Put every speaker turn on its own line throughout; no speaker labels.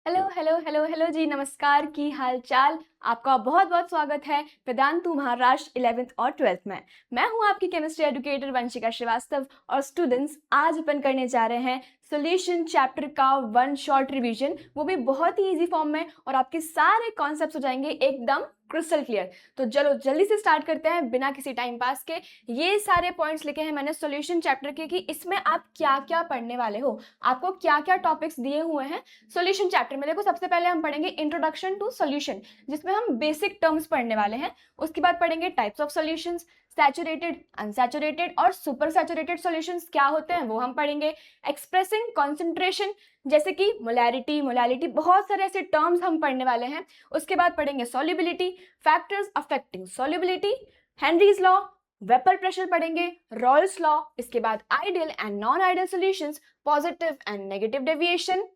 Hello hello hello hello जी, नमस्कार। की हाल चाल। आपका बहुत बहुत स्वागत है वेदांतु महाराष्ट्र 11th और 12th में। मैं हूं आपकी केमिस्ट्री एडुकेटर वंशिका श्रीवास्तव और स्टूडेंट्स आज अपन करने जा रहे हैं सॉल्यूशन चैप्टर का वन शॉर्ट रिवीजन, वो भी बहुत ही इजी फॉर्म में, और आपके सारे कॉन्सेप्ट्स हो जाएंगे एकदम क्रिस्टल क्लियर। तो चलो जल्दी से स्टार्ट करते हैं बिना किसी टाइम पास के। ये सारे पॉइंट्स लिखे हैं मैंने सॉल्यूशन चैप्टर के कि इसमें आप क्या क्या पढ़ने वाले हो, आपको क्या क्या टॉपिक्स दिए हुए हैं सॉल्यूशन चैप्टर में। देखो, सबसे पहले हम पढ़ेंगे इंट्रोडक्शन टू सॉल्यूशन, जिसमें हम बेसिक टर्म्स पढ़ने वाले हैं। उसके बाद पढ़ेंगे types of solutions, saturated, unsaturated और सुपर सैचुरेटेड सॉल्यूशंस क्या होते हैं वो हम पढ़ेंगे। एक्सप्रेसिंग कॉन्सेंट्रेशन जैसे कि मोलैरिटी, मोलैलिटी, बहुत सारे ऐसे टर्म्स हम पढ़ने वाले हैं। उसके बाद पढ़ेंगे solubility, factors affecting solubility, Henry's law, vapour pressure पढ़ेंगे, रॉल्स लॉ। इसके बाद ideal and non ideal solutions, positive and negative deviation,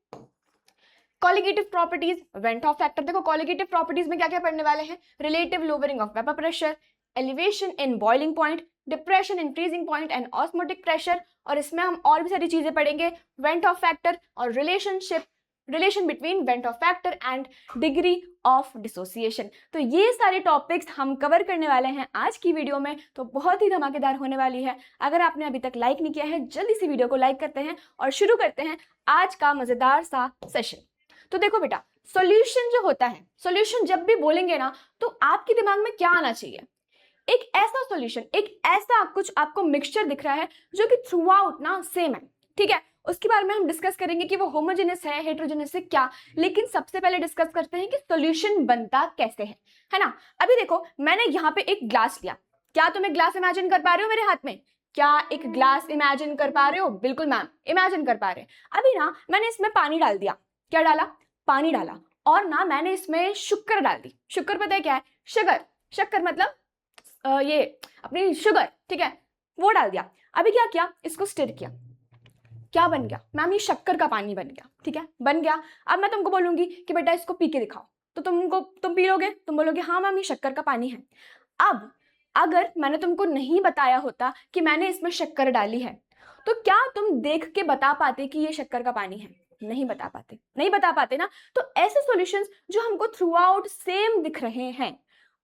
colligative properties, went of factor. देखो कॉलिगेटिव प्रॉपर्टीज में क्या क्या पढ़ने वाले हैं, relative lowering of vapour pressure, elevation in boiling point, depression in freezing point and osmotic pressure. और इसमें हम और भी सारी चीजें पढ़ेंगे, वेंट ऑफ फैक्टर और relation between went of factor and degree of dissociation. तो ये सारे टॉपिक्स हम कवर करने वाले हैं आज की वीडियो में, तो बहुत ही धमाकेदार होने वाली है। अगर आपने अभी तक लाइक नहीं किया है, जल्दी से वीडियो को लाइक करते हैं और शुरू करते हैं आज का मजेदार सा सेशन। तो देखो बेटा, सॉल्यूशन जो होता है, सॉल्यूशन जब भी बोलेंगे ना तो आपके दिमाग में क्या आना चाहिए, एक ऐसा सॉल्यूशन, एक ऐसा कुछ आपको मिक्सचर दिख रहा है जो कि थ्रू आउट ना सेम है। ठीक है, उसके बारे में हम डिस्कस करेंगे कि वो होमोजेनस है, हेटेरोजेनस है, क्या। लेकिन सबसे पहले डिस्कस करते हैं कि सॉल्यूशन बनता कैसे है ना। अभी देखो, मैंने यहाँ पे एक ग्लास लिया। क्या तुम एक ग्लास इमेजिन कर पा रहे हो मेरे हाथ में? क्या एक ग्लास इमेजिन कर पा रहे हो? बिल्कुल मैम, इमेजिन कर पा रहे हैं। अभी ना मैंने इसमें पानी डाल दिया। क्या डाला? पानी डाला। और ना मैंने इसमें शक्कर डाल दी। शक्कर पता है क्या है? शुगर। शक्कर मतलब ये अपनी शुगर, ठीक है, वो डाल दिया। अभी क्या किया, इसको स्टिर किया। क्या बन गया मैम? ये शक्कर का पानी बन गया। ठीक है, बन गया। अब मैं तुमको बोलूंगी कि बेटा इसको पी के दिखाओ, तो तुम पी लोगे, तुम बोलोगे हाँ मैम ये शक्कर का पानी है। अब अगर मैंने तुमको नहीं बताया होता कि मैंने इसमें शक्कर डाली है, तो क्या तुम देख के बता पाते कि ये शक्कर का पानी है? नहीं बता पाते, नहीं बता पाते ना। तो ऐसे सॉल्यूशंस जो हमको थ्रू आउट सेम दिख रहे हैं,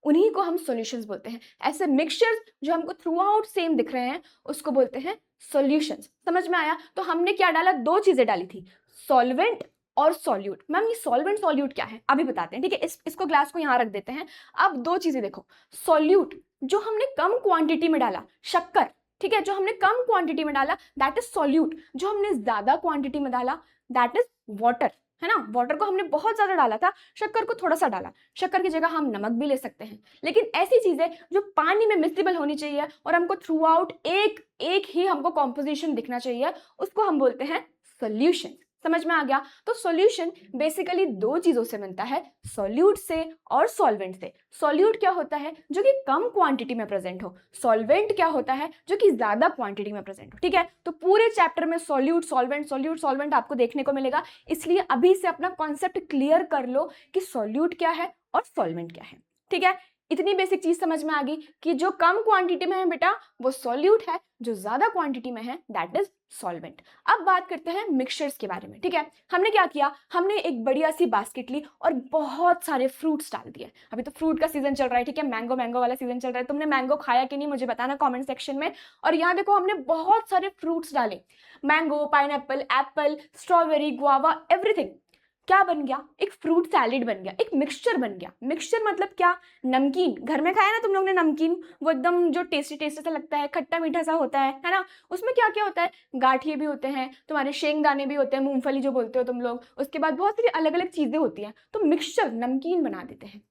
उन्हीं को हम सॉल्यूशंस बोलते हैं। ऐसे मिक्सचर्स जो हमको थ्रू आउट सेम दिख रहे हैं, उसको बोलते हैं सॉल्यूशंस। समझ में आया? तो हमने क्या डाला, दो चीजें डाली थी, सॉल्वेंट और सॉल्यूट। मैम ये सॉल्वेंट सॉल्यूट क्या है अभी बताते हैं, ठीक है। इसको ग्लास को यहां रख देते हैं। अब दो चीजें देखो, सॉल्यूट जो हमने कम क्वांटिटी में डाला, शक्कर, ठीक है, जो हमने कम क्वांटिटी में डाला दैट इज सॉल्यूट। जो हमने ज्यादा क्वांटिटी में डाला दैट इज वाटर, है ना। वाटर को हमने बहुत ज्यादा डाला था, शक्कर को थोड़ा सा डाला। शक्कर की जगह हम नमक भी ले सकते हैं। लेकिन ऐसी चीजें जो पानी में मिक्सिबल होनी चाहिए और हमको थ्रू आउट एक एक ही हमको कॉम्पोजिशन दिखना चाहिए, उसको हम बोलते हैं सॉल्यूशन। समझ में आ गया? तो सॉल्यूशन बेसिकली दो चीजों से बनता है, सॉल्यूट से और सॉल्वेंट से। सॉल्यूट क्या होता है? जो कि कम क्वांटिटी में प्रेजेंट हो। सॉल्वेंट क्या होता है? जो कि ज्यादा क्वांटिटी में प्रेजेंट हो। ठीक है, तो पूरे चैप्टर में सॉल्यूट सॉल्वेंट आपको देखने को मिलेगा। इसलिए अभी से अपना कॉन्सेप्ट क्लियर कर लो कि सॉल्यूट क्या है और सॉल्वेंट क्या है। ठीक है, इतनी बेसिक चीज समझ में आ गई कि जो कम क्वांटिटी में है बेटा वो सॉल्यूट है, जो ज्यादा क्वांटिटी में है दैट इज सॉल्वेंट। अब बात करते हैं मिक्सचर्स के बारे में। ठीक है, हमने क्या किया, हमने एक बढ़िया सी बास्केट ली और बहुत सारे फ्रूट्स डाल दिए। अभी तो फ्रूट का सीजन चल रहा है, ठीक है, मैंगो वाला सीजन चल रहा है। तुमने मैंगो खाया कि नहीं मुझे बताना कमेंट सेक्शन में। और यहाँ देखो हमने बहुत सारे फ्रूट्स डाले, mango, pineapple, Apple, strawberry, guava, everything. क्या बन गया? एक फ्रूट सैलेड बन गया, एक मिक्सचर बन गया। मिक्सचर मतलब क्या? नमकीन। घर में खाया ना तुम लोग ने नमकीन, वो एकदम जो टेस्टी टेस्टी सा लगता है, खट्टा मीठा सा होता है ना। उसमें क्या क्या होता है? गाठिए भी होते हैं, तुम्हारे शेंगदाने भी होते हैं, मूंगफली जो बोलते हो तुम लोग, उसके बाद बहुत सारी अलग अलग चीजें होती हैं। तो मिक्सचर, नमकीन बना देते हैं।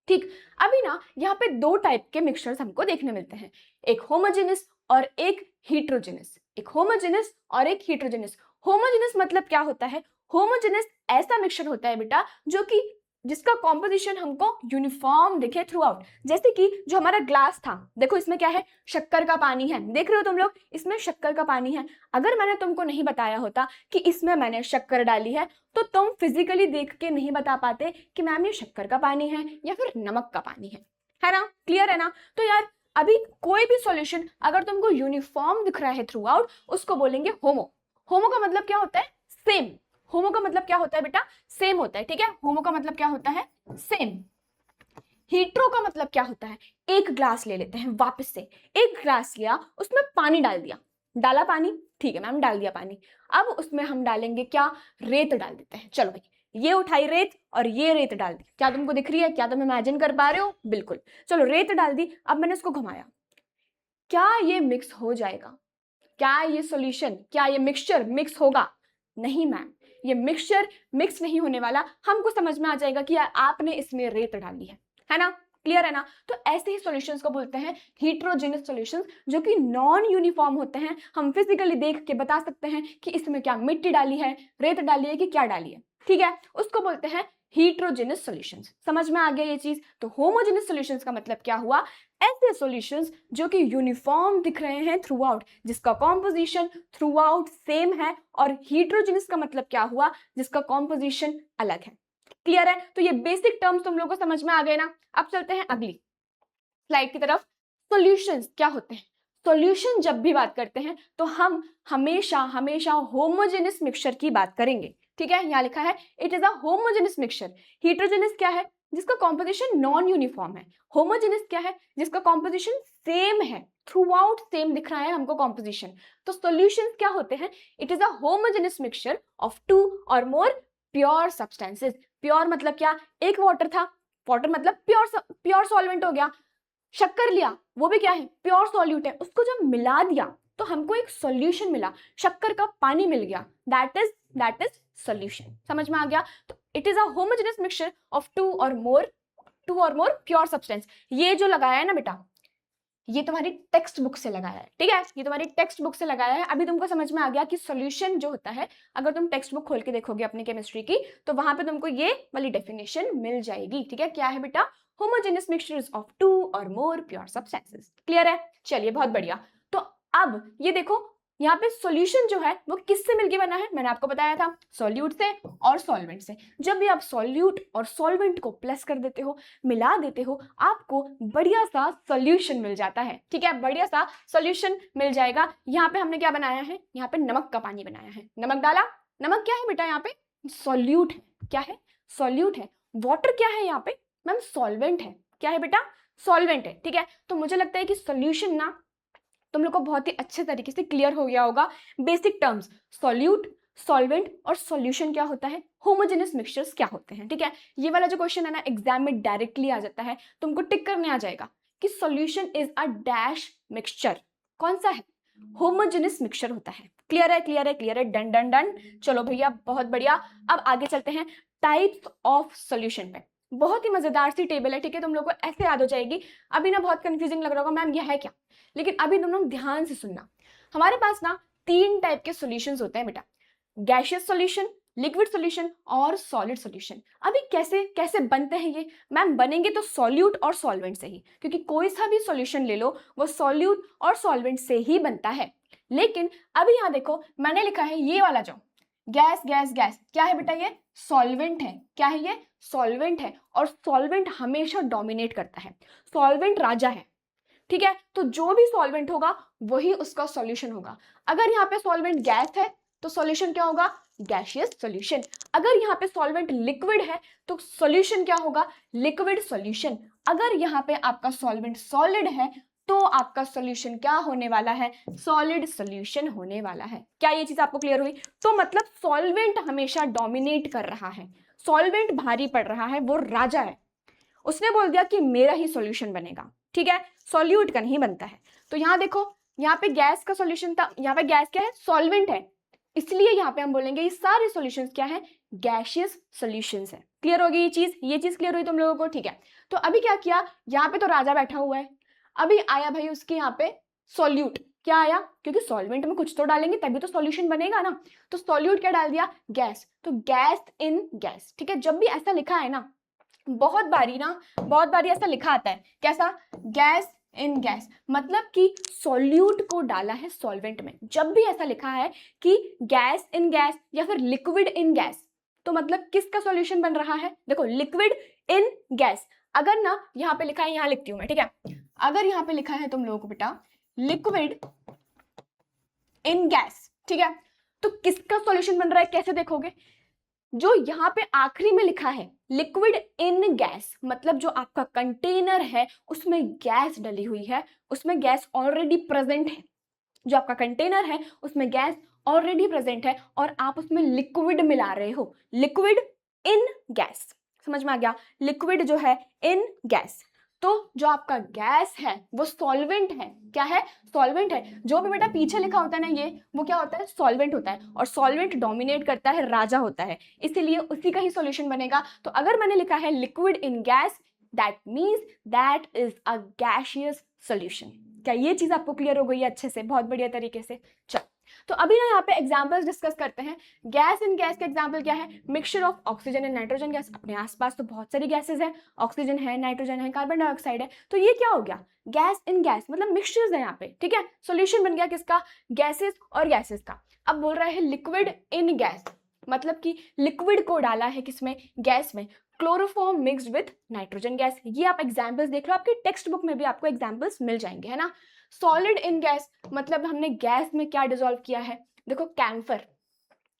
ठीक, अभी ना यहाँ पे दो टाइप के मिक्सचर्स हमको देखने मिलते हैं, एक होमोजेनस और एक हीट्रोजेनस। एक होमोजेनस और एक हीट्रोजेनस। होमोजेनस मतलब क्या होता है? होमोजेनस ऐसा मिक्सचर होता है बेटा जो कि जिसका कॉम्पोजिशन हमको यूनिफॉर्म दिखे थ्रू आउट। जैसे कि जो हमारा ग्लास था, देखो इसमें क्या है, शक्कर का पानी है। देख रहे हो तुम लोग, इसमें शक्कर का पानी है। अगर मैंने तुमको नहीं बताया होता कि इसमें मैंने शक्कर डाली है, तो तुम फिजिकली देख के नहीं बता पाते कि मैम ये शक्कर का पानी है या फिर नमक का पानी है ना। क्लियर है ना? तो यार अभी कोई भी सॉल्यूशन अगर तुमको यूनिफॉर्म दिख रहा है थ्रू आउट, उसको बोलेंगे होमो। होमो का मतलब क्या होता है? सेम। होमो का मतलब क्या होता है बेटा, सेम होता है, ठीक है, होमो का मतलब क्या होता है, सेम। हीट्रो का मतलब क्या होता है, एक ग्लास ले लेते हैं वापस से, एक ग्लास लिया, उसमें पानी डाल दिया, डाला पानी, ठीक है मैम डाल दिया पानी, अब उसमें हम डालेंगे क्या, रेत डाल देते हैं। चलो भाई ये उठाई रेत और ये रेत डाल दी, क्या तुमको दिख रही है, क्या तुम इमेजिन कर पा रहे हो, बिल्कुल। चलो रेत डाल दी, अब मैंने उसको घुमाया, क्या ये मिक्स हो जाएगा, क्या ये सॉल्यूशन, क्या ये मिक्सचर मिक्स होगा, नहीं मैम, ये मिक्सचर मिक्स नहीं होने वाला, हमको समझ में आ जाएगा कि यार आपने इसमें रेत डाली है ना, क्लियर है ना। तो ऐसे ही सॉल्यूशंस को बोलते हैं हीट्रोजेनस सॉल्यूशंस, जो कि नॉन यूनिफॉर्म होते हैं, हम फिजिकली देख के बता सकते हैं कि इसमें क्या मिट्टी डाली है, रेत डाली है कि क्या डाली है, ठीक है, उसको बोलते हैं हीट्रोजेनस सॉल्यूशंस। समझ में आ गया ये चीज। तो होमोजेनस सॉल्यूशंस का मतलब क्या हुआ, ऐसे सॉल्यूशंस जो कि यूनिफॉर्म दिख रहे हैं थ्रू आउट, जिसका कॉम्पोजिशन थ्रू आउट सेम है, और हीट्रोजेनस का मतलब क्या हुआ, जिसका कॉम्पोजिशन अलग है। क्लियर है। तो ये बेसिक टर्म्स तुम लोगों को समझ में आ गए ना। अब चलते हैं अगली स्लाइड की तरफ। सॉल्यूशंस क्या होते हैं, सॉल्यूशन जब भी बात करते हैं तो हम हमेशा हमेशा होमोजेनस मिक्सचर की बात करेंगे, ठीक है, यहाँ लिखा है it is a homogeneous mixture. Heterogeneous क्या है, जिसका कॉम्पोजिशन नॉन यूनिफॉर्म है। होमोजेनस क्या है, जिसका कॉम्पोजिशन सेम है, थ्रू आउट सेम दिख रहा है हमको कॉम्पोजिशन। तो सॉल्यूशंस क्या होते हैं, it is a homogeneous mixture of two or more pure substances. Pure मतलब क्या, एक वाटर था, वाटर मतलब प्योर सॉल्वेंट हो गया। शक्कर लिया, वो भी क्या है, प्योर सॉल्यूट है, उसको जब मिला दिया तो हमको एक सॉल्यूशन मिला, शक्कर का पानी मिल गया, दैट इज सॉल्यूशन। समझ में आ गया। तो it is a homogeneous mixture of two or more pure substance. ये जो लगाया है ना बेटा, ये तुम्हारी टेक्स्ट बुक से लगाया है, ठीक है, ये तुम्हारी टेक्स्ट बुक से लगाया है। अभी तुमको समझ में आ गया कि सॉल्यूशन जो होता है, अगर तुम टेक्स्ट बुक खोल के देखोगे अपनी केमिस्ट्री की, तो वहां पे तुमको ये वाली डेफिनेशन मिल जाएगी, ठीक है। क्या है बेटा, homogeneous mixtures of two or more pure substances. Clear है, चलिए बहुत बढ़िया। तो अब ये देखो, यहाँ पे सॉल्यूशन जो है वो किससे मिलके बना है, मैंने आपको बताया था सॉल्यूट से और सॉल्वेंट से। जब भी आप सॉल्यूट और सॉल्वेंट को प्लस कर देते हो, मिला देते हो, आपको बढ़िया सा सॉल्यूशन मिल जाता है, ठीक है, बढ़िया सा सॉल्यूशन मिल जाएगा। यहाँ पे हमने क्या बनाया है, यहाँ पे नमक का पानी बनाया है, नमक डाला, नमक क्या है बेटा, यहाँ पे सॉल्यूट है, क्या है, सॉल्यूट है। वाटर क्या है यहाँ पे मैम, सॉल्वेंट है, क्या है बेटा, सॉल्वेंट है, ठीक है। तो मुझे लगता है कि सॉल्यूशन ना तुम लोग को बहुत ही अच्छे तरीके से क्लियर हो गया होगा। बेसिक टर्म्स, सॉल्यूट, सॉल्वेंट और सॉल्यूशन क्या होता है, होमोजेनस मिक्सचर्स क्या होते हैं, ठीक है। ये वाला जो क्वेश्चन है ना एग्जाम में डायरेक्टली आ जाता है, तुमको टिक करने आ जाएगा कि solution is a dash mixture. कौन सा है, होमोजेनस मिक्सचर होता है। क्लियर है, क्लियर है, क्लियर है, डन डन डन। चलो भैया बहुत बढ़िया। अब आगे चलते हैं टाइप्स ऑफ सॉल्यूशन पे। बहुत ही मजेदार सी टेबल है, ठीक है, तुम लोग को ऐसे याद हो जाएगी। अभी ना बहुत कंफ्यूजिंग लग रहा होगा मैम ये है क्या, लेकिन अभी तुम लोग ध्यान से सुनना। हमारे पास ना 3 टाइप के सॉल्यूशंस होते हैं बेटा, गैसियस सॉल्यूशन, लिक्विड सॉल्यूशन और सॉलिड सॉल्यूशन। अभी कैसे कैसे बनते हैं ये मैम, बनेंगे तो सॉल्यूट और सॉल्वेंट से ही, क्योंकि कोई सा भी सॉल्यूशन ले लो वो सॉल्यूट और सॉल्वेंट से ही बनता है। लेकिन अभी यहाँ देखो मैंने लिखा है ये वाला जो गैस गैस गैस, क्या है बेटा, ये सॉल्वेंट है, क्या है ये, सॉल्वेंट है। और सॉल्वेंट हमेशा डोमिनेट करता है, सॉल्वेंट राजा है, ठीक है। तो जो भी सॉल्वेंट होगा वही उसका सॉल्यूशन होगा। अगर यहाँ पे सॉल्वेंट गैस है तो सॉल्यूशन क्या होगा, गैसियस सॉल्यूशन। अगर यहाँ पे सॉल्वेंट लिक्विड है तो सॉल्यूशन क्या होगा, लिक्विड सॉल्यूशन। अगर यहाँ पे आपका सॉल्वेंट सॉलिड है तो आपका सॉल्यूशन क्या होने वाला है, सॉलिड सॉल्यूशन होने वाला है। क्या ये चीज आपको क्लियर हुई। तो मतलब सॉल्वेंट हमेशा डोमिनेट कर रहा है, सॉल्वेंट भारी पड़ रहा है, वो राजा है, उसने बोल दिया कि मेरा ही सॉल्यूशन बनेगा, ठीक है, सॉल्यूट का नहीं बनता है। तो यहाँ देखो, यहाँ पे गैस का सॉल्यूशन था, यहाँ पे गैस क्या है, सॉल्वेंट है, इसलिए यहाँ पे हम बोलेंगे ये सारे सॉल्यूशंस क्या है, गैसियस सॉल्यूशंस है। क्लियर होगी ये चीज क्लियर हुई तुम लोगों को, ठीक है। तो अभी क्या किया, यहाँ पे तो राजा बैठा हुआ है, अभी आया भाई उसके यहाँ पे सॉल्यूट, क्या आया, क्योंकि सॉल्वेंट में कुछ तो डालेंगे तभी तो सॉल्यूशन बनेगा ना। तो सॉल्यूट क्या डाल दिया, गैस, तो गैस इन गैस, ठीक है। जब भी ऐसा लिखा है ना, बहुत बारी ऐसा लिखा आता है, कैसा, गैस इन गैस, मतलब कि सॉल्यूट को डाला है सॉल्वेंट में। जब भी ऐसा लिखा है कि गैस इन गैस या फिर लिक्विड इन गैस, तो मतलब किसका सॉल्यूशन बन रहा है, देखो लिक्विड इन गैस। अगर ना यहाँ पे लिखा है, यहाँ लिखती हूं मैं, ठीक है, अगर यहाँ पे लिखा है तुम लोगों को बेटा लिक्विड इन गैस, ठीक है, तो किसका सॉल्यूशन बन रहा है, कैसे देखोगे, जो यहाँ पे आखिरी में लिखा है लिक्विड इन गैस, मतलब जो आपका कंटेनर है उसमें गैस डली हुई है, उसमें गैस ऑलरेडी प्रेजेंट है, जो आपका कंटेनर है उसमें गैस ऑलरेडी प्रेजेंट है और आप उसमें लिक्विड मिला रहे हो, लिक्विड इन गैस। समझ में आ गया? लिक्विड जो है इन गैस। तो जो आपका गैस है वो सॉल्वेंट है। क्या है? सॉल्वेंट है। जो भी बेटा पीछे लिखा होता है ना ये, वो क्या होता है? सॉल्वेंट होता है, और सॉल्वेंट डोमिनेट करता है, राजा होता है, इसीलिए उसी का ही सॉल्यूशन बनेगा। तो अगर मैंने लिखा है liquid in gas, that means that is a gaseous solution. क्या ये चीज आपको क्लियर हो गई है अच्छे से? बहुत बढ़िया तरीके से। चल, तो अभी ना यहाँ पे एग्जांपल्स डिस्कस करते हैं। गैस इन गैस का एग्जांपल क्या है? Mixture of oxygen and nitrogen gas. अपने आसपास तो बहुत सारी गैसेज है, ऑक्सीजन है, नाइट्रोजन है, कार्बन डाइऑक्साइड है। तो ये क्या हो गया? गैस इन गैस, मतलब मिक्सचर्स है यहाँ पे। ठीक है, सॉल्यूशन बन गया किसका? गैसेस और गैसेस का। अब बोल रहा है लिक्विड इन गैस, मतलब कि लिक्विड को डाला है किसमें? गैस में। Chloroform mixed with nitrogen gas. ये आप एग्जांपल्स देख लो, आपके टेक्स्ट बुक में भी आपको एग्जांपल्स मिल जाएंगे, है ना। सॉलिड इन गैस, मतलब हमने गैस में क्या डिसॉल्व किया है? देखो कैम्फर,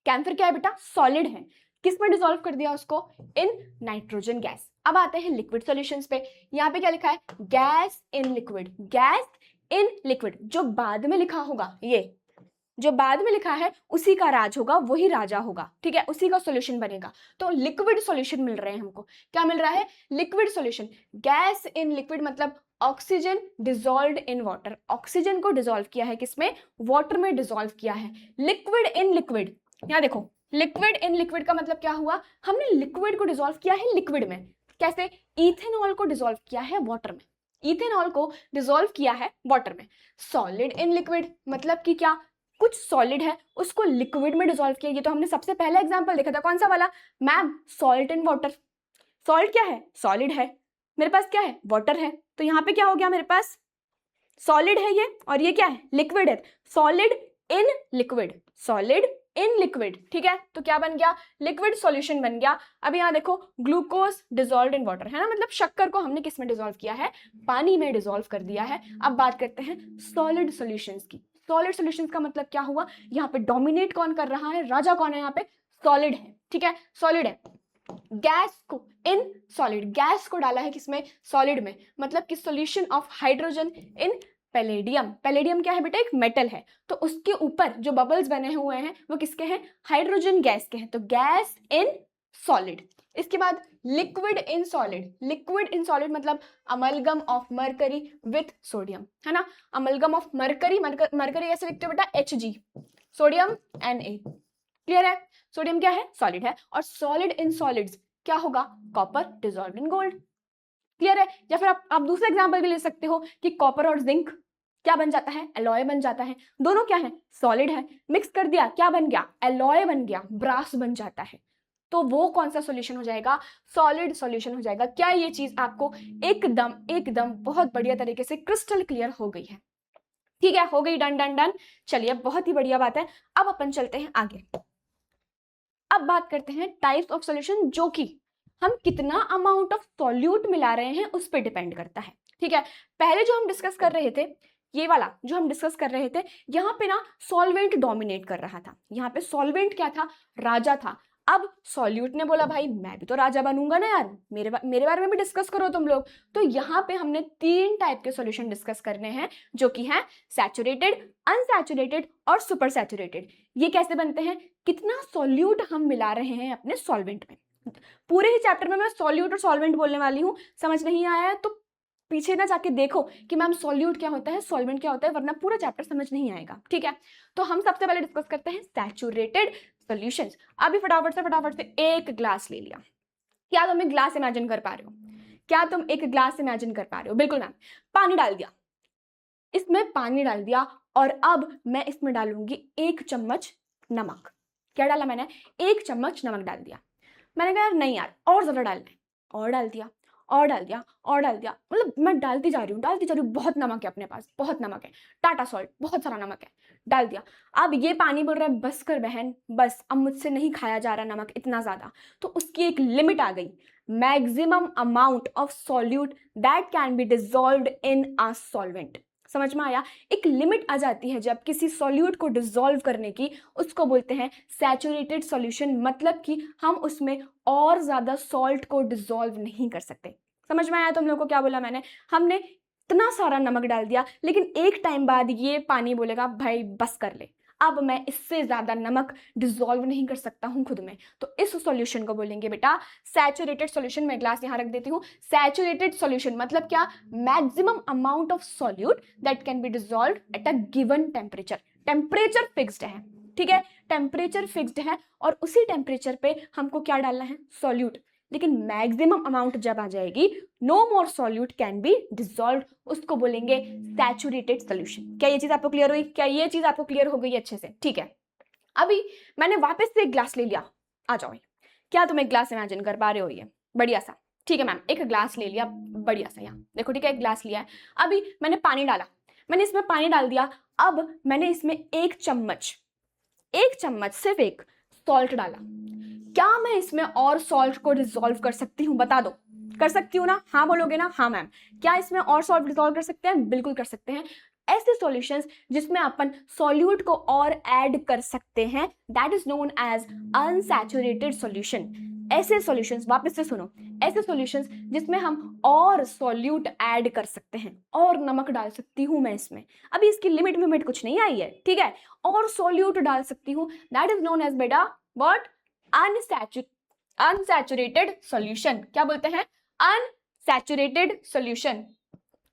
कैम्फर क्या है बेटा? सॉलिड है। किस में डिसॉल्व कर दिया उसको? In nitrogen gas. अब आते हैं लिक्विड सॉल्यूशंस पे। यहाँ पे क्या लिखा है? Gas in liquid, gas in liquid. जो बाद में लिखा होगा, ये जो बाद में लिखा है उसी का राज होगा, वही राजा होगा। ठीक है, उसी का सॉल्यूशन बनेगा। तो लिक्विड सॉल्यूशन मिल रहे हैं हमको। क्या मिल रहा है? Liquid solution. Gas in liquid मतलब oxygen dissolved in water, oxygen को डिसॉल्व किया है किसमें? वाटर में डिसॉल्व किया है। लिक्विड इन लिक्विड, यहाँ देखो, लिक्विड इन लिक्विड का मतलब क्या हुआ? हमने लिक्विड को डिसॉल्व किया है लिक्विड में। कैसे? इथेनॉल को डिसॉल्व किया है वाटर में, इथेनॉल को डिसॉल्व किया है वाटर में। सॉलिड इन लिक्विड मतलब कि क्या? कुछ सॉलिड है उसको लिक्विड में डिसॉल्व किया। ये तो हमने सबसे पहला एग्जांपल देखा था, कौन सा वाला ma'am? Salt in water. Salt क्या है? सॉलिड है। मेरे पास क्या है? वाटर है। तो यहाँ पे क्या हो गया? मेरे पास सॉलिड है ये, और ये क्या है? लिक्विड है। Solid in liquid, solid in liquid. ठीक है, तो क्या बन गया? लिक्विड सॉल्यूशन बन गया। अब यहाँ देखो, ग्लूकोज डिसॉल्व्ड इन वाटर, है ना, मतलब शक्कर को हमने किस में डिसॉल्व किया है? पानी में डिसॉल्व कर दिया है। अब बात करते हैं सॉलिड सॉल्यूशंस की। सॉलिड सॉल्यूशंस का मतलब क्या हुआ? यहाँ पे डोमिनेट कौन कर रहा है? राजा कौन है यहाँ पे? सॉलिड है। ठीक है, सॉलिड है। गैस को इन सॉलिड, गैस को डाला है किसमें? सॉलिड में, मतलब कि solution of hydrogen in palladium. Palladium क्या है बेटा? एक मेटल है। तो उसके ऊपर जो बबल्स बने हुए हैं वो किसके हैं? हाइड्रोजन गैस के हैं। तो गैस इन सॉलिड। इसके बाद liquid in solid, liquid in solid मतलब amalgam of mercury with sodium, है ना। अमलगम ऑफ मरकरी, मरकरी ऐसे लिखते हो बेटा? Hg, sodium Na। क्लियर है? सोडियम क्या है? सॉलिड है। और सॉलिड इन सॉलिड्स क्या होगा? Copper dissolved in gold. Clear है? या फिर आप दूसरा एग्जांपल भी ले सकते हो कि कॉपर और जिंक क्या बन जाता है? एलॉय बन जाता है। दोनों क्या है? सॉलिड है। मिक्स कर दिया, क्या बन गया? एलॉय बन गया, ब्रास बन जाता है। तो वो कौन सा सॉल्यूशन हो जाएगा? सॉलिड सॉल्यूशन हो जाएगा। क्या ये चीज आपको एकदम एकदम बहुत बढ़िया तरीके से क्रिस्टल क्लियर हो गई है? ठीक है, हो गई। Done done done. चलिए, बहुत ही बढ़िया बात है। अब अपन चलते हैं आगे। अब बात करते हैं टाइप्स ऑफ सॉल्यूशन, जो कि हम कितना अमाउंट ऑफ सॉल्यूट मिला रहे हैं उस पर डिपेंड करता है। ठीक है, पहले जो हम डिस्कस कर रहे थे, ये वाला जो हम डिस्कस कर रहे थे, यहाँ पे ना सॉल्वेंट डोमिनेट कर रहा था। यहाँ पे सॉल्वेंट क्या था? राजा था। अब सॉल्यूट ने बोला भाई मैं भी तो राजा बनूंगा ना यार, मेरे बारे में भी डिस्कस करो तुम लोग। तो यहाँ पे हमने 3 टाइप के सॉल्यूशन डिस्कस करने हैं, जो कि हैं सैचुरेटेड, अनसैचुरेटेड और सुपर सैचुरेटेड। ये कैसे बनते हैं? कितना सॉल्यूट हम मिला रहे हैं अपने सॉल्वेंट में। पूरे ही चैप्टर में मैं सॉल्यूट और सॉल्वेंट बोलने वाली हूँ। समझ नहीं आया है तो पीछे ना जाके देखो कि मैम सॉल्यूट क्या होता है, सॉल्वेंट क्या होता है, वरना पूरा चैप्टर समझ नहीं आएगा। ठीक है, तो हम सबसे पहले डिस्कस करते हैं सैचुरेटेड सॉल्यूशंस। अभी फटाफट से एक ग्लास ले लिया। क्या तुम एक ग्लास इमेजिन कर पा रहे हो? क्या तुम एक ग्लास इमेजिन कर पा रहे हो? बिल्कुल मैम। पानी डाल दिया, इसमें पानी डाल दिया, और अब मैं इसमें डालूंगी 1 चम्मच नमक। क्या डाला मैंने? 1 चम्मच नमक डाल दिया। मैंने कहा यार नहीं यार, और ज्यादा डालना है, और डाल दिया, और डाल दिया, और डाल दिया। मतलब मैं डालती जा रही हूँ, बहुत नमक है अपने पास, बहुत नमक है, टाटा सॉल्ट, बहुत सारा नमक है, डाल दिया। अब ये पानी बोल रहा है बस कर बहन, बस अब मुझसे नहीं खाया जा रहा नमक इतना ज्यादा। तो उसकी एक लिमिट आ गई, maximum amount of solute that can be dissolved in a solvent. समझ में आया? एक लिमिट आ जाती है जब किसी सॉल्यूट को डिसॉल्व करने की, उसको बोलते हैं सैचुरेटेड सॉल्यूशन, मतलब कि हम उसमें और ज्यादा सॉल्ट को डिसॉल्व नहीं कर सकते। समझ में आया तुम लोगों को क्या बोला मैंने? हमने इतना सारा नमक डाल दिया, लेकिन एक टाइम बाद ये पानी बोलेगा भाई बस कर ले, अब मैं इससे ज्यादा नमक डिसॉल्व नहीं कर सकता हूं खुद में, तो इस सॉल्यूशन को बोलेंगे बेटा सैचुरेटेड सॉल्यूशन। मैं ग्लास यहां रख देती हूँ। सैचुरेटेड सॉल्यूशन मतलब क्या? Maximum amount of solute that can be dissolved at a given temperature. Temperature fixed है, ठीक है, टेम्परेचर फिक्स्ड है और उसी टेम्परेचर पे हमको क्या डालना है? सॉल्यूट। लेकिन मैक्सिमम अमाउंट जब आ जाएगी, no more solute can be dissolve, उसको बोलेंगे सैचुरेटेड सॉल्यूशन। क्या ये चीज आपको क्लियर हुई? क्या ये चीज आपको क्लियर हो गई अच्छे से? ठीक है, अभी मैंने वापस से एक ग्लास ले लिया। आ जाओ, क्या तुम एक ग्लास इमेजिन कर पा रहे हो? ये बढ़िया सा, ठीक है मैम, एक ग्लास ले लिया बढ़िया सा, यहाँ देखो, ठीक है, एक ग्लास लिया है। अभी मैंने पानी डाला, मैंने इसमें पानी डाल दिया। अब मैंने इसमें एक चम्मच सिर्फ एक सॉल्ट डाला। क्या मैं इसमें और सॉल्ट को डिसॉल्व कर सकती हूँ? बता दो, कर सकती हूँ ना? हाँ बोलोगे ना? हाँ मैम। क्या इसमें और सॉल्ट डिसॉल्व कर सकते हैं? बिल्कुल कर सकते हैं। ऐसे सॉल्यूशंस जिसमें अपन सॉल्यूट को और ऐड कर सकते हैं, that is known as unsaturated solution. ऐसे सॉल्यूशंस, वापस से सुनो, ऐसे सॉल्यूशंस जिसमें हम और सॉल्यूट ऐड कर सकते हैं, और नमक डाल सकती हूं मैं इसमें। अभी इसकी लिमिट कुछ नहीं आई है, ठीक है, और सॉल्यूट डाल सकती हूं, दैट इज नोन एज बेटा व्हाट? Unsaturated solution. क्या बोलते हैं? Unsaturated solution.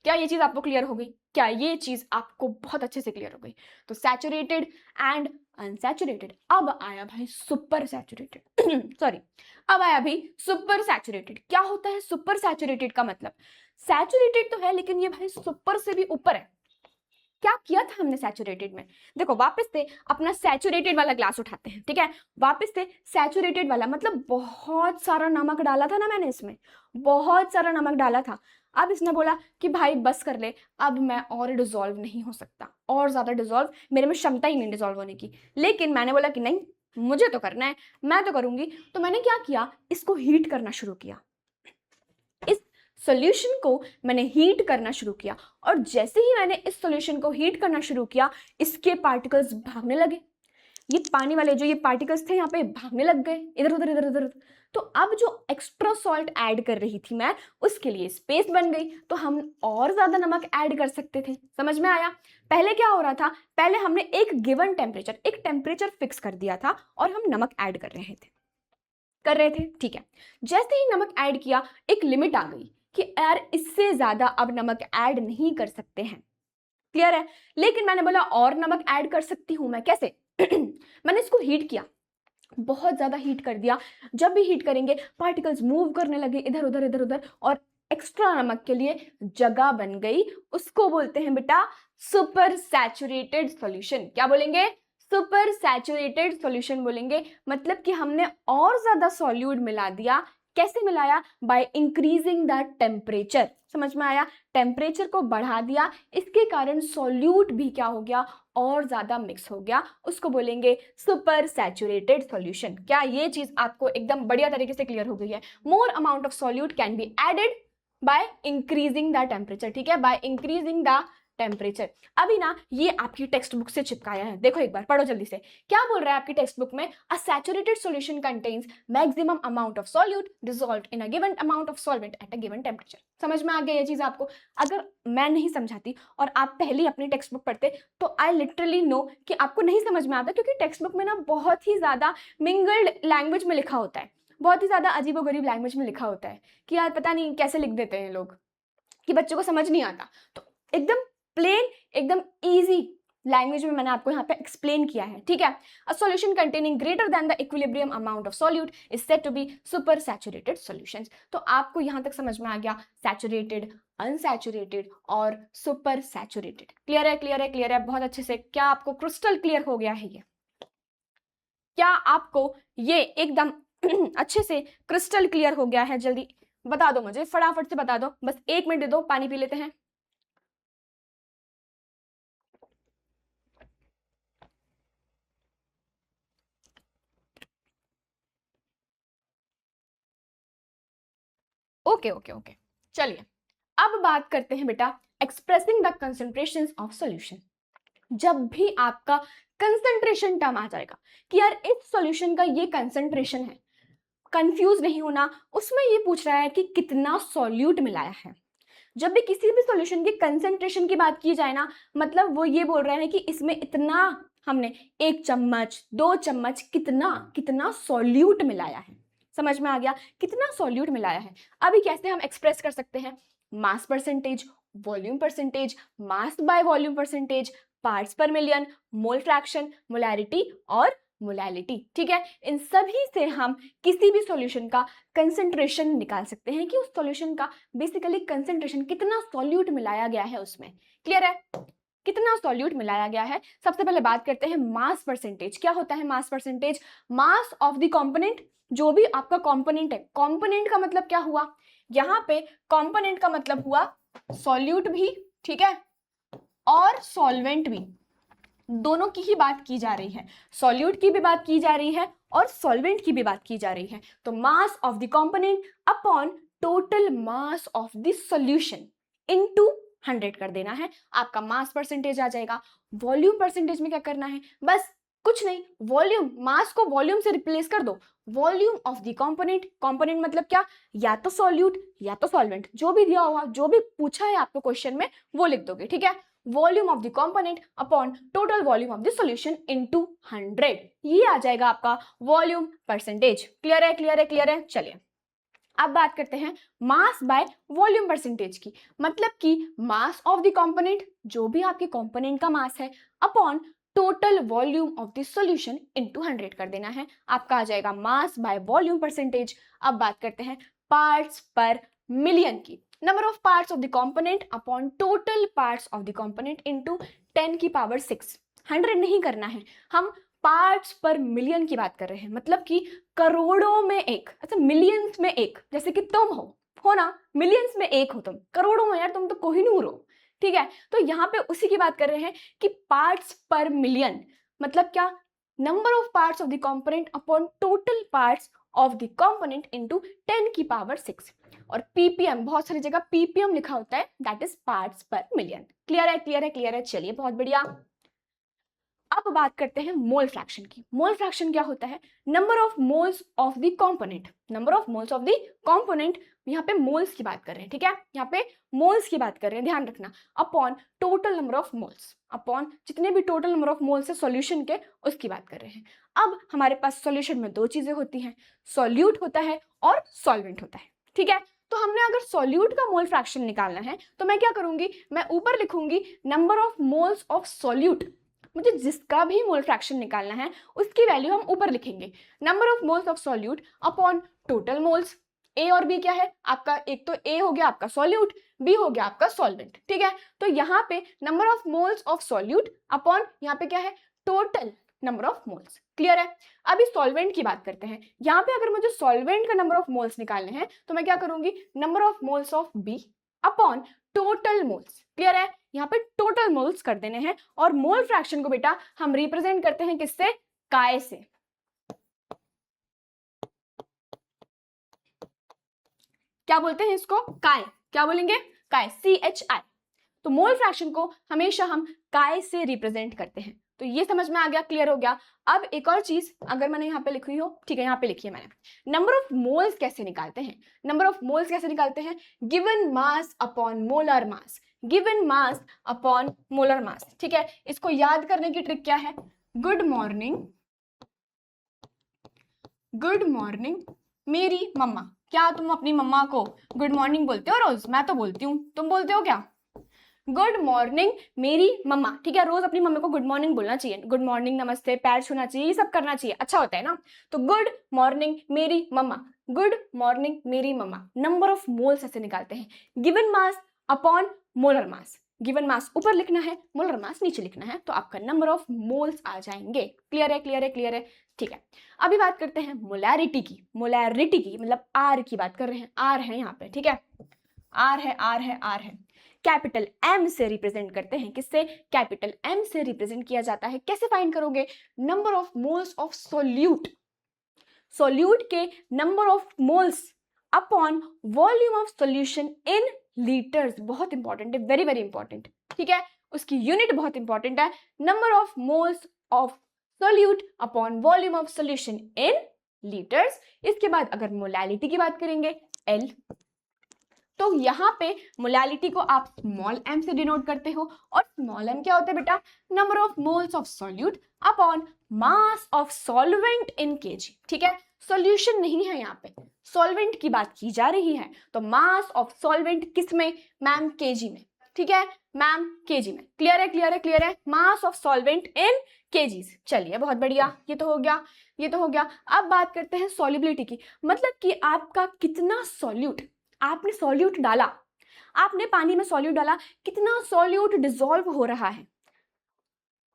क्या ये चीज आपको क्लियर हो गई? क्या ये चीज आपको बहुत अच्छे से क्लियर हो गई? तो सैचुरेटेड एंड अनसैचुरेटेड। अब आया भाई सुपर सैचुरेटेड सॉरी, अब आया भाई सुपर सैचुरेटेड। क्या होता है सुपर सैचुरेटेड का मतलब? सैचुरेटेड तो है, लेकिन ये भाई सुपर से भी ऊपर है। क्या किया था हमने सैचुरेटेड में? देखो, वापस से अपना सैचुरेटेड वाला ग्लास उठाते हैं, ठीक है, वापस से सैचुरेटेड वाला, मतलब बहुत सारा नमक डाला था ना मैंने इसमें, बहुत सारा नमक डाला था। अब इसने बोला कि भाई बस कर ले, अब मैं और डिसॉल्व नहीं हो सकता, और ज्यादा डिसॉल्व मेरे में क्षमता ही नहीं डिसॉल्व होने की। लेकिन मैंने बोला कि नहीं, मुझे तो करना है, मैं तो करूंगी। तो मैंने क्या किया? इसको हीट करना शुरू किया, इस सॉल्यूशन को मैंने हीट करना शुरू किया। और जैसे ही मैंने इस सॉल्यूशन को हीट करना शुरू किया, इसके पार्टिकल्स भागने लगे। ये पानी वाले जो ये पार्टिकल्स थे यहाँ पे भागने लग गए, इधर उधर इधर उधर। तो अब जो एक्स्ट्रा सॉल्ट ऐड कर रही थी मैं, उसके लिए स्पेस बन गई, तो हम और ज्यादा नमक ऐड कर सकते थे। समझ में आया? पहले क्या हो रहा था? पहले हमने एक गिवन टेम्परेचर, एक टेम्परेचर फिक्स कर दिया था और हम नमक ऐड कर रहे थे, ठीक है। जैसे ही नमक ऐड किया, एक लिमिट आ गई कि यार इससे ज्यादा अब नमक ऐड नहीं कर सकते हैं। क्लियर है? लेकिन मैंने बोला और नमक ऐड कर सकती हूं मैं, कैसे? मैंने इसको हीट किया, बहुत ज्यादा हीट कर दिया। जब भी हीट करेंगे, पार्टिकल्स मूव करने लगे इधर उधर इधर उधर, और एक्स्ट्रा नमक के लिए जगह बन गई। उसको बोलते हैं बेटा सुपर सैचुरेटेड सॉल्यूशन। क्या बोलेंगे? सुपर सैचुरेटेड सॉल्यूशन बोलेंगे। मतलब कि हमने और ज्यादा सॉल्यूट मिला दिया। कैसे मिलाया? Bye increasing the temperature. समझ में आया? टेम्परेचर को बढ़ा दिया, इसके कारण सॉल्यूट भी क्या हो गया? और ज्यादा मिक्स हो गया। उसको बोलेंगे सुपर सैचुरेटेड सॉल्यूशन। क्या ये चीज आपको एकदम बढ़िया तरीके से क्लियर हो गई है? More amount of solute can be added by increasing the temperature, ठीक है, बाय इंक्रीजिंग द टेम्परेचर। अभी ना ये आपकी टेक्स्ट बुक से चिपकाया है, देखो एक बार पढ़ो जल्दी से। क्या बोल रहा है आपकी टेक्स्ट बुक में? अ saturated solution contains maximum amount of solute dissolved in a given amount of solvent at a given temperature. समझ में आ गया ये चीज आपको? अगर मैं नहीं समझाती और आप पहले अपनी टेक्स्ट बुक पढ़ते, तो आई लिटरली नो कि आपको नहीं समझ में आता, क्योंकि टेक्स्ट बुक में ना बहुत ही ज्यादा मिंगल्ड लैंग्वेज में लिखा होता है, बहुत ही ज्यादा अजीबोगरीब लैंग्वेज में लिखा होता है कि यार पता नहीं कैसे लिख देते हैं लोग कि बच्चों को समझ नहीं आता। तो एकदम प्लेन, एकदम इजी लैंग्वेज में मैंने आपको यहाँ पे एक्सप्लेन किया है, ठीक है। A solution containing greater than the equilibrium amount of solute is said to be super saturated solutions. तो आपको यहाँ तक समझ में आ गया सैचुरेटेड, अनसैचुरेटेड और सुपर सैचुरेटेड। क्लियर है? क्लियर है? क्लियर है? बहुत अच्छे से। क्या आपको क्रिस्टल क्लियर हो गया है ये? क्या आपको ये एकदम अच्छे से क्रिस्टल क्लियर हो गया है? जल्दी बता दो मुझे, फटाफट से बता दो, बस 1 मिनट दे दो, पानी पी लेते हैं। ओके ओके ओके, चलिए अब बात करते हैं बेटा expressing the concentrations of solution. जब भी आपका कंसंट्रेशन टर्म आ जाएगा कि यार इस सॉल्यूशन का ये कंसंट्रेशन है, कंफ्यूज नहीं होना, उसमें ये पूछ रहा है कि कितना सॉल्यूट मिलाया है। जब भी किसी भी सॉल्यूशन की कंसंट्रेशन की बात की जाए ना, मतलब वो ये बोल रहे हैं कि इसमें इतना हमने 1 चम्मच 2 चम्मच कितना कितना सॉल्यूट मिलाया है। समझ में आ गया कितना सॉल्यूट मिलाया है। अभी कैसे हम एक्सप्रेस कर सकते हैं, mass percentage, volume percentage, mass by volume percentage, parts पर मिलियन, मोल फ्रैक्शन, मोलैरिटी और मोलैलिटी। ठीक है, इन सभी से हम किसी भी सॉल्यूशन का कंसंट्रेशन निकाल सकते हैं कि उस सॉल्यूशन का बेसिकली कंसंट्रेशन कितना सॉल्यूट मिलाया गया है उसमें। क्लियर है, कितना सॉल्यूट मिलाया गया है। सबसे पहले बात करते हैं मास परसेंटेज। क्या होता है mass percentage? Mass of the component, जो भी आपका कंपोनेंट है। कंपोनेंट का मतलब क्या हुआ, यहाँ पे कंपोनेंट का मतलब हुआ सॉल्यूट भी, ठीक है, और सॉल्वेंट भी, दोनों की ही बात की जा रही है। सॉल्यूट की भी बात की जा रही है और सॉल्वेंट की भी बात की जा रही है। तो mass of the component upon total mass of the solution into 100 कर देना है, आपका मास परसेंटेज आ जाएगा। वॉल्यूम परसेंटेज में क्या करना है, बस कुछ नहीं, वॉल्यूम, मास को वॉल्यूम से रिप्लेस कर दो। Volume of the component, component मतलब क्या, या तो सॉल्यूट या तो सॉल्वेंट, जो भी दिया होगा, जो भी पूछा है आपको क्वेश्चन में वो लिख दोगे। ठीक है, volume of the component upon total volume of the solution into 100, ये आ जाएगा आपका वॉल्यूम परसेंटेज। क्लियर है, क्लियर है, क्लियर है। चलिए अब बात करते हैं मास बाय वॉल्यूम परसेंटेज की। मतलब कि मास ऑफ द कंपोनेंट, जो भी आपके कंपोनेंट का मास है, upon total volume of the solution into 100 कर देना है, आपका आ जाएगा मास बाय वॉल्यूम परसेंटेज। अब बात करते हैं पार्ट्स पर मिलियन की। Number of parts of the component upon total parts of the component into 10 की पावर 6। 100 नहीं करना है, हम पार्ट्स पर मिलियन की बात कर रहे हैं, मतलब कि करोड़ों में एक, अच्छा मिलियंस में एक, जैसे कि तुम हो ना, मिलियंस में एक हो तुम, करोड़ों में यार तुम तो कोहिनूर हो। ठीक है, तो यहाँ पे उसी की बात कर रहे हैं कि पार्ट्स पर मिलियन मतलब क्या, number of parts of the component upon total parts of the component into 10 की पावर 6। और पीपीएम, बहुत सारी जगह पीपीएम लिखा होता है, दैट इज पार्ट्स पर मिलियन। क्लियर है, क्लियर है, क्लियर है। चलिए बहुत बढ़िया। अब बात करते हैं मोल फ्रैक्शन की। मोल फ्रैक्शन क्या होता है, number of moles of the component, number of moles of the component, यहाँ पे मोल्स की बात कर रहे हैं। ठीक है, यहाँ पे मोल्स की बात कर रहे हैं, ध्यान रखना, upon total number of moles, upon जितने भी टोटल नंबर ऑफ मोल्स है सॉल्यूशन के, उसकी बात कर रहे हैं। अब हमारे पास सॉल्यूशन में दो चीजें होती हैं, सॉल्यूट होता है और सॉल्वेंट होता है। ठीक है, तो हमने अगर सॉल्यूट का मोल फ्रैक्शन निकालना है तो मैं क्या करूंगी, मैं ऊपर लिखूंगी number of moles of solute. मुझे जिसका भी मोल फ्रैक्शन निकालना है उसकी वैल्यू हम ऊपर लिखेंगे, number of moles of solute upon total moles. A और बी क्या है आपका, एक तो ए हो गया आपका सॉल्यूट, बी हो गया आपका सॉल्वेंट। ठीक है, तो यहाँ पे number of moles of solute upon यहाँ पे क्या है, total number of moles. Clear है। अभी सॉल्वेंट की बात करते हैं। यहाँ पे अगर मुझे सॉल्वेंट का नंबर ऑफ मोल्स निकालने हैं तो मैं क्या करूंगी, number of moles of B upon total moles. Clear है, यहाँ पे टोटल मोल्स कर देने हैं। और मोल फ्रैक्शन को बेटा हम रिप्रेजेंट करते हैं किससे, काय से। क्या बोलते हैं इसको, काय। क्या बोलेंगे, काय, CHI। तो मोल फ्रैक्शन को हमेशा हम काय से रिप्रेजेंट करते हैं। तो ये समझ में आ गया, क्लियर हो गया। अब एक और चीज अगर मैंने यहाँ पे लिखी हो, ठीक है यहाँ पे लिखी है मैंने, नंबर ऑफ मोल्स कैसे निकालते हैं, नंबर ऑफ मोल्स कैसे निकालते हैं, गिवन मास अपॉन मोलर मास, गिवन मास अपॉन मोलर मास। ठीक है, इसको याद करने की ट्रिक क्या है, गुड मॉर्निंग, गुड मॉर्निंग मेरी मम्मा। क्या तुम अपनी मम्मा को गुड मॉर्निंग बोलते हो रोज, मैं तो बोलती हूँ, तुम बोलते हो क्या, गुड मॉर्निंग मेरी मम्मा। ठीक है, रोज अपनी मम्मी को गुड मॉर्निंग बोलना चाहिए, गुड मॉर्निंग, नमस्ते, पैर छूना चाहिए, ये सब करना चाहिए, अच्छा होता है ना। तो गुड मॉर्निंग मेरी मम्मा, गुड मॉर्निंग मेरी मम्मा। नंबर ऑफ मोल्स ऐसे निकालते हैं, गिवन मास अपॉन मोलर मास, गिवन मास ऊपर लिखना है, मोलर मास नीचे लिखना है, तो आपका नंबर ऑफ मोल्स आ जाएंगे। क्लियर है, क्लियर है, क्लियर है। ठीक है, अभी बात करते हैं मोलैरिटी की। मोलैरिटी की मतलब आर की बात कर रहे हैं, आर है यहाँ पे। ठीक है, आर है, आर है, आर है, कैपिटल एम से रिप्रेजेंट करते हैं, किससे, कैपिटल एम से रिप्रेजेंट किया जाता है। कैसे फाइंड करोगे, number of moles of solute, solute के number of moles upon volume of solution in litres. बहुत इंपॉर्टेंट है, वेरी वेरी इंपॉर्टेंट, ठीक है, उसकी यूनिट बहुत इंपॉर्टेंट है। Number of moles of solute upon volume of solution in litres. इसके बाद अगर मोलैलिटी की बात करेंगे L, तो यहाँ पे मोलैलिटी को आप स्मॉल m से डिनोट करते हो, और स्मॉल m क्या होता है बेटा, number of moles of solute upon mass of solvent in KG. ठीक है, सॉल्यूशन नहीं है यहाँ पे, सॉल्वेंट की बात की जा रही है, तो मास ऑफ सॉल्वेंट किस में मैम, केजी में। ठीक है मैम, केजी में। क्लियर है, क्लियर है, क्लियर है, mass of solvent in KGs. चलिए बहुत बढ़िया, ये तो हो गया, ये तो हो गया। अब बात करते हैं सॉल्युबिलिटी की, मतलब कि आपका कितना सॉल्यूट, आपने सॉल्यूट डाला, आपने पानी में सॉल्यूट डाला, कितना सॉल्यूट डिसॉल्व हो रहा है,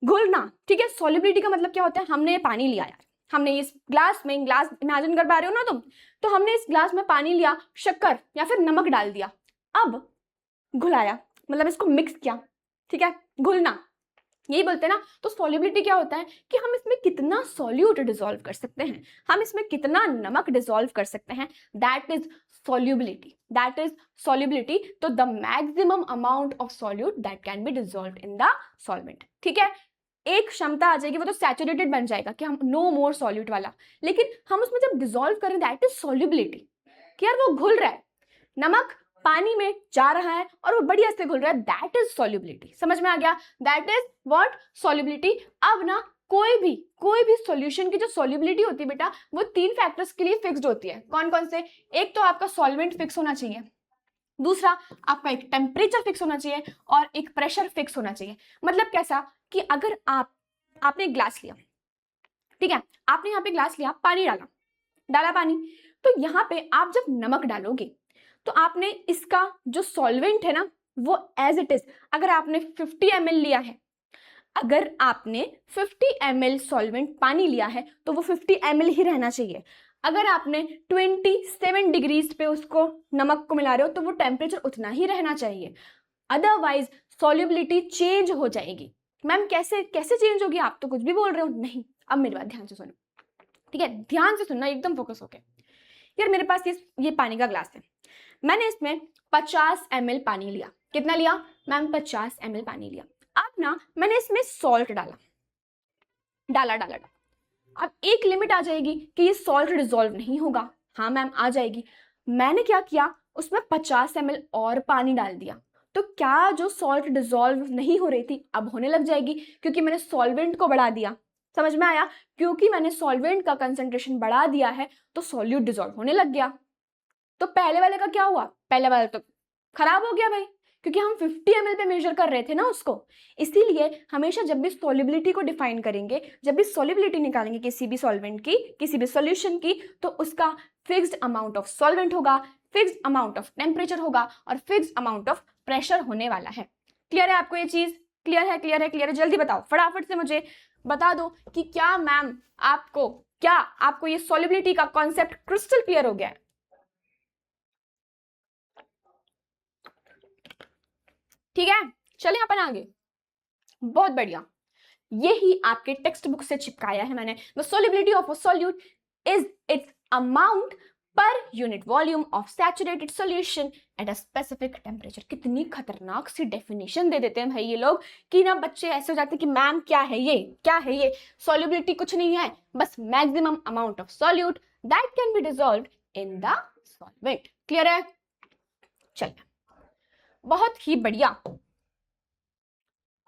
घुलना। ठीक है, सॉल्युबिलिटी का मतलब क्या होता है, हमने पानी लिया यार, हमने इस ग्लास में, ग्लास इमेजिन कर पा रहे हो ना तुम, तो हमने इस ग्लास में पानी लिया, शक्कर या फिर नमक डाल दिया, अब घुलाया, मतलब इसको मिक्स किया। ठीक है, घुलना यही बोलते हैं ना। तो सॉल्युबिलिटी क्या होता है कि हम इसमें कितना सॉल्यूट डिसॉल्व कर सकते हैं, हम इसमें कितना नमक डिसॉल्व कर सकते हैं, that is solubility, that is solubility। तो the maximum amount of solute that can be dissolved in the solvent। ठीक है, एक क्षमता आ जाएगी, वो तो सैचुरेटेड बन जाएगा कि हम नो मोर सॉल्यूट वाला, लेकिन हम उसमें जब डिसॉल्व करें दैट इज solubility, कि यार वो घुल रहा है, नमक पानी में जा रहा है और वो बढ़िया से घुल रहा है, दैट इज solubility। समझ में आ गया, दैट इज व्हाट, solubility। अब ना कोई भी सॉल्यूशन की जो सॉल्युबिलिटी होती है बेटा, वो 3 फैक्टर्स के लिए फिक्स्ड होती है। कौन कौन से, एक तो आपका सॉल्वेंट फिक्स होना चाहिए, दूसरा आपका एक टेम्परेचर फिक्स होना चाहिए, और एक प्रेशर फिक्स होना चाहिए। मतलब कैसा कि अगर आपने एक ग्लास लिया, ठीक है, आपने यहाँ पे ग्लास लिया, पानी डाला पानी, तो यहाँ पे आप जब नमक डालोगे तो आपने इसका जो सॉल्वेंट है ना वो एज इट इज, अगर आपने 50 ml लिया है, अगर आपने 50 ml सॉल्वेंट पानी लिया है तो वो 50 ml ही रहना चाहिए। अगर आपने 27 डिग्रीज पे उसको नमक को मिला रहे हो तो वो टेम्परेचर उतना ही रहना चाहिए, अदरवाइज सॉल्युबिलिटी चेंज हो जाएगी। मैम कैसे कैसे चेंज होगी, आप तो कुछ भी बोल रहे हो। नहीं, अब मेरी बात ध्यान से सुनो, ठीक है, ध्यान से सुनना, एकदम फोकस होके। यार मेरे पास ये पानी का ग्लास है, मैंने इसमें 50 ml पानी लिया। कितना लिया मैम, 50 ml पानी लिया। अब ना मैंने इसमें सॉल्ट डाला, अब एक लिमिट आ जाएगी कि ये सॉल्ट डिसॉल्व नहीं होगा। हाँ मैम आ जाएगी। मैंने क्या किया, उसमें 50 ml और पानी डाल दिया, तो क्या जो सॉल्ट डिसॉल्व नहीं हो रही थी अब होने लग जाएगी, क्योंकि मैंने सॉल्वेंट को बढ़ा दिया। समझ में आया, क्योंकि मैंने सॉल्वेंट का कंसंट्रेशन बढ़ा दिया है तो सॉल्यूट डिसॉल्व होने लग गया। तो पहले वाले का क्या हुआ, पहले वाला तो खराब हो गया भाई, क्योंकि हम 50 ml पे मेजर कर रहे थे ना उसको। इसीलिए हमेशा जब भी सॉल्युबिलिटी को डिफाइन करेंगे, जब भी सॉल्युबिलिटी निकालेंगे किसी भी सॉल्वेंट की, किसी भी सॉल्यूशन की, तो उसका फिक्स्ड अमाउंट ऑफ सॉल्वेंट होगा, फिक्स्ड अमाउंट ऑफ टेम्परेचर होगा और फिक्स्ड अमाउंट ऑफ प्रेशर होने वाला है। क्लियर है आपको ये चीज, क्लियर है, क्लियर है, क्लियर है। जल्दी बताओ, फटाफट से मुझे बता दो कि क्या मैम आपको ये सॉल्युबिलिटी का कॉन्सेप्ट क्रिस्टल क्लियर हो गया है। ठीक है, चलिए अपन आगे। बहुत बढ़िया, यही आपके टेक्स्ट बुक से चिपकाया है मैंने। The solubility of a solute is it's amount per unit volume of saturated solution at a specific temperature. कितनी खतरनाक सी डेफिनेशन दे देते हैं भाई ये लोग, कि ना बच्चे ऐसे हो जाते हैं कि मैम क्या है ये, क्या है ये, सॉल्युबिलिटी कुछ नहीं है, बस maximum amount of solute that can be dissolved in the solvent. Clear है, चलिए बहुत ही बढ़िया,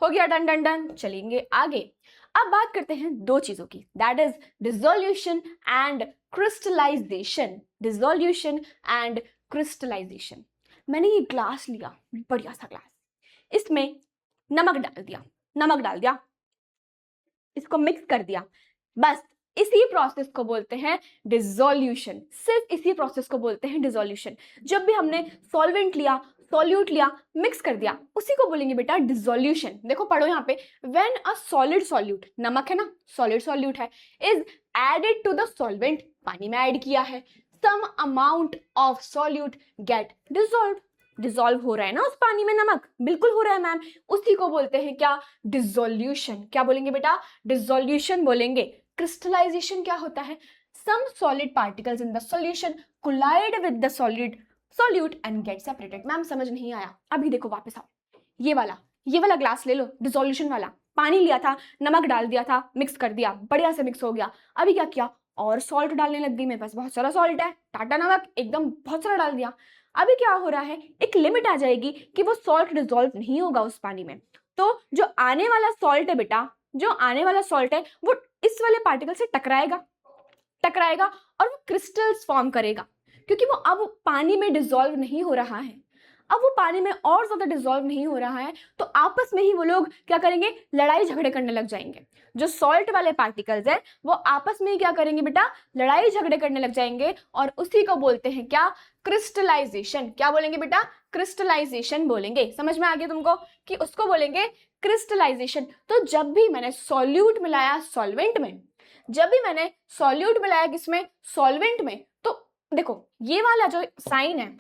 हो गया, डन डन डन। चलेंगे आगे। अब बात करते हैं दो चीजों की, that is dissolution and crystallization. Dissolution and crystallization. मैंने ये ग्लास लिया, बढ़िया सा ग्लास, इसमें नमक डाल दिया, इसको मिक्स कर दिया, बस इसी प्रोसेस को बोलते हैं डिसोल्यूशन। सिर्फ इसी प्रोसेस को बोलते हैं डिसोल्यूशन। जब भी हमने सॉल्वेंट लिया, सॉल्यूट लिया, मिक्स कर दिया, उसी को बोलेंगे बेटा डिसोल्यूशन। देखो पढ़ो यहाँ पे, व्हेन अ सॉलिड सॉल्यूट, नमक है ना, सॉलिड सॉल्यूट है, is added to the solvent, पानी में ऐड किया है, some amount of solute get dissolve हो रहा है ना उस पानी में, नमक बिल्कुल हो रहा है मैम, उसी को बोलते हैं क्या, डिसोल्यूशन। क्या बोलेंगे बेटा, डिसोल्यूशन बोलेंगे। क्रिस्टलाइजेशन क्या होता है, some solid particles in the solution collide with the solute and get separated। Ma'am समझ नहीं आया, अभी देखो वापस आओ, ये वाला ग्लास ले लो, डिसोल्यूशन वाला, पानी लिया था, नमक डाल दिया था, मिक्स कर दिया, बढ़िया से मिक्स हो गया। अभी क्या किया, और सॉल्ट डालने लग गई, मेरे पास बहुत सारा सॉल्ट है, टाटा नमक एकदम बहुत सारा डाल दिया। अभी क्या हो रहा है, एक लिमिट आ जाएगी कि वो सॉल्ट डिसॉल्व नहीं होगा उस पानी में। तो जो आने वाला सॉल्ट है बेटा, जो आने वाला सॉल्ट है वो इस वाले पार्टिकल से टकराएगा और वो क्रिस्टल्स फॉर्म करेगा, क्योंकि वो अब पानी में डिसॉल्व नहीं हो रहा है, अब वो पानी में और ज्यादा डिसॉल्व नहीं हो रहा है, तो आपस में ही वो लोग क्या करेंगे, लड़ाई झगड़े करने लग जाएंगे। जो सॉल्ट वाले पार्टिकल्स हैं वो आपस में ही क्या करेंगे बेटा, लड़ाई झगड़े करने लग जाएंगे, और उसी को बोलते हैं क्या, क्रिस्टलाइजेशन। क्या बोलेंगे बेटा, क्रिस्टलाइजेशन बोलेंगे। समझ में आ गया तुमको कि उसको बोलेंगे क्रिस्टलाइजेशन। तो जब भी मैंने सॉल्यूट मिलाया सॉल्वेंट में, जब भी मैंने सॉल्यूट मिलाया किसमें, सॉल्वेंट में, तो देखो ये वाला जो साइन है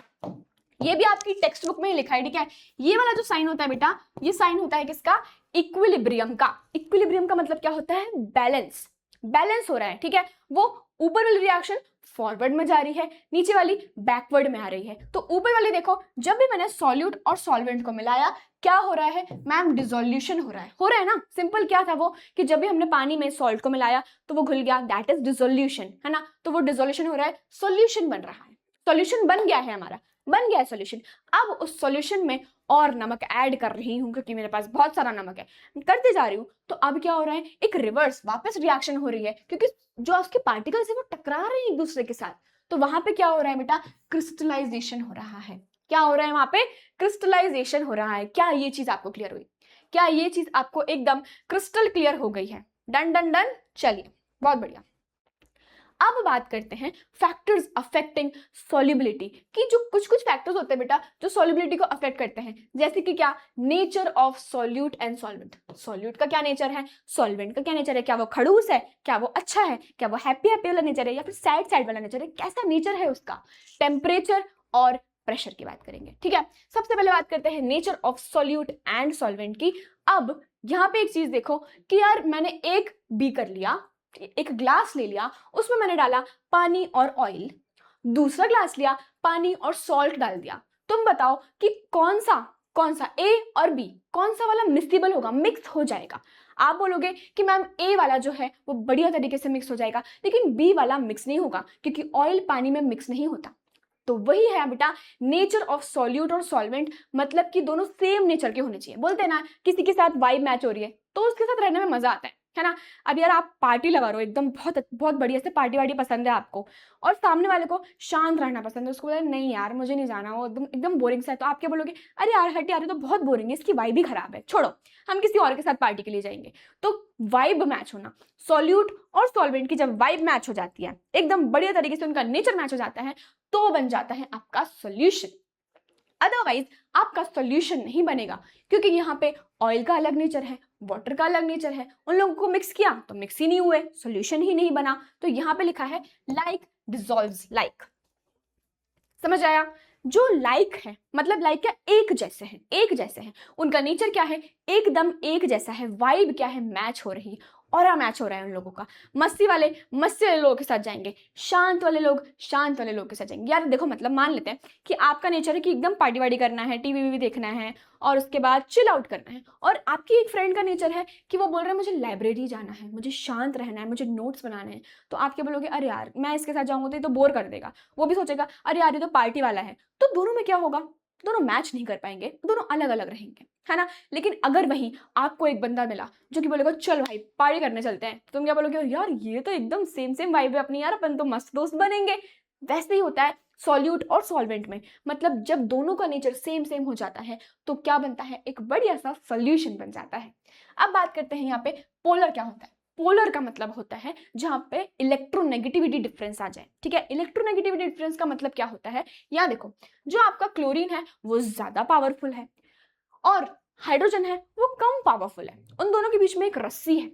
ये भी आपकी टेक्स्ट बुक में ही लिखा है, ठीक है। ये वाला जो साइन होता है बेटा, ये साइन होता है किसका, इक्विलिब्रियम का। इक्विलिब्रियम का मतलब क्या होता है, बैलेंस हो रहा है, ठीक है। वो ऊपर वाली रिएक्शन फॉरवर्ड में जा रही है, नीचे वाली बैकवर्ड में आ रही है। तो ऊपर वाली देखो, जब भी मैंने सॉल्यूट और सॉल्वेंट को मिलाया क्या हो रहा है मैम, डिसोल्यूशन हो रहा है ना। सिंपल क्या था वो, कि जब भी हमने पानी में सॉल्ट को मिलाया तो वो घुल गया, दैट इज डिसोल्यूशन, है ना। तो वो डिसोल्यूशन हो रहा है, सॉल्यूशन बन रहा है, सॉल्यूशन बन गया है हमारा, बन गया है सॉल्यूशन। अब उस सॉल्यूशन में और नमक ऐड कर रही हूं, क्योंकि मेरे पास बहुत सारा नमक है, करते जा रही हूं। तो अब क्या हो रहा है, एक रिवर्स वापस रिएक्शन हो रही है, क्योंकि जो उसके पार्टिकल्स है वो टकरा रहे हैं एक दूसरे के साथ। तो वहां पे क्या हो रहा है बेटा, क्रिस्टलाइजेशन हो रहा है। क्या हो रहा है वहां पे, क्रिस्टलाइजेशन हो रहा है। क्या ये चीज आपको क्लियर हुई, क्या ये चीज आपको एकदम क्रिस्टल क्लियर हो गई है, डन डन डन। चलिए बहुत बढ़िया। अब बात करते हैं फैक्टर्स अफेक्टिंग सॉल्युबिलिटी की। जो कुछ फैक्टर्स होते हैं बेटा जो सॉल्युबिलिटी को अफेक्ट करते हैं, जैसे कि क्या, nature of solute and solvent. Solute का क्या नेचर है, सॉल्वेंट का क्या नेचर है, क्या वो खड़ूस है, क्या वो अच्छा है, क्या वो हैप्पी वाला नेचर है, या फिर सैड वाला नेचर है, कैसा नेचर है उसका। टेम्परेचर और प्रेशर की बात करेंगे, ठीक है। सबसे पहले बात करते हैं nature of solute and solvent की। अब यहाँ पे एक चीज देखो कि यार मैंने एक बीकर लिया, एक ग्लास ले लिया, उसमें मैंने डाला पानी और ऑयल, दूसरा ग्लास लिया, पानी और सॉल्ट डाल दिया। तुम बताओ कि कौन सा ए और बी, कौन सा वाला मिक्सिबल होगा, मिक्स हो जाएगा। आप बोलोगे कि मैम ए वाला जो है वो बढ़िया तरीके से मिक्स हो जाएगा, लेकिन बी वाला मिक्स नहीं होगा, क्योंकि ऑयल पानी में मिक्स नहीं होता। तो वही है बेटा नेचर ऑफ सॉल्यूट और सॉल्वेंट, मतलब कि दोनों सेम नेचर के होने चाहिए। बोलते हैं ना किसी के साथ वाइब मैच हो रही है तो उसके साथ रहने में मजा आता है ना। अब यार आप पार्टी लगा रहे हो, एकदम बहुत बढ़िया से पार्टी वार्टी पसंद है आपको, और सामने वाले को शांत रहना पसंद है, उसको बोले नहीं यार मुझे नहीं जाना, वो एकदम बोरिंग सा है। तो आप क्या बोलोगे, अरे यार हट यार, तो बहुत बोरिंग है, इसकी वाइब भी खराब है, छोड़ो हम किसी और के साथ पार्टी के लिए जाएंगे। तो वाइब मैच होना, सॉल्यूट और सॉल्वेंट की जब वाइब मैच हो जाती है, एकदम बढ़िया तरीके से उनका नेचर मैच हो जाता है, तो बन जाता है आपका सॉल्यूशन। अदरवाइज आपका सॉल्यूशन नहीं बनेगा, क्योंकि यहाँ पे ऑयल का अलग नेचर है, वाटर का अलग नेचर है, उन लोगों को मिक्स किया तो मिक्स ही नहीं हुए, सॉल्यूशन ही नहीं बना। तो यहाँ पे लिखा है लाइक डिसॉल्व्स लाइक। समझ आया, जो लाइक है मतलब लाइक क्या, एक जैसे हैं, उनका नेचर क्या है, एकदम एक जैसा है, वाइब क्या है, मैच हो रही, और मैच हो रहा है उन लोगों का। मस्ती वाले लोगों के साथ जाएंगे, शांत वाले लोग के साथ जाएंगे। यार देखो मतलब मान लेते हैं कि आपका नेचर है कि एकदम पार्टी वार्टी करना है, टीवी वीवी देखना है, और उसके बाद चिल आउट करना है, और आपकी एक फ्रेंड का नेचर है कि वो बोल रहे हैं मुझे लाइब्रेरी जाना है, मुझे शांत रहना है, मुझे नोट्स बनाने हैं। तो आप क्या बोलोगे, अरे यार मैं इसके साथ जाऊंगा तो ये तो बोर कर देगा। वो भी सोचेगा अरे यार ये तो पार्टी वाला है। तो दोनों में क्या होगा, दोनों मैच नहीं कर पाएंगे, दोनों अलग अलग रहेंगे, है ना। लेकिन अगर वहीं आपको एक बंदा मिला जो कि बोलेगा चल भाई पार्टी करने चलते हैं, तो तुम क्या बोलोगे, यार ये तो एकदम सेम वाइब है अपनी, यार अपन तो मस्त दोस्त बनेंगे। वैसे ही होता है सॉल्यूट और सॉल्वेंट में, मतलब जब दोनों का नेचर सेम हो जाता है तो क्या बनता है, एक बढ़िया सा सॉल्यूशन बन जाता है। अब बात करते हैं यहाँ पे पोलर क्या होता है। पोलर का मतलब होता है जहां पे इलेक्ट्रोनेगेटिविटी डिफरेंस आ जाए, ठीक है। इलेक्ट्रोनेगेटिविटी डिफरेंस का मतलब क्या होता है, यहाँ देखो जो आपका क्लोरीन है वो ज्यादा पावरफुल है और हाइड्रोजन है वो कम पावरफुल है, उन दोनों के बीच में एक रस्सी है,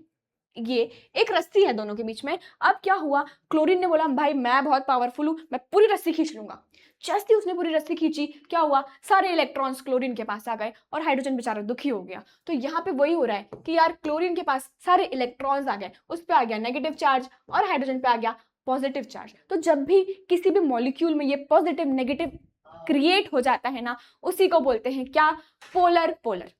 ये एक रस्सी है दोनों के बीच में। अब क्या हुआ, क्लोरीन ने बोला भाई मैं बहुत पावरफुल हूं, मैं पूरी रस्सी खींच लूंगा। जैसे उसने पूरी रस्सी खींची क्या हुआ, सारे इलेक्ट्रॉन्स क्लोरीन के पास आ गए और हाइड्रोजन बेचारा दुखी हो गया। तो यहाँ पे वही हो रहा है कि यार क्लोरीन के पास सारे इलेक्ट्रॉन्स आ गए, उस पर आ गया नेगेटिव चार्ज और हाइड्रोजन पे आ गया पॉजिटिव चार्ज। तो जब भी किसी भी मॉलिक्यूल में ये पॉजिटिव नेगेटिव क्रिएट हो जाता है ना, उसी को बोलते हैं क्या, पोलर। पोलर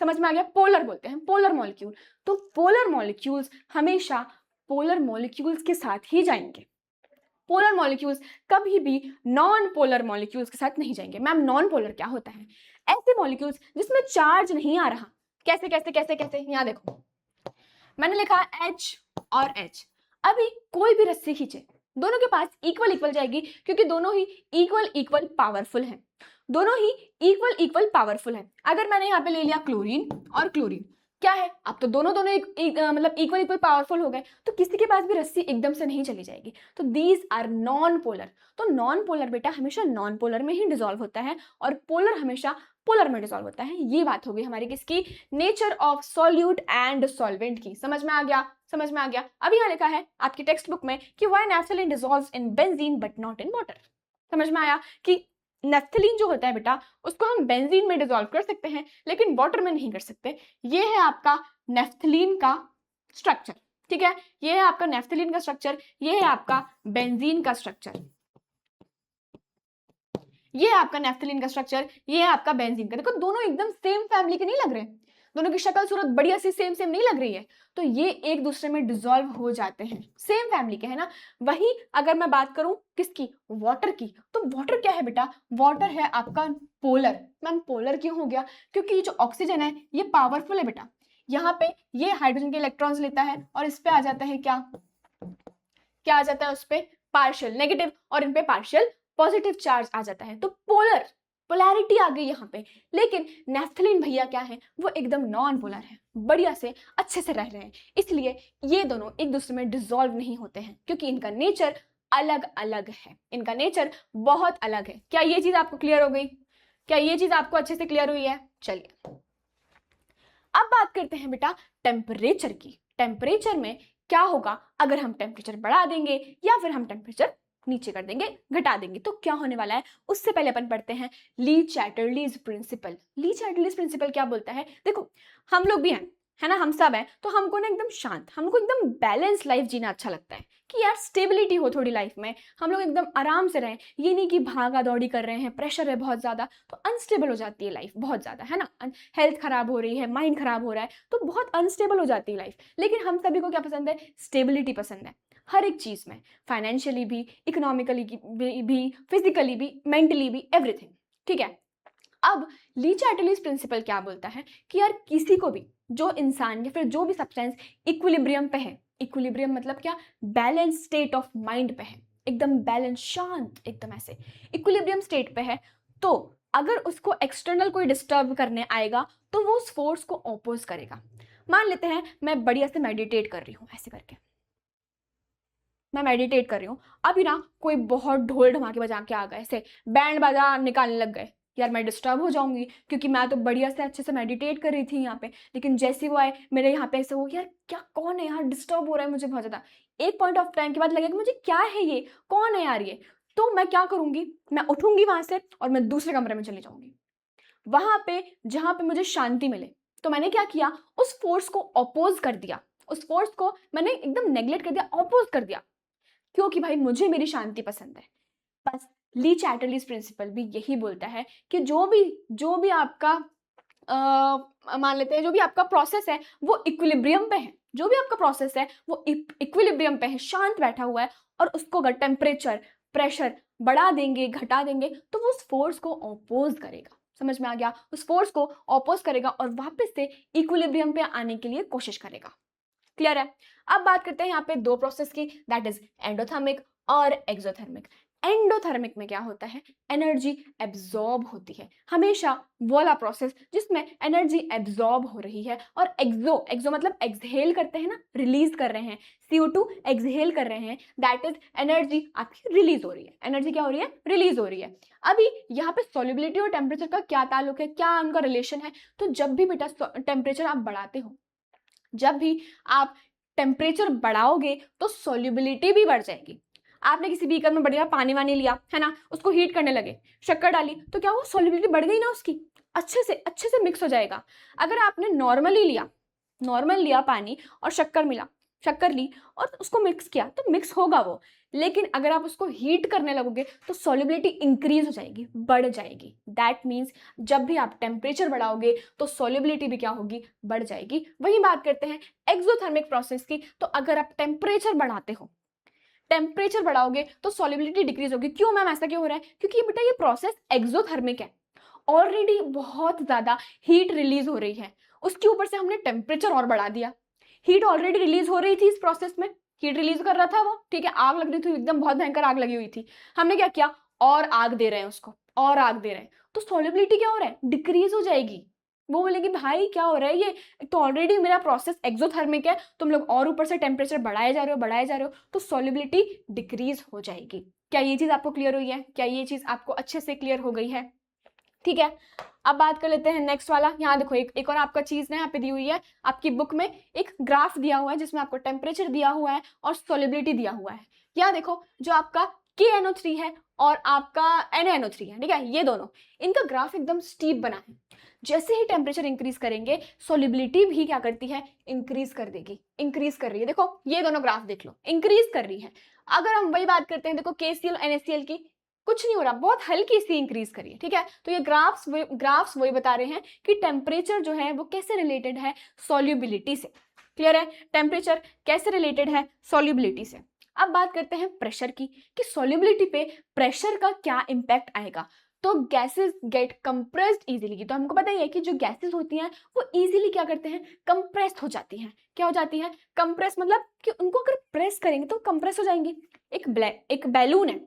समझ में आ गया, पोलर बोलते हैं, पोलर मॉलिक्यूल। तो पोलर मॉलिक्यूल्स हमेशा पोलर मॉलिक्यूल्स के साथ ही जाएंगे। पोलर मॉलिक्यूल्स कभी भी नॉन पोलर मॉलिक्यूल्स के साथ नहीं जाएंगे। मैम नॉन पोलर क्या होता है? ऐसे मॉलिक्यूल्स जिसमें चार्ज नहीं आ रहा। कैसे कैसे कैसे कैसे? यहाँ देखो, मैंने लिखा H और H। अभी कोई भी रस्सी खींचे, दोनों के पास इक्वल इक्वल जाएगी, क्योंकि दोनों ही इक्वल इक्वल पावरफुल हैं। दोनों ही इक्वल इक्वल पावरफुल हैं। अगर मैंने यहाँ पे ले लिया क्लोरीन और क्लोरीन, क्या है, अब तो दोनों दोनों मतलब इक्वल इक्वल पावरफुल हो गए, तो किसी के पास भी रस्सी एकदम से नहीं चली जाएगी। तो दीज आर नॉन पोलर। तो नॉन पोलर बेटा हमेशा नॉन पोलर में ही डिसॉल्व होता है, और पोलर हमेशा पोलर में डिसॉल्व होता है। ये बात हो गई हमारी किसकी, nature of solute and solvent की। समझ में आ गया? समझ में आ गया। अभी यहाँ लिखा है आपकी टेक्स्ट बुक में कि why naphthalene dissolves in benzene but not in water. समझ में आया कि नैफ्थलीन जो होता है बेटा, उसको हम बेंजीन में डिसॉल्व कर सकते हैं, लेकिन वाटर में नहीं कर सकते। ये है आपका नैफ्थलीन का स्ट्रक्चर, ठीक है। ये है आपका नैफ्थलीन का स्ट्रक्चर, ये है आपका बेंजीन का स्ट्रक्चर। ये है आपका नैफ्थलीन का स्ट्रक्चर, ये है आपका बेंजीन का। देखो दोनों एकदम सेम फैमिली के नहीं लग रहे, दोनों की शक्ल सूरत बढ़िया सी सेम सेम नहीं लग रही है, तो ये एक दूसरे में डिसॉल्व हो जाते हैं, सेम फैमिली के है ना। वही अगर मैं बात करूं किसकी, वाटर की, तो वाटर क्या है बेटा, वाटर है आपका पोलर। मैम पोलर क्यों हो गया? क्योंकि ये जो ऑक्सीजन है ये पावरफुल है बेटा। यहाँ पे ये हाइड्रोजन के इलेक्ट्रॉन्स लेता है और इस पे आ जाता है क्या, क्या आ जाता है उस पे, पार्शियल नेगेटिव, और इन पे पार्शियल पॉजिटिव चार्ज आ जाता है। तो पोलर, पोलैरिटी आ गई यहाँ पे। लेकिन नैफ्थलीन भैया क्या है, वो एकदम नॉन पोलर है, बढ़िया से अच्छे से रह रहे हैं, इसलिए ये दोनों एक दूसरे में डिसॉल्व नहीं होते हैं, क्योंकि इनका नेचर अलग अलग है, इनका नेचर बहुत अलग है। क्या ये चीज आपको क्लियर हो गई? क्या ये चीज आपको अच्छे से क्लियर हुई है? चलिए अब बात करते हैं बेटा टेम्परेचर की। टेम्परेचर में क्या होगा अगर हम टेम्परेचर बढ़ा देंगे या फिर हम टेम्परेचर नीचे कर देंगे, घटा देंगे, तो क्या होने वाला है। उससे पहले अपन पढ़ते हैं ली चैटरलीज प्रिंसिपल। ली चैटरलीज प्रिंसिपल क्या बोलता है, देखो हम लोग भी हैं, है ना, हम सब हैं, तो हमको ना एकदम शांत, हमको एकदम बैलेंस लाइफ जीना अच्छा लगता है, कि यार स्टेबिलिटी हो थोड़ी लाइफ में, हम लोग एकदम आराम से रहें। ये नहीं कि भागा दौड़ी कर रहे हैं, प्रेशर है बहुत ज़्यादा, तो अनस्टेबल हो जाती है लाइफ बहुत ज़्यादा, है ना। हेल्थ खराब हो रही है, माइंड खराब हो रहा है, तो बहुत अनस्टेबल हो जाती है लाइफ। लेकिन हम सभी को क्या पसंद है, स्टेबिलिटी पसंद है, हर एक चीज़ में, फाइनेंशियली भी, इकोनॉमिकली भी, फिजिकली भी, मेंटली भी, एवरीथिंग, ठीक है। अब ली चैटरलीज प्रिंसिपल क्या बोलता है कि यार किसी को भी, जो इंसान या फिर जो भी सब्सटेंस इक्विलिब्रियम पे है, इक्विलिब्रियम मतलब क्या, बैलेंस स्टेट ऑफ माइंड पे है, एकदम बैलेंस, शांत, एकदम ऐसे इक्विलिब्रियम स्टेट पे है, तो अगर उसको एक्सटर्नल कोई डिस्टर्ब करने आएगा तो वो उस फोर्स को ऑपोज करेगा। मान लेते हैं मैं बढ़िया से मेडिटेट कर रही हूँ, ऐसे करके मैं मेडिटेट कर रही हूँ, अभी ना कोई बहुत ढोल ढमाके बजा के आ गए, ऐसे बैंड बाजा निकालने लग गए, यार मैं डिस्टर्ब हो जाऊंगी, क्योंकि मैं तो बढ़िया से अच्छे से मेडिटेट कर रही थी यहाँ पे, लेकिन जैसे वो आए मेरे यहाँ पे ऐसे हो, यार क्या, कौन है यार, डिस्टर्ब हो रहा है मुझे बहुत ज़्यादा। एक पॉइंट ऑफ टाइम के बाद लगेगा मुझे क्या है ये, कौन है यार ये, तो मैं क्या करूँगी, मैं उठूंगी वहाँ से और मैं दूसरे कमरे में चली जाऊँगी, वहाँ पे जहाँ पे मुझे शांति मिले। तो मैंने क्या किया, उस फोर्स को अपोज कर दिया, उस फोर्स को मैंने एकदम नेग्लेक्ट कर दिया, अपोज कर दिया, क्योंकि भाई मुझे मेरी शांति पसंद है। बस ली चैटरलीज प्रिंसिपल भी यही बोलता है कि जो भी आपका मान लेते हैं जो भी आपका प्रोसेस है वो इक्विलिब्रियम पे है, जो भी आपका प्रोसेस है वो इक्विलिब्रियम पे है, शांत बैठा हुआ है, और उसको अगर टेम्परेचर प्रेशर बढ़ा देंगे, घटा देंगे, तो वो उस फोर्स को ऑपोज करेगा। समझ में आ गया, उस फोर्स को ऑपोज करेगा और वापस से इक्विलिब्रियम पे आने के लिए कोशिश करेगा। क्लियर है? अब बात करते हैं यहाँ पे दो प्रोसेस की, दैट इज एंडोथर्मिक और एक्सोथर्मिक। एंडोथर्मिक में क्या होता है, एनर्जी एब्जॉर्ब होती है, हमेशा वो वाला प्रोसेस जिसमें एनर्जी एब्जॉर्ब हो रही है, और एक्सो मतलब एक्सहेल करते हैं ना, रिलीज कर रहे हैं, CO2 एक्सहेल कर रहे हैं, दैट इज एनर्जी आपकी रिलीज हो रही है, एनर्जी क्या हो रही है, रिलीज हो रही है। अभी यहाँ पे सॉल्युबिलिटी और टेम्परेचर का क्या ताल्लुक है, क्या उनका रिलेशन है, तो जब भी बेटा टेम्परेचर आप बढ़ाते हो, जब भी आप टेम्परेचर बढ़ाओगे तो सॉल्युबिलिटी भी बढ़ जाएगी। आपने किसी बीकर में बढ़िया पानी वानी लिया है ना, उसको हीट करने लगे, शक्कर डाली, तो क्या वो सॉल्युबिलिटी बढ़ गई ना उसकी, अच्छे से मिक्स हो जाएगा। अगर आपने नॉर्मल लिया पानी और शक्कर ली और उसको मिक्स किया, तो मिक्स होगा वो, लेकिन अगर आप उसको हीट करने लगोगे तो सॉल्युबिलिटी इंक्रीज हो जाएगी, बढ़ जाएगी। दैट मीन्स जब भी आप टेम्परेचर बढ़ाओगे तो सॉल्युबिलिटी भी क्या होगी, बढ़ जाएगी। वही बात करते हैं एक्सोथर्मिक प्रोसेस की। तो अगर आप टेम्परेचर बढ़ाते हो, टेम्परेचर बढ़ाओगे तो सॉल्युबिलिटी डिक्रीज होगी। क्यों मैम, ऐसा क्यों हो रहा है? क्योंकि बेटा ये प्रोसेस एक्सोथर्मिक है, ऑलरेडी बहुत ज्यादा हीट रिलीज हो रही है, उसके ऊपर से हमने टेम्परेचर और बढ़ा दिया। हीट ऑलरेडी रिलीज हो रही थी इस प्रोसेस में, हीट रिलीज कर रहा था वो, ठीक है, आग लग रही थी, एकदम बहुत भयंकर आग लगी हुई थी। हमने क्या किया, और आग दे रहे हैं उसको, और आग दे रहे हैं, तो सॉल्युबिलिटी क्या हो रहा है, डिक्रीज हो जाएगी। वो बोलेगी भाई क्या हो रहा है, ये तो ऑलरेडी मेरा प्रोसेस एक्सोथर्मिक है, तुम लोग और ऊपर से टेम्परेचर बढ़ाए जा रहे हो, बढ़ाए जा रहे हो, तो सॉल्युबिलिटी डिक्रीज हो जाएगी। क्या ये चीज आपको क्लियर हुई है? क्या ये चीज आपको अच्छे से क्लियर हो गई है? ठीक है, अब बात कर लेते हैं नेक्स्ट वाला। यहाँ देखो एक और आपका चीज ना यहाँ पे दी हुई है, आपकी बुक में एक ग्राफ दिया हुआ है जिसमें आपको टेम्परेचर दिया हुआ है और सॉल्युबिलिटी दिया हुआ है। यहाँ देखो जो आपका KNO3 है और आपका NaNO3 है, ठीक है, ये दोनों, इनका ग्राफ एकदम स्टीप बना है। जैसे ही टेम्परेचर इंक्रीज करेंगे सॉल्युबिलिटी भी क्या करती है, इंक्रीज कर देगी, इंक्रीज कर रही है। देखो ये दोनों ग्राफ देख लो, इंक्रीज कर रही है। अगर हम वही बात करते हैं देखो KCl NaCl की, कुछ नहीं हो रहा, बहुत हल्की सी इंक्रीज करिए, ठीक है। तो ये ग्राफ्स वही बता रहे हैं कि टेम्परेचर जो है वो कैसे रिलेटेड है, सॉल्युबिलिटी से। क्लियर है? टेम्परेचर कैसे रिलेटेड है, सॉल्युबिलिटी से। अब बात करते हैं प्रेशर की, कि सॉल्युबिलिटी पे प्रेशर का क्या इंपैक्ट आएगा। तो गैसेस गेट कंप्रेस्ड इजीली, तो हमको पता ही है कि जो गैसेस होती हैं वो इजीली क्या करते हैं, कंप्रेस्ड हो जाती हैं। क्या हो जाती है, कंप्रेस, मतलब कि उनको अगर प्रेस करेंगे तो कंप्रेस हो जाएंगी। एक बैलून है,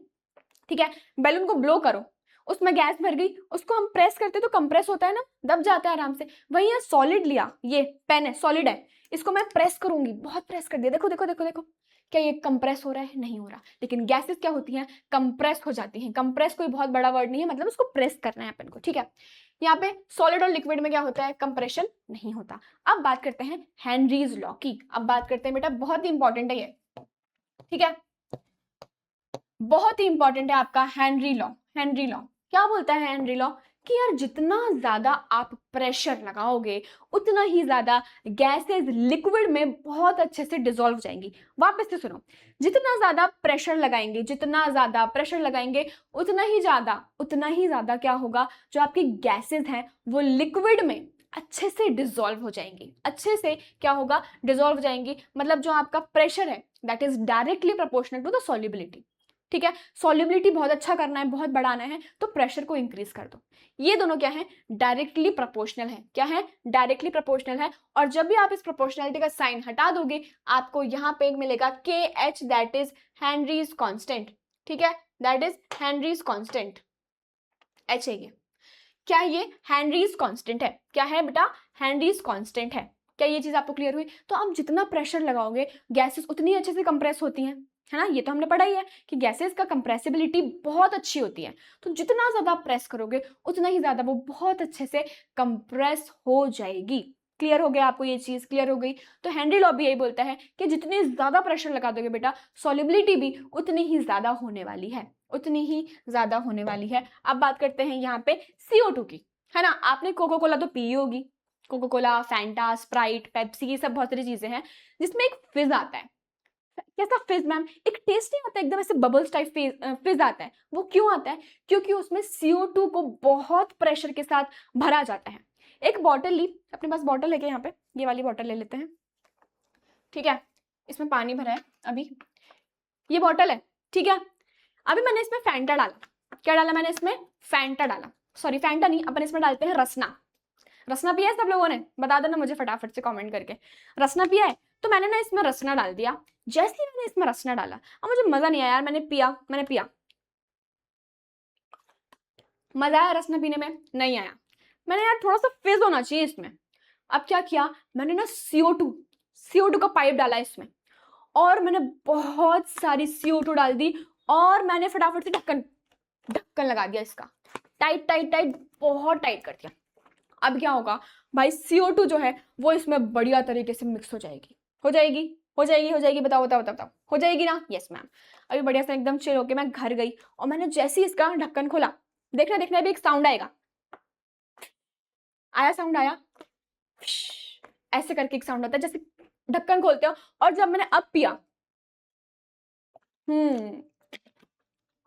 ठीक है, बैलून को ब्लो करो, उसमें गैस भर गई, उसको हम प्रेस करते तो कंप्रेस होता है ना, दब जाता है आराम से। वही है सॉलिड लिया, ये पेन है, सॉलिड है, इसको मैं प्रेस करूंगी, बहुत प्रेस कर दिया, देखो देखो देखो देखो, क्या ये कंप्रेस हो रहा है, नहीं हो रहा। लेकिन गैसेस क्या होती हैं, कंप्रेस हो जाती हैं। कंप्रेस कोई बहुत बड़ा वर्ड नहीं है, मतलब उसको प्रेस करना है अपन को, ठीक है। यहाँ पे सॉलिड और लिक्विड में क्या होता है, कंप्रेशन नहीं होता। अब बात करते हैं हेनरीज लॉ की। अब बात करते हैं बेटा, बहुत ही इंपॉर्टेंट है ये, ठीक है, बहुत ही इंपॉर्टेंट है आपका हेनरी लॉ। हेनरी लॉ क्या बोलता है, हेनरी लॉ कि यार जितना ज्यादा आप प्रेशर लगाओगे उतना ही ज्यादा गैसेस लिक्विड में बहुत अच्छे से डिसॉल्व हो जाएंगी। वापस से सुनो, जितना ज्यादा प्रेशर लगाएंगे, जितना ज्यादा प्रेशर लगाएंगे उतना ही ज्यादा क्या होगा, जो आपकी गैसेस हैं वो लिक्विड में अच्छे से डिसॉल्व हो जाएंगी। अच्छे से क्या होगा, डिसॉल्व हो जाएंगी। मतलब जो आपका प्रेशर है that is directly proportional to the solubility, ठीक है। सॉल्युबिलिटी बहुत अच्छा करना है, बहुत बढ़ाना है, तो प्रेशर को इंक्रीज कर दो। ये दोनों क्या है, डायरेक्टली प्रोपोर्शनल है। क्या है, डायरेक्टली प्रोपोर्शनल है। और जब भी आप इस प्रोपोर्शनलिटी का साइन हटा दोगे आपको यहाँ पे मिलेगा KH, that is Henrys constant, ठीक है, that is Henrys constant, H है ये। क्या ये हेनरीज कांस्टेंट है? क्या है बेटा, हेनरीज कांस्टेंट है। क्या ये चीज आपको क्लियर हुई? तो आप जितना प्रेशर लगाओगे गैसेस उतनी अच्छे से कंप्रेस होती हैं, है ना, ये तो हमने पढ़ा ही है कि गैसेस का कंप्रेसिबिलिटी बहुत अच्छी होती है। तो जितना ज्यादा प्रेस करोगे उतना ही ज्यादा वो बहुत अच्छे से कंप्रेस हो जाएगी। क्लियर हो गया आपको, ये चीज क्लियर हो गई? तो हेनरी लॉ भी यही बोलता है कि जितने ज्यादा प्रेशर लगा दोगे बेटा सॉल्युबिलिटी भी उतनी ही ज्यादा होने वाली है, उतनी ही ज्यादा होने वाली है। अब बात करते हैं यहाँ पे CO2 की, है ना। आपने कोको कोला तो पी होगी, Coca Cola, Fanta, Sprite, Pepsi, ये सब बहुत सारी चीजें हैं जिसमें एक फिज आता है। कैसा फिज मैम? एक टेस्ट नहीं आता, एकदम ऐसे बबल्स टाइप फिज आता है। वो क्यों आता है? क्योंकि उसमें CO2 को बहुत प्रेशर के साथ भरा जाता है। एक बॉटल ली, अपने पास बॉटल है क्या, यहाँ पे ये वाली बॉटल ले लेते हैं, ठीक है, इसमें पानी भरा है अभी, ये बॉटल है, ठीक है। अभी मैंने इसमें फैंटा डाला, क्या डाला मैंने इसमें, फैंटा डाला, सॉरी फैंटा नहीं, अपन इसमें डालते हैं रसना। रसना पिया है सब लोगों ने? बता देना मुझे फटाफट से कमेंट करके, रसना पिया है? तो मैंने ना इसमें रसना डाल दिया। जैसे ही मैंने इसमें रसना डाला, अब मुझे मजा नहीं आया यार, मैंने पिया, मजा आया रसना पीने में? नहीं आया। मैंने यार थोड़ा सा फिज होना चाहिए इसमें। अब क्या किया मैंने ना, CO2 का पाइप डाला इसमें, और मैंने बहुत सारी CO2 डाल दी, और मैंने फटाफट से ढक्कन लगा दिया इसका, टाइट टाइट टाइट, बहुत टाइट कर दिया। अब क्या होगा भाई, CO2 जो है वो इसमें बढ़िया तरीके से मिक्स हो जाएगी, बताओ बताओ बताओ बताओ, हो जाएगी ना? Yes ma'am. अभी बढ़िया से एकदम चिल होके मैं घर गई, और मैंने जैसे ही इसका ढक्कन खोला, देखना देखना अभी एक साउंड आएगा, साउंड आया, ऐसे करके एक साउंड आता है जैसे ढक्कन खोलते हो। और जब मैंने अब पिया,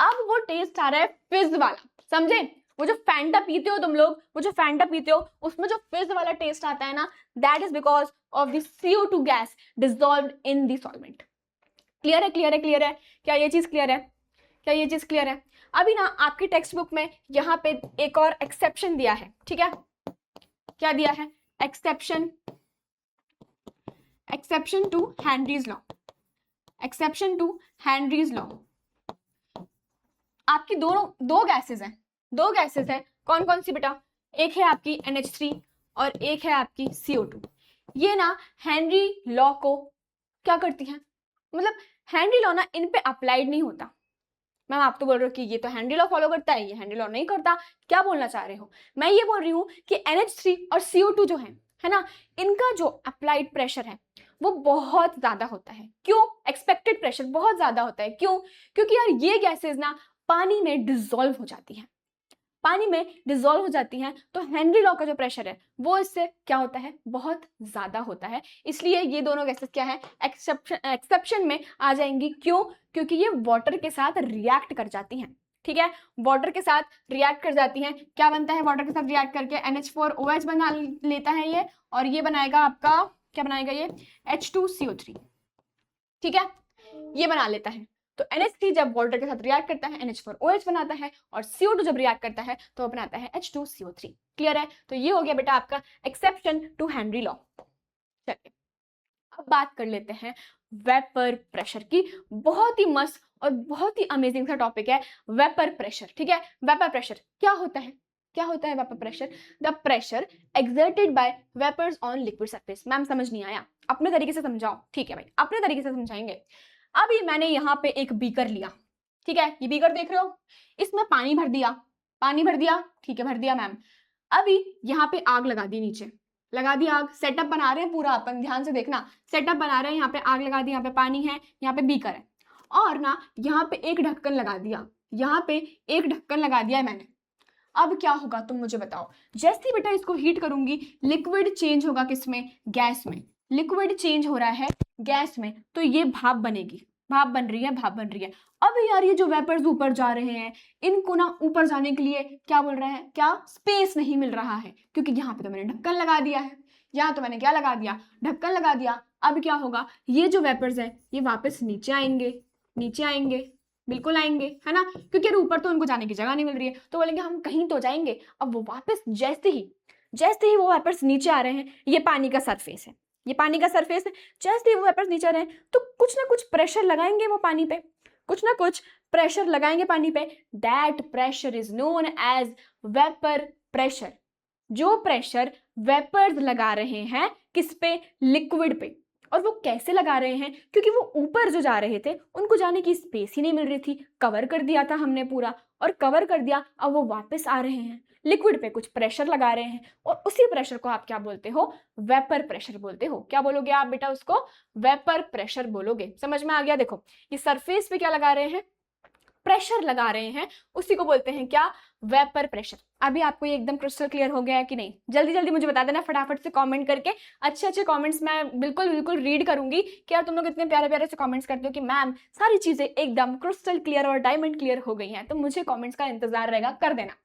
अब वो टेस्ट आ रहा है फिज वाला, समझे? वो जो फैंटा पीते हो तुम लोग, वो जो फैंटा पीते हो उसमें जो फिज वाला टेस्ट आता है ना, that is because of the CO2 gas dissolved in the solvent. Clear है, क्लियर है, क्लियर है? क्या ये चीज क्लियर है? क्या ये चीज क्लियर है? अभी ना आपकी टेक्स्ट बुक में यहाँ पे एक और एक्सेप्शन दिया है, ठीक है? क्या दिया है? Exception, exception to Henry's law, exception to Henry's law. आपकी दो गैसेस हैं, दो गैसेस है। कौन कौन सी बेटा? एक है आपकी NH3 और एक है आपकी CO2। ये ना हेनरी लॉ को क्या करती हैं, मतलब हेनरी लॉ ना इन पे अप्लाइड नहीं होता। मैम आप तो बोल रहे हो कि ये तो हेनरी लॉ फॉलो करता है, ये हेनरी लॉ नहीं करता, क्या बोलना चाह रहे हो? मैं ये बोल रही हूँ कि NH3 और CO2 जो है ना, इनका जो अप्लाइड प्रेशर है वो बहुत ज्यादा होता है। क्यों? एक्सपेक्टेड प्रेशर बहुत ज्यादा होता है। क्यों? क्योंकि यार ये गैसेस ना पानी में डिसॉल्व हो जाती हैं, पानी में डिसॉल्व हो जाती हैं, तो हेनरी लॉ का जो प्रेशर है वो इससे क्या होता है, बहुत ज्यादा होता है। इसलिए ये दोनों गैसेस क्या है, एक्सेप्शन में आ जाएंगी। क्यों? क्योंकि ये वाटर के साथ रिएक्ट कर जाती हैं, ठीक है? वाटर के साथ रिएक्ट कर जाती हैं। क्या बनता है वाटर के साथ रिएक्ट करके? NH4OH बना लेता है ये, और ये बनाएगा आपका, क्या बनाएगा ये? H2CO3, ठीक है? ये बना लेता है। तो NH3 जब वाटर के साथ रिएक्ट करता है NH4OH बनाता है, और CO2 जब रिएक्ट करता है तो बनाता है H2CO3। क्लियर है? तो ये हो गया बेटा आपका एक्सेप्शन टू हेनरी लॉ। चलिए अब बात कर लेते हैं वेपर प्रेशर की। बहुत ही मस्त और बहुत ही अमेजिंग सा टॉपिक है वेपर प्रेशर, ठीक है? वेपर प्रेशर क्या होता है? क्या होता है vapour pressure? The pressure exerted by vapours on liquid surface. Ma'am समझ नहीं आया, अपने तरीके से समझाओ। ठीक है भाई, अपने तरीके से समझाएंगे। अभी मैंने यहाँ पे एक बीकर लिया, ठीक है? ये बीकर देख रहे हो, इसमें पानी भर दिया, पानी भर दिया, ठीक है, भर दिया मैम। अभी यहाँ पे आग लगा दी, नीचे लगा दी आग। सेटअप बना रहे हैं पूरा, अपन ध्यान से देखना, सेटअप बना रहे हैं। यहाँ पे आग लगा दी, यहाँ पे पानी है, यहाँ पे बीकर है, और ना यहाँ पे एक ढक्कन लगा दिया, यहाँ पे एक ढक्कन लगा दिया है मैंने। अब क्या होगा तुम मुझे बताओ? जैसे ही बेटा इसको हीट करूंगी, लिक्विड चेंज होगा किसमें? गैस में। लिक्विड चेंज हो रहा है गैस में, तो ये भाप बनेगी, भाप बन रही है, भाप बन रही है। अब यार ये जो वेपर्स ऊपर जा रहे हैं, इनको ना ऊपर जाने के लिए क्या बोल रहे हैं, क्या स्पेस नहीं मिल रहा है, क्योंकि यहाँ पे तो मैंने ढक्कन लगा दिया है, यहाँ तो मैंने क्या लगा दिया, ढक्कन लगा दिया। अब क्या होगा, ये जो वेपर्स है ये वापस नीचे आएंगे, नीचे आएंगे, बिल्कुल आएंगे, है ना? क्योंकि यार ऊपर तो उनको जाने की जगह नहीं मिल रही है, तो बोलेंगे हम कहीं तो जाएंगे। अब वो वापस जैसे ही वो वेपर्स नीचे आ रहे हैं, ये पानी का सरफेस है, ये पानी का सरफेस है, जैसे ही वो वेपर्स नीचे आ रहे हैं तो कुछ ना कुछ प्रेशर लगाएंगे वो पानी पे, कुछ ना कुछ प्रेशर लगाएंगे पानी पे। That pressure is known as vapour pressure. जो प्रेशर वेपर्स लगा रहे हैं किस पे? लिक्विड पे। और वो कैसे लगा रहे हैं? क्योंकि वो ऊपर जो जा रहे थे उनको जाने की स्पेस ही नहीं मिल रही थी, कवर कर दिया था हमने पूरा, और कवर कर दिया, अब वो वापस आ रहे हैं, लिक्विड पे कुछ प्रेशर लगा रहे हैं, और उसी प्रेशर को आप क्या बोलते हो? वेपर प्रेशर बोलते हो। क्या बोलोगे आप बेटा उसको? वेपर प्रेशर बोलोगे। समझ में आ गया? देखो ये सरफेस पे क्या लगा रहे हैं, प्रेशर लगा रहे हैं, उसी को बोलते हैं क्या? Vapour pressure. अभी आपको ये एकदम क्रिस्टल क्लियर हो गया है कि नहीं? जल्दी जल्दी मुझे बता देना फटाफट से कमेंट करके। अच्छे अच्छे कमेंट्स मैं बिल्कुल बिल्कुल रीड करूंगी कि यार तुम लोग इतने प्यारे प्यारे से कमेंट्स करते हो कि मैम सारी चीजें एकदम क्रिस्टल क्लियर और डायमंड क्लियर हो गई हैं, तो मुझे कमेंट्स का इंतजार रहेगा, कर देना।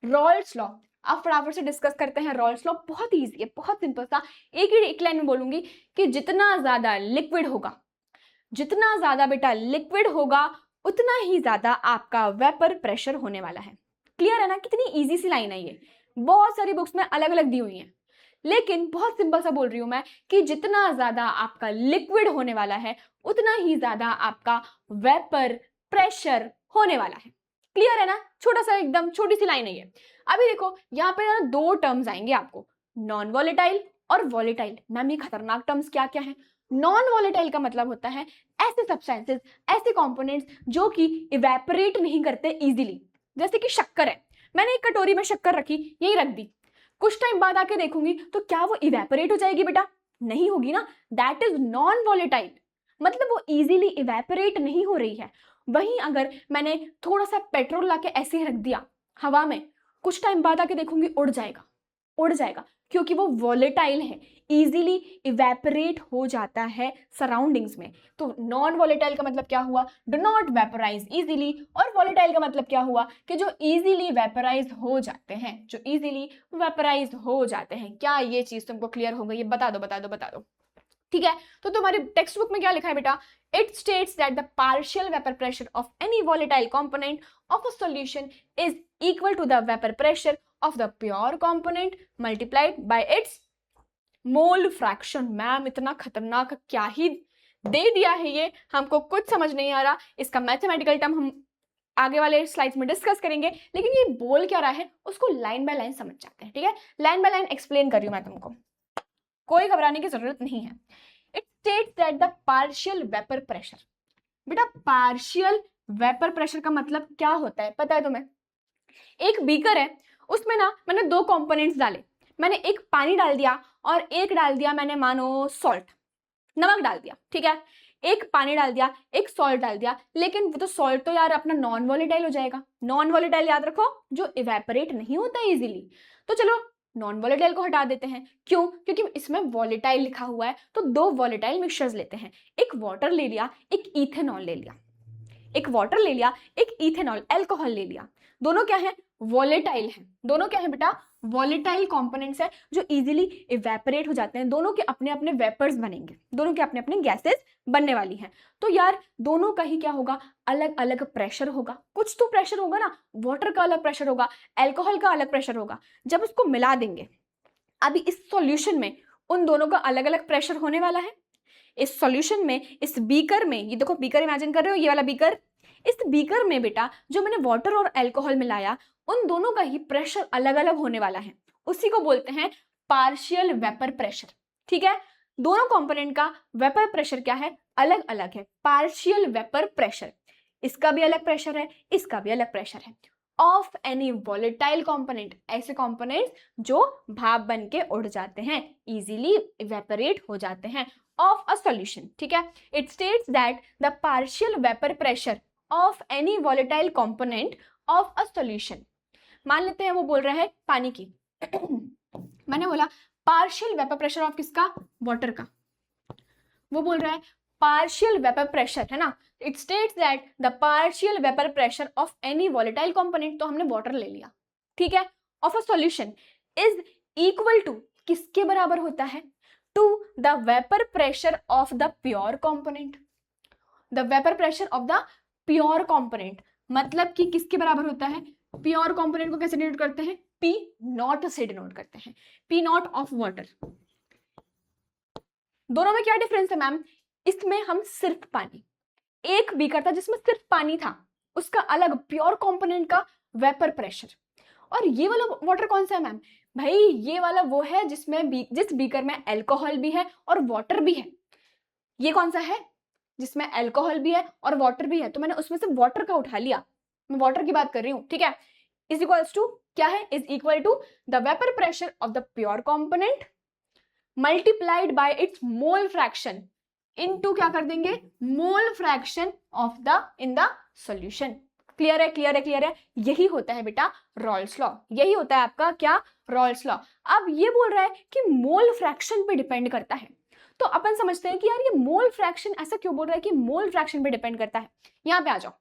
रॉल्स लॉ अब फटाफट से डिस्कस करते हैं। रॉल्स लॉ बहुत ईजी है, बहुत सिंपल सा, एक लाइन में बोलूंगी कि जितना ज्यादा लिक्विड होगा, जितना ज्यादा बेटा लिक्विड होगा, उतना ही ज्यादा आपका वेपर प्रेशर होने वाला है। क्लियर है ना? कितनी इजी सी लाइन है ये, बहुत सारी बुक्स में अलग अलग दी हुई हैं, लेकिन बहुत सिंपल सा बोल रही हूं मैं कि जितना ज्यादा आपका लिक्विड होने वाला है, उतना ही ज्यादा आपका वेपर प्रेशर होने वाला है। क्लियर है ना? छोटा सा एकदम छोटी सी लाइन है ये। अभी देखो यहाँ पे ना दो टर्म्स आएंगे आपको, नॉन वॉलेटाइल और वॉलेटाइल। मैम ये खतरनाक टर्म्स क्या क्या है? नॉन वॉलेटाइल का मतलब होता है ऐसे सब्सटेंसेस, ऐसे कंपोनेंट्स जो कि इवेपोरेट नहीं करते इजीली। जैसे कि शक्कर है, मैंने एक कटोरी में शक्कर रखी, यही रख दी, कुछ टाइम बाद आके देखूंगी तो क्या वो इवेपोरेट हो जाएगी बेटा? नहीं होगी ना। दैट इज नॉन वॉलेटाइल, मतलब वो इजीली इवेपोरेट नहीं हो रही है। वहीं अगर मैंने थोड़ा सा पेट्रोल लाके ऐसे ही रख दिया हवा में, कुछ टाइम बाद आके देखूंगी उड़ जाएगा, उड़ जाएगा, क्योंकि वो वॉलेटाइल है, इजीली इवेपोरेट हो जाता है सराउंडिंग्स में। तो नॉन वॉलेटाइल का मतलब क्या हुआ, डू नॉट वेपोराइज इजीली, और वॉलेटाइल का मतलब क्या हुआ कि जो इजीली वेपोराइज हो जाते हैं, जो इजीली वेपोराइज हो जाते हैं। क्या ये चीज तुमको क्लियर हो गई? ये बता दो बता दो बता दो। ठीक है, तो तुम्हारे टेक्स्ट बुक में क्या लिखा है बेटा, it states that the partial vapour pressure of any volatile component of a solution is equal to the vapour pressure of the pure component multiplied by its mole fraction. Ma'am इतना खतरनाक क्या ही दे दिया है ये, हमको कुछ समझ नहीं आ रहा। इसका मैथमेटिकल टर्म हम आगे वाले स्लाइड्स में डिस्कस करेंगे, लेकिन ये बोल क्या रहा है उसको लाइन बाय लाइन समझ जाते हैं। ठीक है, लाइन बाय लाइन एक्सप्लेन कर रही हूं मैं तुमको, कोई घबराने की जरूरत नहीं है। It states that the partial vapour pressure, बेटा पार्शियल वेपर प्रेशर का मतलब क्या होता है पता है तुम्हें? एक बीकर है, उसमें ना मैंने दो कंपोनेंट्स डाले, मैंने एक पानी डाल दिया और एक डाल दिया मैंने मानो सॉल्ट, नमक डाल दिया। ठीक है, एक पानी डाल दिया एक सॉल्ट डाल दिया, लेकिन वो तो सॉल्ट तो यार अपना नॉन वॉलेटाइल हो जाएगा। नॉन वॉलेटाइल याद रखो, जो इवेपोरेट नहीं होता इजीली। तो चलो नॉन वॉलेटाइल को हटा देते हैं, क्यों? क्योंकि इसमें वॉलेटाइल लिखा हुआ है, तो दो वॉलेटाइल मिक्सचर्स लेते हैं, एक वाटर ले लिया एक इथेनॉल ले लिया, एक वाटर ले लिया एक इथेनॉल एल्कोहल ले लिया। दोनों क्या है? वॉलेटाइल है। दोनों क्या है बेटा? वॉलेटाइल कंपोनेंट्स है जो इजीली इवेपोरेट हो जाते हैं। दोनों के अपने अपने वेपर्स बनेंगे, दोनों के अपने अपने गैसेस बनने वाली हैं। तो यार दोनों का ही क्या होगा, अलग अलग प्रेशर होगा। कुछ तो प्रेशर होगा ना, वाटर का अलग प्रेशर होगा, एल्कोहल का अलग प्रेशर होगा। जब उसको मिला देंगे, अभी इस सॉल्यूशन में उन दोनों का अलग अलग प्रेशर होने वाला है। इस सॉल्यूशन में, इस बीकर में, ये देखो बीकर इमेजिन कर रहे हो, ये वाला बीकर, इस बीकर में बेटा जो मैंने वाटर और अल्कोहल मिलाया, उन दोनों का ही प्रेशर अलग अलग होने वाला है। उसी को बोलते हैं पार्शियल वेपर प्रेशर। ठीक है, दोनों कंपोनेंट का वेपर प्रेशर क्या है? अलग अलग है, पार्शियल वेपर प्रेशर। इसका भी अलग प्रेशर है, इसका भी अलग प्रेशर है। ऑफ एनी वॉलेटाइल कंपोनेंट, ऐसे कंपोनेंट्स जो भाप बन के उड़ जाते हैं, इजीली इवेपोरेट हो जाते हैं, ऑफ अ सॉल्यूशन। ठीक है, it states that the partial vapour pressure of any volatile component of a solution. मान लेते हैं वो बोल रहा है पानी की मैंने बोला पार्शियल वेपर प्रेशर ऑफ किसका? वाटर का। वो बोल रहा है पार्शियल वेपर प्रेशर, है ना। It states that the partial vapour pressure of any volatile component, तो हमने वाटर ले लिया, ठीक है, of a solution is equal to, किसके बराबर होता है? To the vapour pressure of the pure component. The vapour pressure of the pure component मतलब कि किसके बराबर होता है? प्योर कंपोनेंट को कैसे डिनोट करते हैं? पी नॉट से डिनोट करते हैं, पी नॉट ऑफ वाटर। दोनों में क्या डिफरेंस है मैम? इसमें हम सिर्फ पानी, एक बीकर था जिसमें सिर्फ पानी था, उसका अलग प्योर कंपोनेंट का वेपर प्रेशर। और ये वाला वाटर कौन सा है मैम? भाई ये वाला वो है जिसमें जिस बीकर में अल्कोहल भी है और वाटर भी है। ये कौन सा है? जिसमें अल्कोहल भी है और वाटर भी है, तो मैंने उसमें से वाटर का उठा लिया, मैं वाटर की बात कर रही हूं, ठीक है। इज इक्वल्स टू क्या है? Is equal to the vapour pressure of the pure component multiplied by its mole fraction into क्या कर देंगे? Mole fraction of the in the solution. Clear है, क्लियर है, क्लियर है। यही होता है बेटा रॉल्स लॉ, यही होता है आपका क्या? Rawls law. अब ये बोल रहा है कि मोल फ्रैक्शन पे डिपेंड करता है, तो अपन समझते हैं कि यार ये मोल फ्रैक्शन ऐसा क्यों बोल रहा है कि मोल फ्रैक्शन पे डिपेंड करता है। यहाँ पे आ जाओ,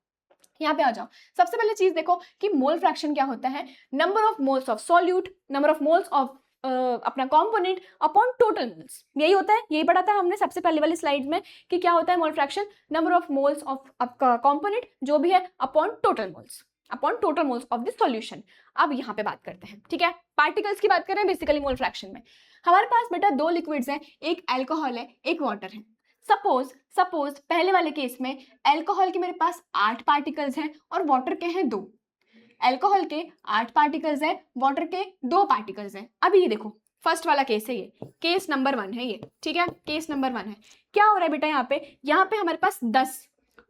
यहाँ पे आ जाओ। सबसे पहले चीज देखो कि मोल फ्रैक्शन क्या होता है? Number of moles of solute, number of moles of अपना कंपोनेंट अपॉन टोटल मोल्स, यही होता है। यही पढ़ा था हमने सबसे पहले वाली स्लाइड में कि क्या होता है mole fraction? Number of moles of आपका कंपोनेंट जो भी है upon total moles, upon total moles of the solution. अब यहाँ पे बात करते हैं, ठीक है, पार्टिकल्स की बात करें बेसिकली मोल फ्रैक्शन में। हमारे पास बेटा दो लिक्विड्स हैं, एक अल्कोहल है एक वाटर है। सपोज पहले वाले केस में अल्कोहल के मेरे पास 8 पार्टिकल्स हैं और वाटर के हैं 2। अल्कोहल के 8 पार्टिकल्स हैं, वाटर के 2 पार्टिकल्स हैं। अभी ये देखो फर्स्ट वाला केस है, ये केस नंबर 1 है ये, ठीक है, केस नंबर 1 है। क्या हो रहा है बेटा यहाँ पे हमारे पास 10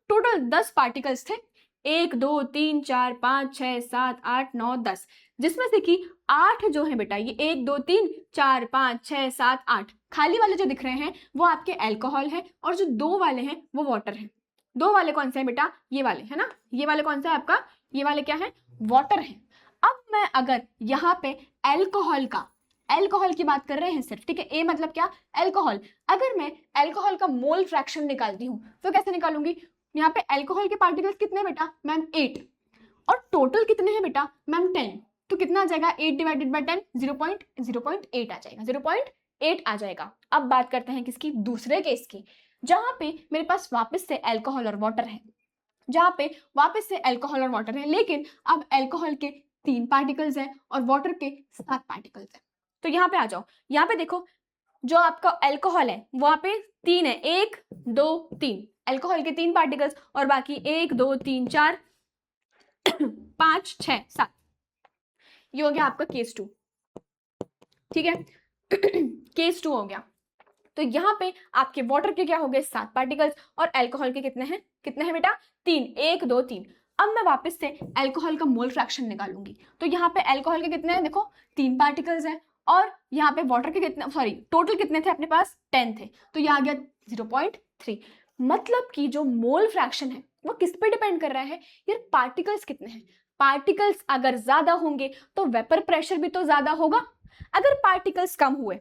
टोटल 10 पार्टिकल्स थे, 1 2 3 4 5 6 7 8 9 10, जिसमें से कि 8 जो है बेटा ये 1 2 3 4 5 6 7 8 खाली वाले जो दिख रहे हैं वो आपके अल्कोहल है, और जो 2 वाले हैं वो वाटर है। 2 वाले कौन से हैं बेटा? ये वाले है ना, ये वाले कौन सा है आपका? ये वाले क्या है? वाटर है। अब मैं अगर यहाँ पे अल्कोहल का एल्कोहल की बात कर रहे हैं सिर्फ, ठीक है। ए मतलब क्या, एल्कोहल। अगर मैं एल्कोहल का मोल फ्रैक्शन निकालती हूँ तो कैसे निकालूंगी, यहाँ पे एल्कोहल के पार्टिकल्स कितने बेटा मैम 8, और टोटल कितने हैं बेटा मैम 10, तो कितना आ जाएगा 8 डिवाइडेड बाय 10, 0.08 आ जाएगा, 0.8 आ जाएगा। अब बात करते हैं किसकी, दूसरे केस की, जहां पे मेरे पास वापस से एल्कोहल और वाटर है, जहां पे वापस से एल्कोहल और वाटर है, लेकिन अब एल्कोहल के 3 पार्टिकल्स हैं और वाटर के 7 पार्टिकल्स हैं। तो यहाँ पे आ जाओ, यहाँ पे देखो जो आपका एल्कोहल है वहां पे 3 है, 1 2 3, एल्कोहल के 3 पार्टिकल्स और बाकी 1 2 3 4 5 6 7, ये हो गया आपका केस 2, ठीक है। केस 2 हो गया। तो यहाँ पे आपके वाटर के क्या हो गए 7 पार्टिकल्स और एल्कोहल के कितने हैं बेटा 3, 1 2 3। अब मैं वापस से एल्कोहल का मोल फ्रैक्शन निकालूंगी, तो यहाँ पे एल्कोहल के कितने हैं, देखो 3 पार्टिकल्स हैं, और यहाँ पे वाटर के कितने, सॉरी टोटल कितने थे अपने पास 10 थे, तो ये आ गया 0.3। मतलब कि जो मोल फ्रैक्शन है वो किस पे डिपेंड कर रहा है यार, पार्टिकल्स कितने हैं। पार्टिकल्स अगर ज्यादा होंगे तो वेपर प्रेशर भी तो ज्यादा होगा। अगर पार्टिकल्स कम हुए,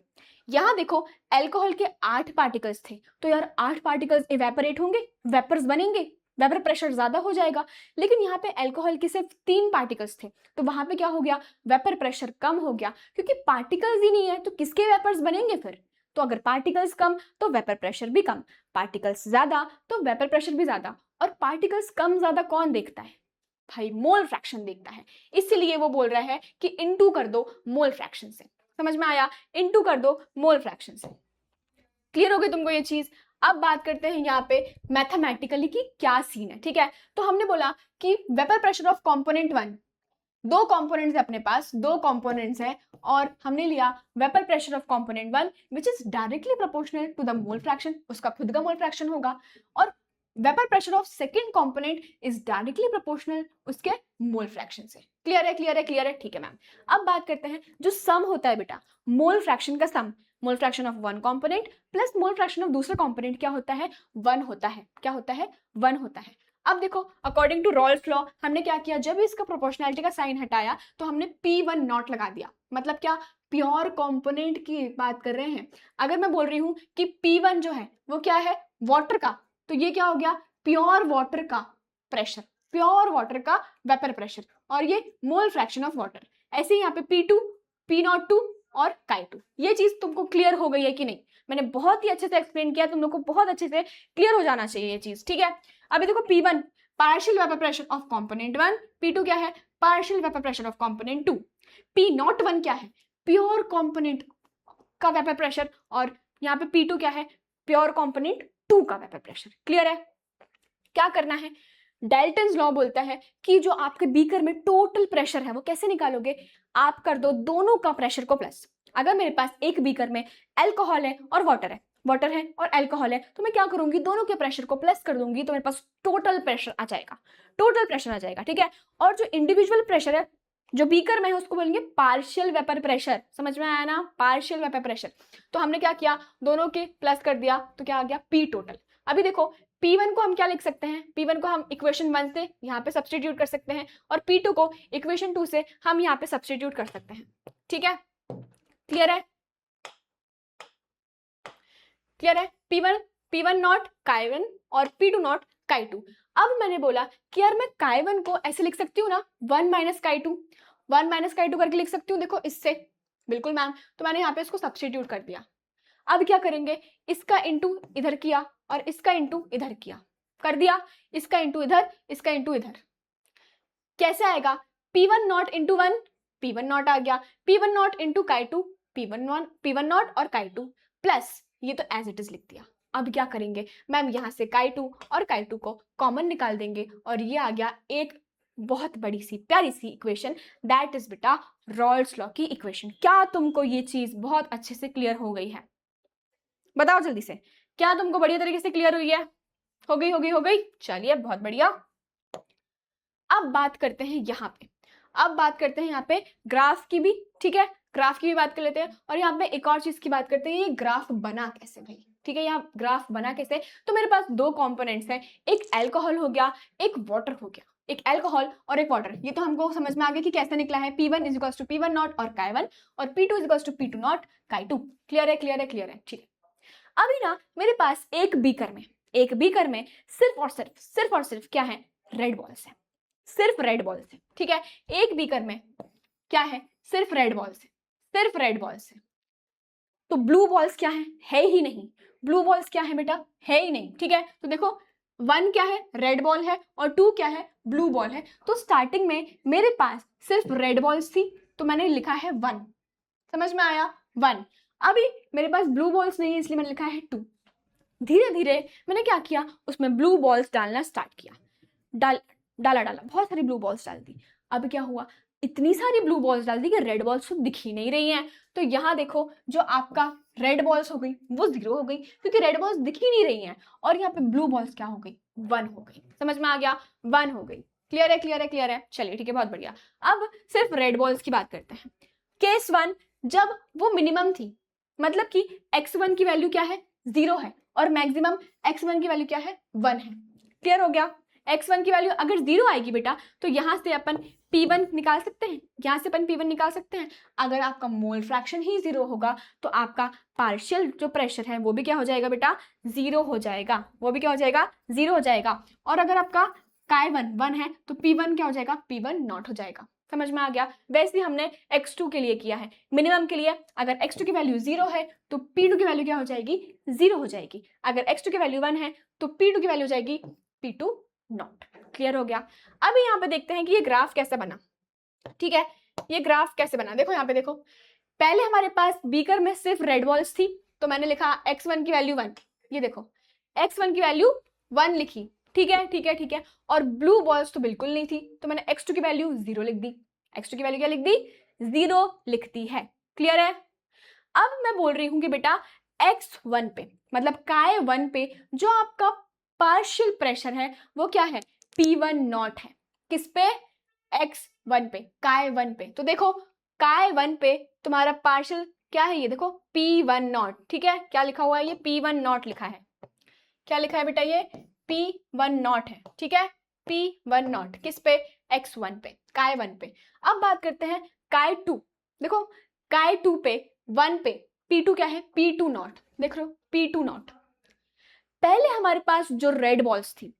यहां देखो एल्कोहल के 8 पार्टिकल्स थे, तो यार 8 पार्टिकल्स इवेपोरेट होंगे, वेपर्स बनेंगे, वेपर प्रेशर ज्यादा हो जाएगा। लेकिन यहाँ पे एल्कोहल के सिर्फ 3 पार्टिकल्स थे, तो वहां पे क्या हो गया, वेपर प्रेशर कम हो गया, क्योंकि पार्टिकल्स ही नहीं है तो किसके वेपर्स बनेंगे फिर। तो अगर पार्टिकल्स कम तो वेपर प्रेशर भी कम, पार्टिकल्स ज्यादा तो वेपर प्रेशर भी ज्यादा। और पार्टिकल्स कम ज्यादा कौन देखता है भाई, मोल फ्रैक्शन देखता है। इसीलिए वो बोल रहा है कि इनटू कर दो मोल फ्रैक्शन से, समझ में आया, इनटू कर दो मोल फ्रैक्शन से। क्लियर हो गई तुमको ये चीज। अब बात करते हैं यहाँ पे मैथमेटिकली कि क्या सीन है, ठीक है। तो हमने बोला कि vapour pressure of component 1, 2 components है अपने पास, 2 कंपोनेंट्स है, और हमने लिया vapour pressure of component 1 which is directly proportional to the mole fraction, उसका खुद का मोल फ्रैक्शन होगा, और vapour pressure of second component is directly proportional उसके मोल फ्रैक्शन से। क्लियर है, क्लियर है, क्लियर है, ठीक है मैम। अब बात करते हैं जो सम होता है बेटा, मोल फ्रैक्शन का sum, mole fraction of one component plus mole fraction of दूसरा कंपोनेंट क्या होता है, 1 होता है। क्या होता है, 1 होता है। अब देखो अकॉर्डिंग टू रॉल्स लॉ हमने क्या किया, जब इसका प्रोपोर्शनैलिटी का साइन हटाया तो हमने P1 नॉट लगा दिया। मतलब क्या, प्योर कंपोनेंट की बात कर रहे हैं। अगर मैं बोल रही हूं कि P1 जो है वो क्या है, वाटर का, तो ये क्या हो गया, प्योर वाटर का प्रेशर, प्योर वाटर का वेपर प्रेशर, और ये मोल फ्रैक्शन ऑफ वाटर। ऐसे ही यहाँ पे P2, P02 और Chi2। ये चीज तुमको क्लियर हो गई है कि नहीं, मैंने बहुत ही अच्छे से एक्सप्लेन किया, तुम लोग को बहुत अच्छे से क्लियर हो जाना चाहिए ये चीज, ठीक है। अभी देखो P1 partial vapour pressure of component 1, P2 क्या है, partial vapour pressure of component 2, P01 क्या है, प्योर कंपोनेंट का वेपर प्रेशर, और यहाँ पे P2 क्या है, प्योर कंपोनेंट 2 का वेपर प्रेशर। क्लियर है। क्या करना है, डाल्टन्स लॉ बोलता है कि जो आपके बीकर में टोटल प्रेशर है वो कैसे निकालोगे, आप कर दो दोनों का प्रेशर को प्लस। अगर मेरे पास एक बीकर में एल्कोहल है और वाटर है और एल्कोहल है, तो मैं क्या करूंगी, दोनों के प्रेशर को प्लस कर दूंगी, तो मेरे पास टोटल प्रेशर आ जाएगा, टोटल प्रेशर आ जाएगा, ठीक है। और जो इंडिविजुअल प्रेशर है जो बीकर में है उसको बोलेंगे पार्शियल वेपर प्रेशर। समझ में आया ना, पार्शियल वेपर प्रेशर। तो हमने क्या किया, दोनों के प्लस कर दिया, तो क्या आ गया P टोटल। अभी देखो P1 को हम क्या लिख सकते हैं, P1 को हम इक्वेशन 1 से यहाँ पे सब्सटीट्यूट कर सकते हैं, और P2 को इक्वेशन 2 से हम यहाँ पे सब्सटीट्यूट कर सकते हैं, ठीक है। क्लियर है, क्लियर है। P1 नॉट Chi1 और P2 नॉट Chi2। अब मैंने बोला कि यार मैं Chi1 को ऐसे लिख सकती हूँ ना, 1 माइनस Chi2, 1 माइनस Chi2 करके लिख सकती हूँ, देखो इससे, बिल्कुल मैम। तो मैंने यहाँ पे इसको सब्सटीट्यूट कर दिया। अब क्या करेंगे, इसका इंटू इधर किया और इसका इंटू इधर किया, कर दिया, इसका इंटू इधर, इसका इंटू इधर, कैसे आएगा, P1 not into 1, P1 not आ गया, P1 not into Chi2, P1 not और Chi2 प्लस, ये तो एज इट इज लिख दिया। अब क्या करेंगे मैम, यहाँ से Chi2 और Chi2 को कॉमन निकाल देंगे, और ये आ गया एक बहुत बड़ी सी प्यारी सी इक्वेशन, दैट इज बेटा रॉल्स लॉ की इक्वेशन। क्या तुमको ये चीज बहुत अच्छे से क्लियर हो गई है, बताओ जल्दी से, क्या तुमको बढ़िया तरीके से क्लियर हुई है, हो गई, हो गई, हो गई, चलिए बहुत बढ़िया। अब बात करते हैं यहाँ पे, अब बात करते हैं यहाँ पे ग्राफ की भी, ठीक है, ग्राफ की भी बात कर लेते हैं, और यहाँ पे एक और चीज की बात करते हैं, ये ग्राफ बना कैसे भाई, ठीक है। यहाँ ग्राफ बना कैसे, तो मेरे पास 2 कंपोनेंट्स हैं, एक एल्कोहल हो गया, एक वाटर हो गया, एक अल्कोहल और एक वाटर। ये तो हमको समझ में आ गया कि कैसे निकला है, P1 is equals to P1 not और Chi1 और P2 is equals to P2 nought Chi2। Clear है, क्लियर है, क्लियर है, ठीक है। अभी ना मेरे पास एक बीकर में सिर्फ और सिर्फ क्या है, रेड बॉल्स है, सिर्फ रेड बॉल्स है, ठीक है। एक बीकर में क्या है, सिर्फ रेड बॉल्स है, सिर्फ रेड बॉल्स है। तो ब्लू बॉल्स क्या है ही नहीं। ब्लू बॉल्स क्या है बेटा, है ही नहीं, ठीक है। तो देखो 1 क्या है, रेड बॉल है, और 2 क्या है, ब्लू बॉल है। तो स्टार्टिंग में मेरे पास सिर्फ रेड बॉल्स थी, तो मैंने लिखा है 1। समझ में आया, 1। अभी मेरे पास ब्लू बॉल्स नहीं है, इसलिए मैंने लिखा है 2। धीरे धीरे मैंने क्या किया, उसमें ब्लू बॉल्स डालना स्टार्ट किया, डाला बहुत सारी ब्लू बॉल्स डाल दी। अब क्या हुआ, इतनी सारी ब्लू बॉल्स डाल दी कि रेड बॉल्स तो दिख ही नहीं रही हैं। तो यहाँ देखो जो आपका रेड बॉल्स हो गई वो 0 हो गई, क्योंकि रेड बॉल्स दिख ही नहीं रही हैं। और यहाँ पे ब्लू बॉल्स क्या हो गई, 1 हो गई। समझ में आ गया, 1 हो गई। क्लियर है, क्लियर है, क्लियर है, चलिए ठीक है, बहुत बढ़िया। अब सिर्फ रेड बॉल्स की बात करते हैं। केस 1 जब वो मिनिमम थी, मतलब कि x1 की वैल्यू क्या है, 0 है, और मैक्सिमम x1 की वैल्यू क्या है, 1 है। क्लियर हो गया। x1 की वैल्यू अगर 0 आएगी बेटा, तो यहां से अपन P1 निकाल सकते हैं, यहां से अपन P1 निकाल सकते हैं। अगर आपका मोल फ्रैक्शन ही 0 होगा, तो आपका पार्शियल जो प्रेशर है वो भी क्या हो जाएगा बेटा, 0 हो जाएगा। वो भी क्या हो जाएगा, 0 हो जाएगा। और अगर आपका Chi1 1 है, तो P1 क्या हो जाएगा, P1 नॉट हो जाएगा। समझ में आ गया। वैसे ही हमने x2 के लिए किया है, मिनिमम के लिए अगर x2 की वैल्यू 0 है, तो P2 की वैल्यू क्या हो जाएगी, 0 हो जाएगी। अगर x2 की वैल्यू 1 है, तो P2 की वैल्यू हो जाएगी P2 नॉट। क्लियर हो गया। अभी यहाँ पे देखते हैं कि ये ग्राफ कैसे बना, ठीक है। ये ग्राफ कैसे बना, देखो यहाँ पे देखो, पहले हमारे पास बीकर में सिर्फ रेड बॉल्स थी, तो मैंने लिखा x1 की वैल्यू 1। ये देखो x1 की वैल्यू 1 लिखी, ठीक है, ठीक है, ठीक है। और ब्लू बॉल्स तो बिल्कुल नहीं थी, तो मैंने x2 की वैल्यू 0 लिख दी। x2 की वैल्यू क्या लिख दी, 0 लिखती है। क्लियर है। अब मैं बोल रही हूं कि बेटा x1 पे, मतलब Chi1 पे जो आपका पार्शियल प्रेशर है वो क्या है, P1 नॉट है। किस पे, x1 पे, Chi1 पे। तो देखो Chi1 पे तुम्हारा पार्शियल क्या है, ये देखो P1 नॉट, ठीक है। क्या लिखा हुआ है, ये P1 नॉट लिखा है। क्या लिखा है बेटा, ये P1 नॉट है, ठीक है। P1 नॉट किस पे, x1 पे, Chi1 पे। अब बात करते हैं Chi2। देखो Chi2 पे 1 पे P2 क्या है, P2 नॉट। देख रहे हो, P2 नॉट। पहले हमारे पास जो रेड बॉल्स थी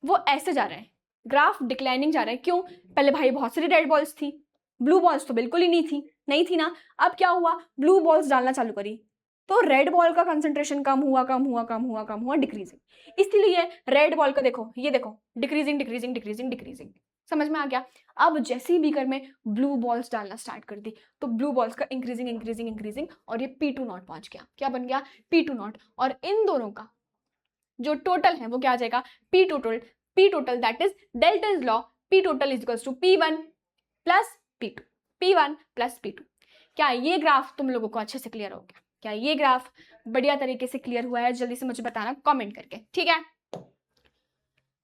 वो ऐसे जा रहे हैं, ग्राफ डिक्लाइनिंग जा रहा है। क्यों, पहले भाई बहुत सारी रेड बॉल्स थी, ब्लू बॉल्स तो बिल्कुल ही नहीं थी ना। अब क्या हुआ, ब्लू बॉल्स डालना चालू करी, तो रेड बॉल का कंसंट्रेशन कम हुआ, डिक्रीजिंग। इसलिए रेड बॉल का देखो, ये देखो डिक्रीजिंग। समझ में आ गया। अब जैसे ही बीकर में ब्लू बॉल्स डालना स्टार्ट कर दी, तो ब्लू बॉल्स का इंक्रीजिंग और ये P2 नॉट पहुंच गया। क्या बन गया, P2 नॉट। और इन दोनों का जो टोटल है वो क्या आ जाएगा, P total that is Dalton's law, P total is equals to P1 plus P2, P1 plus P2। क्या ये ग्राफ तुम लोगों को अच्छे से क्लियर हो गया, क्या ये ग्राफ बढ़िया तरीके से क्लियर हुआ है, जल्दी से मुझे बताना कमेंट करके, ठीक है।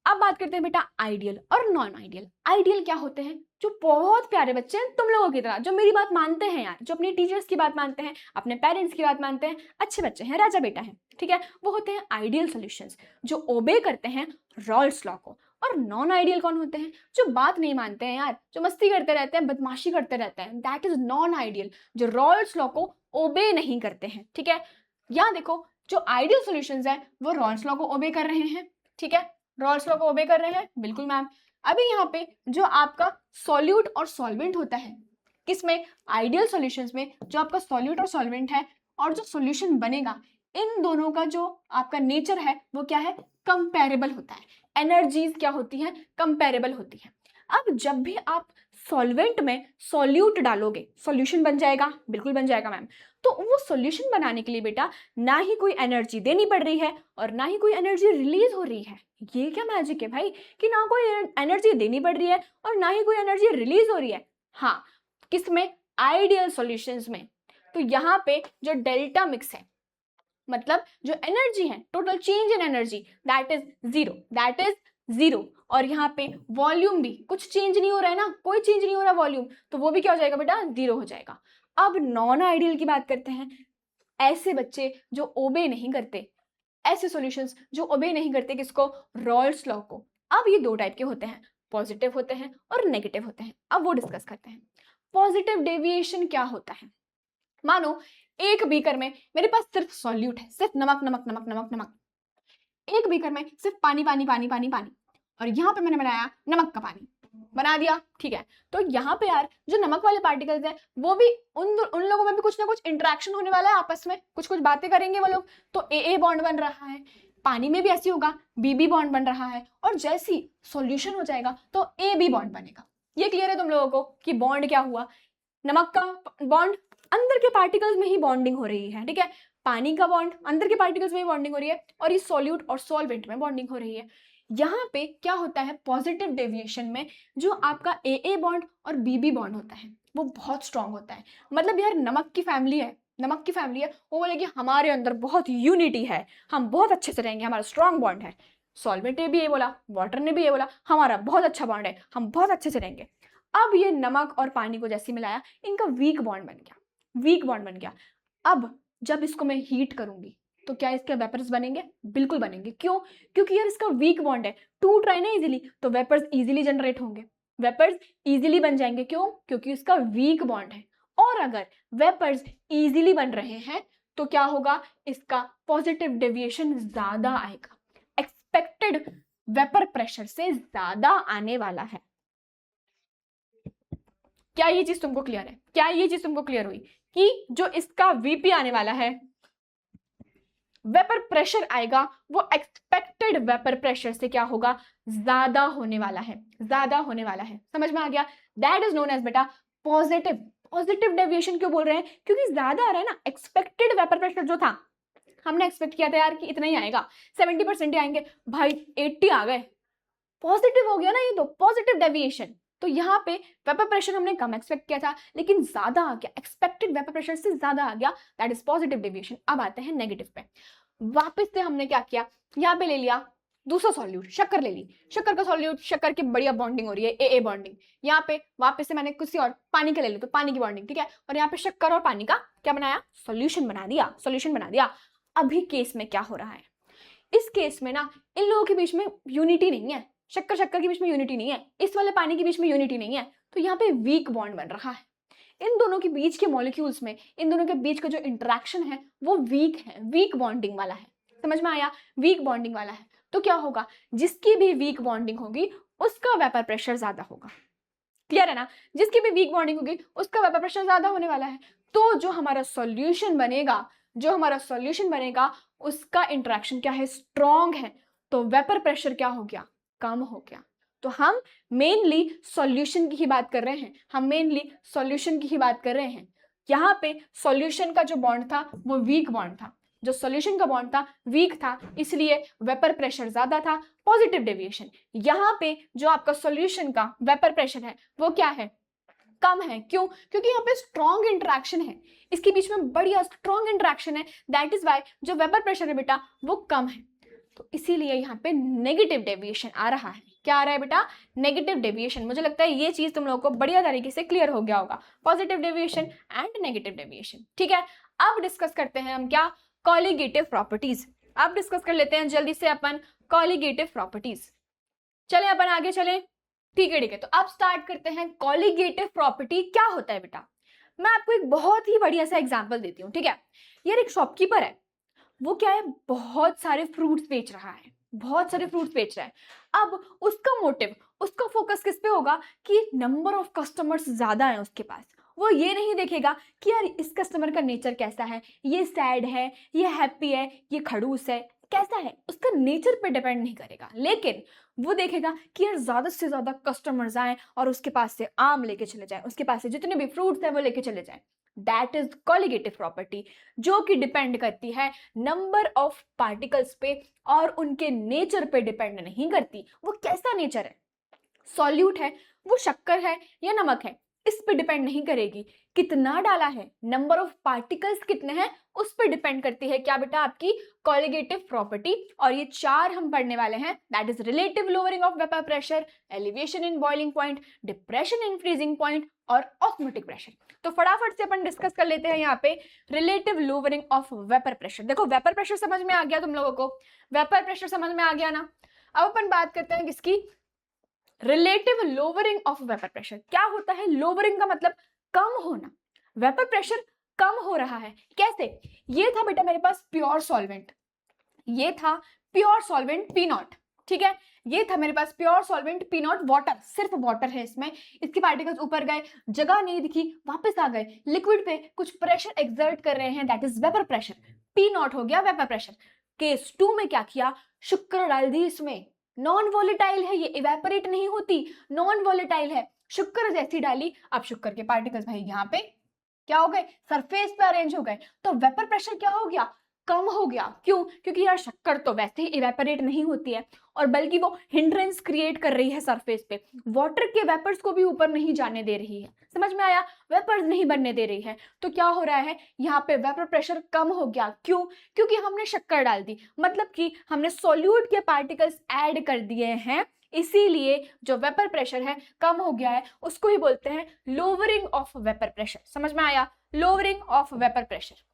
अब बात करते हैं बेटा आइडियल और नॉन आइडियल। आइडियल क्या होते हैं, जो बहुत प्यारे बच्चे हैं तुम लोगों की तरह, जो मेरी बात मानते हैं यार, जो अपनी टीचर्स की बात मानते हैं, अपने पेरेंट्स की बात मानते हैं, अच्छे बच्चे हैं, राजा बेटा है, ठीक है। वो होते हैं आइडियल सॉल्यूशंस, जो ओबे करते हैं रॉल्स लॉ को। और नॉन आइडियल कौन होते हैं, जो बात नहीं मानते हैं यार, जो मस्ती करते रहते हैं, बदमाशी करते रहते हैं, दैट इज नॉन आइडियल, जो रॉल्स लॉ को ओबे नहीं करते हैं, ठीक है। यहाँ देखो जो आइडियल सॉल्यूशंस है वो रॉल्स लॉ को ओबे कर रहे हैं, ठीक है। रॉल्स लॉ को ओबे कर रहे हैं, बिल्कुल मैम। अभी यहाँ पे जो आपका सॉल्यूट और सॉल्वेंट होता है, किसमें, आइडियल सॉल्यूशंस में, जो आपका सॉल्यूट और सॉल्वेंट है और जो सॉल्यूशन बनेगा, इन दोनों का जो आपका नेचर है वो क्या है, कंपेरेबल होता है। एनर्जीज क्या होती है, कंपेरेबल होती है। अब जब भी आप सॉल्वेंट में सॉल्यूट डालोगे, सॉल्यूशन बन जाएगा, बिल्कुल बन जाएगा मैम। तो वो सॉल्यूशन बनाने के लिए बेटा ना ही कोई एनर्जी देनी पड़ रही है और ना ही कोई एनर्जी रिलीज हो रही है। ये क्या मैजिक है भाई, कि ना कोई एनर्जी देनी पड़ रही है और ना ही कोई एनर्जी रिलीज हो रही है। हाँ, किसमें, आइडियल सॉल्यूशंस में। तो यहाँ पे जो डेल्टा मिक्स है, मतलब जो एनर्जी है, total change in energy that is zero. और यहाँ पे वॉल्यूम भी कुछ चेंज नहीं हो रहा है ना, कोई चेंज नहीं हो रहा वॉल्यूम, तो वो भी क्या हो जाएगा बेटा, 0 हो जाएगा। अब नॉन आइडियल की बात करते हैं, ऐसे बच्चे जो ओबे नहीं करते, ऐसे सॉल्यूशंस जो ओबे नहीं करते किसको, रॉल्स लॉ को। अब ये दो टाइप के होते हैं, पॉजिटिव होते हैं और नेगेटिव होते हैं। अब वो डिस्कस करते हैं। पॉजिटिव डेविएशन क्या होता है? मानो एक बीकर में मेरे पास सिर्फ सॉल्यूट है, सिर्फ नमक नमक नमक नमक नमक। एक बीकर में सिर्फ पानी पानी पानी पानी पानी, और यहाँ पे मैंने बनाया नमक का पानी, बना दिया, ठीक है। तो यहाँ पे यार जो नमक वाले पार्टिकल्स हैं वो भी उन लोगों में भी कुछ ना कुछ इंटरेक्शन होने वाला है, आपस में कुछ कुछ बातें करेंगे वो लोग। तो ए बॉन्ड बन रहा है, पानी में भी ऐसी होगा, बी बॉन्ड बन रहा है, और जैसी सॉल्यूशन हो जाएगा तो ए बी बॉन्ड बनेगा। ये क्लियर है तुम लोगों को कि बॉन्ड क्या हुआ? नमक का बॉन्ड अंदर के पार्टिकल्स में ही बॉन्डिंग हो रही है, ठीक है। पानी का बॉन्ड अंदर के पार्टिकल्स में ही बॉन्डिंग हो रही है, और ये सॉल्यूट और सॉल्वेंट में बॉन्डिंग हो रही है। यहाँ पे क्या होता है पॉजिटिव डेविएशन में, जो आपका ए बॉन्ड और बी बॉन्ड होता है वो बहुत स्ट्रांग होता है। मतलब यार नमक की फैमिली है, वो बोले कि हमारे अंदर बहुत यूनिटी है, हम बहुत अच्छे से रहेंगे, हमारा स्ट्रांग बॉन्ड है। सॉल्वेंट ने भी ये बोला, वाटर ने भी ये बोला, हमारा बहुत अच्छा बॉन्ड है, हम बहुत अच्छे से रहेंगे। अब ये नमक और पानी को जैसे मिलाया, इनका वीक बॉन्ड बन गया। अब जब इसको मैं हीट करूंगी तो क्या इसके वेपर्स बनेंगे? बिल्कुल बनेंगे। क्यों? क्योंकि यार इसका वीक बॉन्ड है, टूट रहा है ना इजीली, तो वेपर्स इजीली जनरेट होंगे, वेपर्स इजीली बन जाएंगे। क्यों? क्योंकि इसका वीक बॉन्ड है। और अगर वेपर्स इजीली बन रहे हैं तो क्या होगा? इसका पॉजिटिव डेविएशन ज्यादा आएगा, एक्सपेक्टेड वेपर प्रेशर से ज्यादा आने वाला है। क्या ये चीज तुमको क्लियर हुई कि जो इसका वीपी आने वाला है, वेपर प्रेशर आएगा, वो एक्सपेक्टेड वेपर प्रेशर से क्या होगा? ज्यादा होने वाला है। समझ में आ गया? दैट इज नोन एज बेटा पॉजिटिव डेविएशन। क्यों बोल रहे हैं? क्योंकि ज्यादा आ रहा है ना। एक्सपेक्टेड वेपर प्रेशर जो था, हमने एक्सपेक्ट किया था यार कि इतना ही आएगा, 70% ही आएंगे, भाई 80 आ गए, पॉजिटिव हो गया ना ये तो, पॉजिटिव डेविएशन। तो यहाँ पे वेपर प्रेशर हमने कम एक्सपेक्ट किया था, लेकिन ज्यादा आ गया, एक्सपेक्टेड वेपर प्रेशर से ज्यादा आ गया, दैट इज पॉजिटिव डेविएशन। अब आते हैं नेगेटिव पे। वापस से हमने क्या किया, यहाँ पे ले लिया दूसरा सॉल्यूट, शक्कर ले ली, शक्कर का सॉल्यूट, शक्कर की बढ़िया बॉन्डिंग हो रही है, ए बॉन्डिंग। यहाँ पे वापस से मैंने किसी और पानी का ले ली, तो पानी की बॉन्डिंग, ठीक है। और यहाँ पे शक्कर और पानी का क्या बनाया? सॉल्यूशन बना दिया। अभी केस में क्या हो रहा है? इस केस में ना इन लोगों के बीच में यूनिटी नहीं है, शक्कर के बीच में यूनिटी नहीं है, इस वाले पानी के बीच में यूनिटी नहीं है, तो यहाँ पे वीक बॉन्ड बन रहा है। इन दोनों के बीच के मॉलिक्यूल्स में, इन दोनों के बीच का जो इंटरेक्शन है वो वीक है, वीक बॉन्डिंग वाला है। समझ में आया? वीक बॉन्डिंग वाला है। तो क्या होगा? जिसकी भी वीक बॉन्डिंग होगी उसका वेपर प्रेशर ज्यादा होगा। क्लियर है ना? जिसकी भी वीक बॉन्डिंग होगी उसका वेपर प्रेशर ज्यादा होने वाला है। तो जो हमारा सॉल्यूशन बनेगा उसका इंटरेक्शन क्या है? स्ट्रॉन्ग है। तो वेपर प्रेशर क्या हो गया? कम हो गया। तो हम मेनली सॉल्यूशन की ही बात कर रहे हैं। यहाँ पे सॉल्यूशन का जो बॉन्ड था वो वीक बॉन्ड था, जो सॉल्यूशन का बॉन्ड था वीक था, इसलिए वेपर प्रेशर ज्यादा था, पॉजिटिव डेविएशन। यहाँ पे जो आपका सॉल्यूशन का वेपर प्रेशर है वो क्या है? कम है। क्यों? क्योंकि यहाँ पे स्ट्रॉन्ग इंटरेक्शन है, इसके बीच में बढ़िया स्ट्रॉन्ग इंटरेक्शन है, दैट इज वाई जो वेपर प्रेशर है बेटा वो कम है। तो इसीलिए यहाँ पे नेगेटिव डेविएशन आ रहा है। क्या आ रहा है बेटा? Negative deviation. मुझे लगता है ये चीज तुम लोगों को बढ़िया तरीके से क्लियर हो गया होगा, positive deviation and negative deviation. ठीक है, अब डिस्कस करते हैं हम क्या? Colligative properties. अब डिस्कस कर लेते हैं जल्दी से अपन कॉलिगेटिव प्रॉपर्टीज। चले अपन आगे चले। ठीक है, तो अब स्टार्ट करते हैं। कॉलिगेटिव प्रॉपर्टी क्या होता है बेटा? मैं आपको एक बहुत ही बढ़िया सा एग्जांपल देती हूँ। ठीक है, यार एक शॉपकीपर है, वो क्या है? बहुत सारे फ्रूट्स बेच रहा है, अब उसका मोटिव, उसका फोकस किस पे होगा कि नंबर ऑफ कस्टमर्स ज्यादा है उसके पास। वो ये नहीं देखेगा कि यार इस कस्टमर का नेचर कैसा है, ये सैड है, ये हैप्पी है, ये खड़ूस है, कैसा है, उसका नेचर पे डिपेंड नहीं करेगा। लेकिन वो देखेगा कि यार ज्यादा से ज्यादा कस्टमर्स आए और उसके पास से आम लेके चले जाए, उसके पास से जितने भी फ्रूट्स हैं वो लेके चले जाए। दैट इज कॉलिगेटिव प्रॉपर्टी, जो कि डिपेंड करती है नंबर ऑफ पार्टिकल्स पे और उनके नेचर पे डिपेंड नहीं करती। वो कैसा नेचर है, सॉल्यूट है, वो शक्कर है या नमक है, इस पे डिपेंड नहीं करेगी। कितना डाला है, नंबर ऑफ पार्टिकल्स कितने हैं, उस पे डिपेंड करती है क्या बेटा? आपकी कॉलिगेटिव प्रॉपर्टी। और ये चार हम पढ़ने वाले हैं, that is relative lowering of vapour pressure, elevation in boiling point, depression in freezing point और ऑस्मोटिक प्रेशर। तो फटाफट से अपन डिस्कस कर लेते हैं यहाँ पे relative lowering of vapour pressure. देखो वेपर प्रेशर समझ में आ गया तुम लोगों को, वेपर प्रेशर समझ में आ गया ना। अब अपन बात करते हैं किसकी? Relative lowering of vapour pressure. क्या होता है लोअरिंग का मतलब कम होना, वेपर प्रेशर कम हो रहा है। कैसे? ये था बेटा मेरे पास प्योर सॉल्वेंट, ये था प्योर सॉल्वेंट पी नॉट, ठीक है, ये था मेरे पास pure solvent P naught, water, सिर्फ वाटर है इसमें, इसके पार्टिकल्स ऊपर गए, जगह नहीं दिखी, वापस आ गए, लिक्विड पे कुछ प्रेशर एक्सर्ट कर रहे हैं, that is vapour pressure, P not हो गया वेपर प्रेशर। केस 2 में क्या किया, शुक्र डाल दी इसमें, नॉन वॉलेटाइल है ये, इवेपोरेट नहीं होती, नॉन वॉलेटाइल है, शुक्र जैसी डाली, अब शुक्र के पार्टिकल्स भाई यहाँ पे क्या हो गए, सरफेस पे अरेंज हो गए, तो वेपर प्रेशर क्या हो गया, कम हो गया। क्यों? क्योंकि यार शक्कर तो वैसे ही इवेपोरेट नहीं होती है, और बल्कि वो हिंड्रेंस क्रिएट कर रही है सरफेस पे, वाटर के वेपर्स को भी ऊपर नहीं जाने दे रही है, समझ में आया, वेपर्स नहीं बनने दे रही है, तो क्या हो रहा है यहाँ पे वेपर प्रेशर कम हो गया। क्यों? क्योंकि हमने शक्कर डाल दी, मतलब कि हमने सॉल्यूट के पार्टिकल्स ऐड कर दिए हैं, इसीलिए जो वेपर प्रेशर है कम हो गया है, उसको ही बोलते हैं लोअरिंग ऑफ वेपर प्रेशर। समझ में आया, लोअरिंग ऑफ वेपर प्रेशर।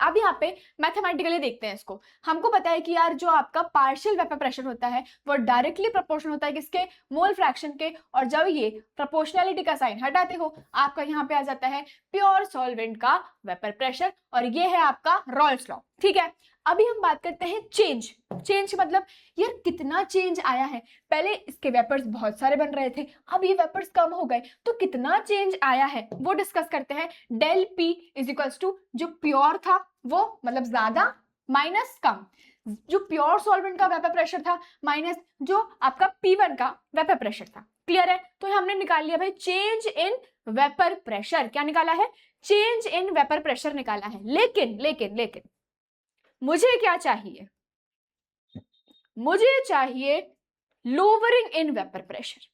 अब यहाँ पे मैथमेटिकली देखते हैं इसको, हमको पता है कि यार जो आपका पार्शियल वेपर प्रेशर होता है वो डायरेक्टली प्रोपोर्शनल होता है किसके, मोल फ्रैक्शन के, और जब ये प्रोपोर्शनैलिटी का साइन हटाते हो आपका यहाँ पे आ जाता है प्योर सॉल्वेंट का वेपर प्रेशर, और ये है आपका रॉल्स लॉ, ठीक है। अभी हम बात करते हैं चेंज, चेंज मतलब यार कितना चेंज आया है, पहले इसके वेपर्स बहुत सारे बन रहे थे, अब ये वेपर्स कम हो गए, तो कितना चेंज आया है वो डिस्कस करते हैं। Del P is equals to जो प्योर था वो मतलब ज्यादा माइनस कम, जो प्योर सॉल्वेंट का वेपर प्रेशर था माइनस जो आपका P1 का वेपर प्रेशर था। क्लियर है? तो हमने निकाल लिया भाई चेंज इन वेपर प्रेशर, क्या निकाला है, चेंज इन वेपर प्रेशर निकाला है। लेकिन लेकिन लेकिन मुझे क्या चाहिए, मुझे चाहिए lowering in vapour pressure,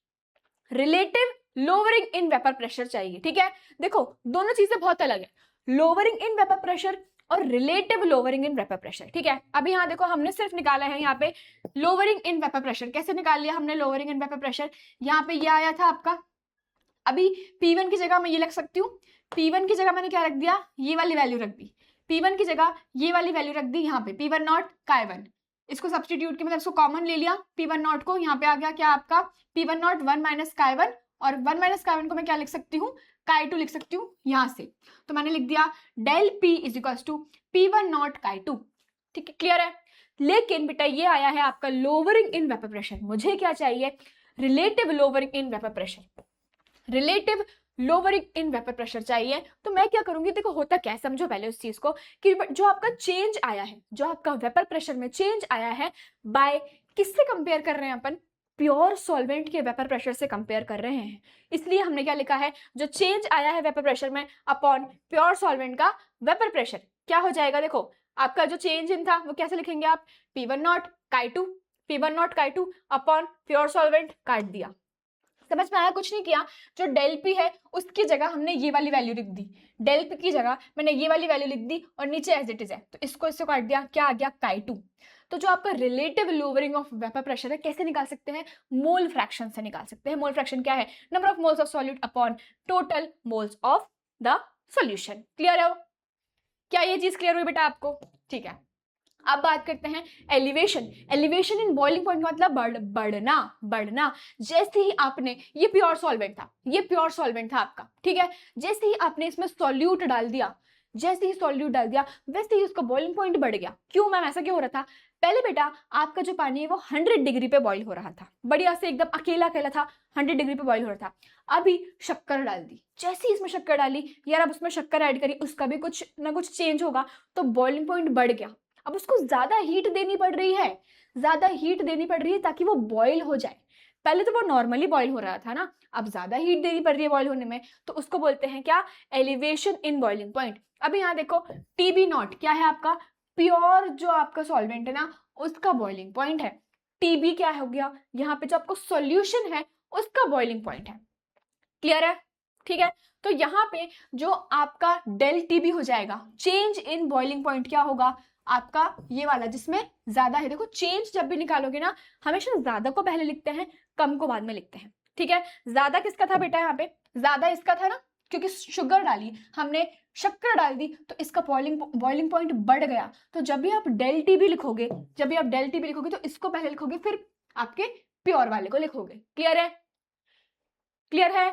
relative lowering in vapour pressure चाहिए, ठीक है। देखो दोनों चीजें बहुत अलग है, लोअरिंग इन वेपर प्रेशर और relative lowering in vapour pressure, ठीक है। अभी यहाँ देखो हमने सिर्फ निकाला है यहाँ पे लोअरिंग इन वेपर प्रेशर, कैसे निकाल लिया हमने लोअरिंग इन वेपर प्रेशर, यहाँ पे ये आया था आपका, अभी P1 की जगह मैं ये लिख सकती हूँ, P1 की जगह मैंने क्या रख दिया, ये वाली वैल्यू रख दी, P1 की जगह ये वाली वैल्यू रख दी यहाँ पे P1 नॉट Chi1, इसको सब्सटीट्यूट की मतलब इसको कॉमन ले लिया, P1 नॉट को यहाँ पे आ गया क्या आपका P1 नॉट 1 माइनस Chi1, और 1 माइनस Chi1 को मैं क्या लिख सकती हूँ, Chi2 लिख सकती हूँ यहाँ से, तो मैंने लिख दिया del P is equal to P1 nought Chi2, ठीक है, क्लियर है। लेकिन बेटा ये आया है आपका लोअरिंग इन वेपर प्रेशर, मुझे क्या चाहिए, relative lowering in vapour pressure, relative lowering in vapour pressure चाहिए। तो मैं क्या करूंगी, देखो होता क्या है, समझो पहले उस चीज को कि जो आपका चेंज आया है, जो आपका वेपर प्रेशर में चेंज आया है, बाय किससे कंपेयर कर रहे हैं अपन, प्योर सॉल्वेंट के वेपर प्रेशर से कंपेयर कर रहे हैं, इसलिए हमने क्या लिखा है, जो चेंज आया है वेपर प्रेशर में अपॉन प्योर सॉल्वेंट का वेपर प्रेशर, क्या हो जाएगा, देखो आपका जो चेंज इन था वो कैसे लिखेंगे आप, P1 nought Chi2, P1 nought Chi2 upon pure solvent, काट दिया, समझ में आया, कुछ नहीं किया, जो डेल पी है उसकी जगह हमने ये वाली वैल्यू लिख दी, डेल पी की जगह मैंने ये वाली वैल्यू लिख दी, और नीचे एज इट इज है, तो इसको इससे काट दिया, क्या आ गया Chi2। तो जो आपका relative lowering of vapour pressure है कैसे निकाल सकते हैं, मोल फ्रैक्शन से निकाल सकते हैं। मोल फ्रैक्शन क्या है, number of moles of solute upon total moles of the solution. Clear है? क्या ये चीज क्लियर हुई बेटा आपको? ठीक है, अब बात करते हैं elevation. Elevation in boiling point का मतलब बढ़ना, बढ़ना। जैसे ही आपने, ये प्योर सॉल्वेंट था, ये प्योर सॉल्वेंट था आपका, ठीक है, जैसे ही आपने इसमें सॉल्यूट डाल दिया, जैसे ही सॉल्यूट डाल दिया वैसे ही उसका बॉइलिंग पॉइंट बढ़ गया। क्यों मैम, ऐसा क्यों हो रहा था, पहले बेटा आपका जो पानी है वो 100 डिग्री पे बॉईल हो रहा था, बढ़िया से एकदम अकेला अकेला था, 100 डिग्री पे बॉईल हो रहा था, अभी शक्कर डाल दी, जैसे ही इसमें शक्कर डाली यार, अब उसमें शक्कर ऐड करी, उसका भी कुछ ना कुछ चेंज होगा, तो बॉइलिंग पॉइंट बढ़ गया। अब उसको ज्यादा हीट देनी पड़ रही है, ज्यादा हीट देनी पड़ रही है ताकि वो बॉईल हो जाए। पहले तो वो नॉर्मली बॉईल हो रहा था ना, अब ज्यादा हीट देनी पड़ रही है बॉईल होने में, तो उसको बोलते हैं क्या, एलिवेशन इन बॉइलिंग पॉइंट। अभी यहाँ देखो TB नॉट क्या है आपका, प्योर जो आपका सॉल्वेंट है ना उसका बॉइलिंग पॉइंट है, TB क्या हो गया, यहाँ पे जो आपको सॉल्यूशन है उसका बॉइलिंग पॉइंट है। क्लियर है? ठीक है, तो यहाँ पे जो आपका डेल TB हो जाएगा, चेंज इन बॉइलिंग पॉइंट क्या होगा आपका, ये वाला जिसमें ज्यादा है। देखो चेंज जब भी निकालोगे ना हमेशा ज्यादा को पहले लिखते हैं, कम को बाद में लिखते हैं, ठीक है। ज्यादा किसका था बेटा, यहाँ पे ज्यादा इसका था ना, क्योंकि शुगर डाली हमने, शक्कर डाल दी, तो इसका बॉइलिंग पॉइंट बढ़ गया। तो जब भी आप डेल TB लिखोगे, जब भी आप डेल TB लिखोगे तो इसको पहले लिखोगे, फिर आपके प्योर वाले को लिखोगे। क्लियर है? क्लियर है?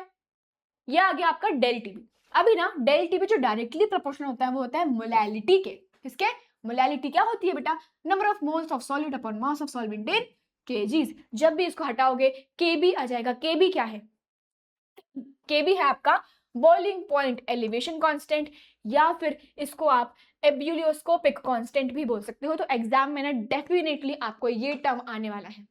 ये आ गया आपका डेल टीबी। अभी ना डेल टीबी जो डायरेक्टली प्रोपोर्शनल होता है वो होता है मोलैलिटी के। किसके? मोलैलिटी क्या होती है बेटा? Number of moles of solute upon mass of solvent in KGs. जब भी इसको हटाओगे केबी आ जाएगा। केबी क्या है? केबी है आपका बॉइलिंग पॉइंट एलिवेशन कांस्टेंट, या फिर इसको आप एब्यूलियोस्कोपिक कांस्टेंट भी बोल सकते हो। तो एग्जाम में ना डेफिनेटली आपको ये टर्म आने वाला है,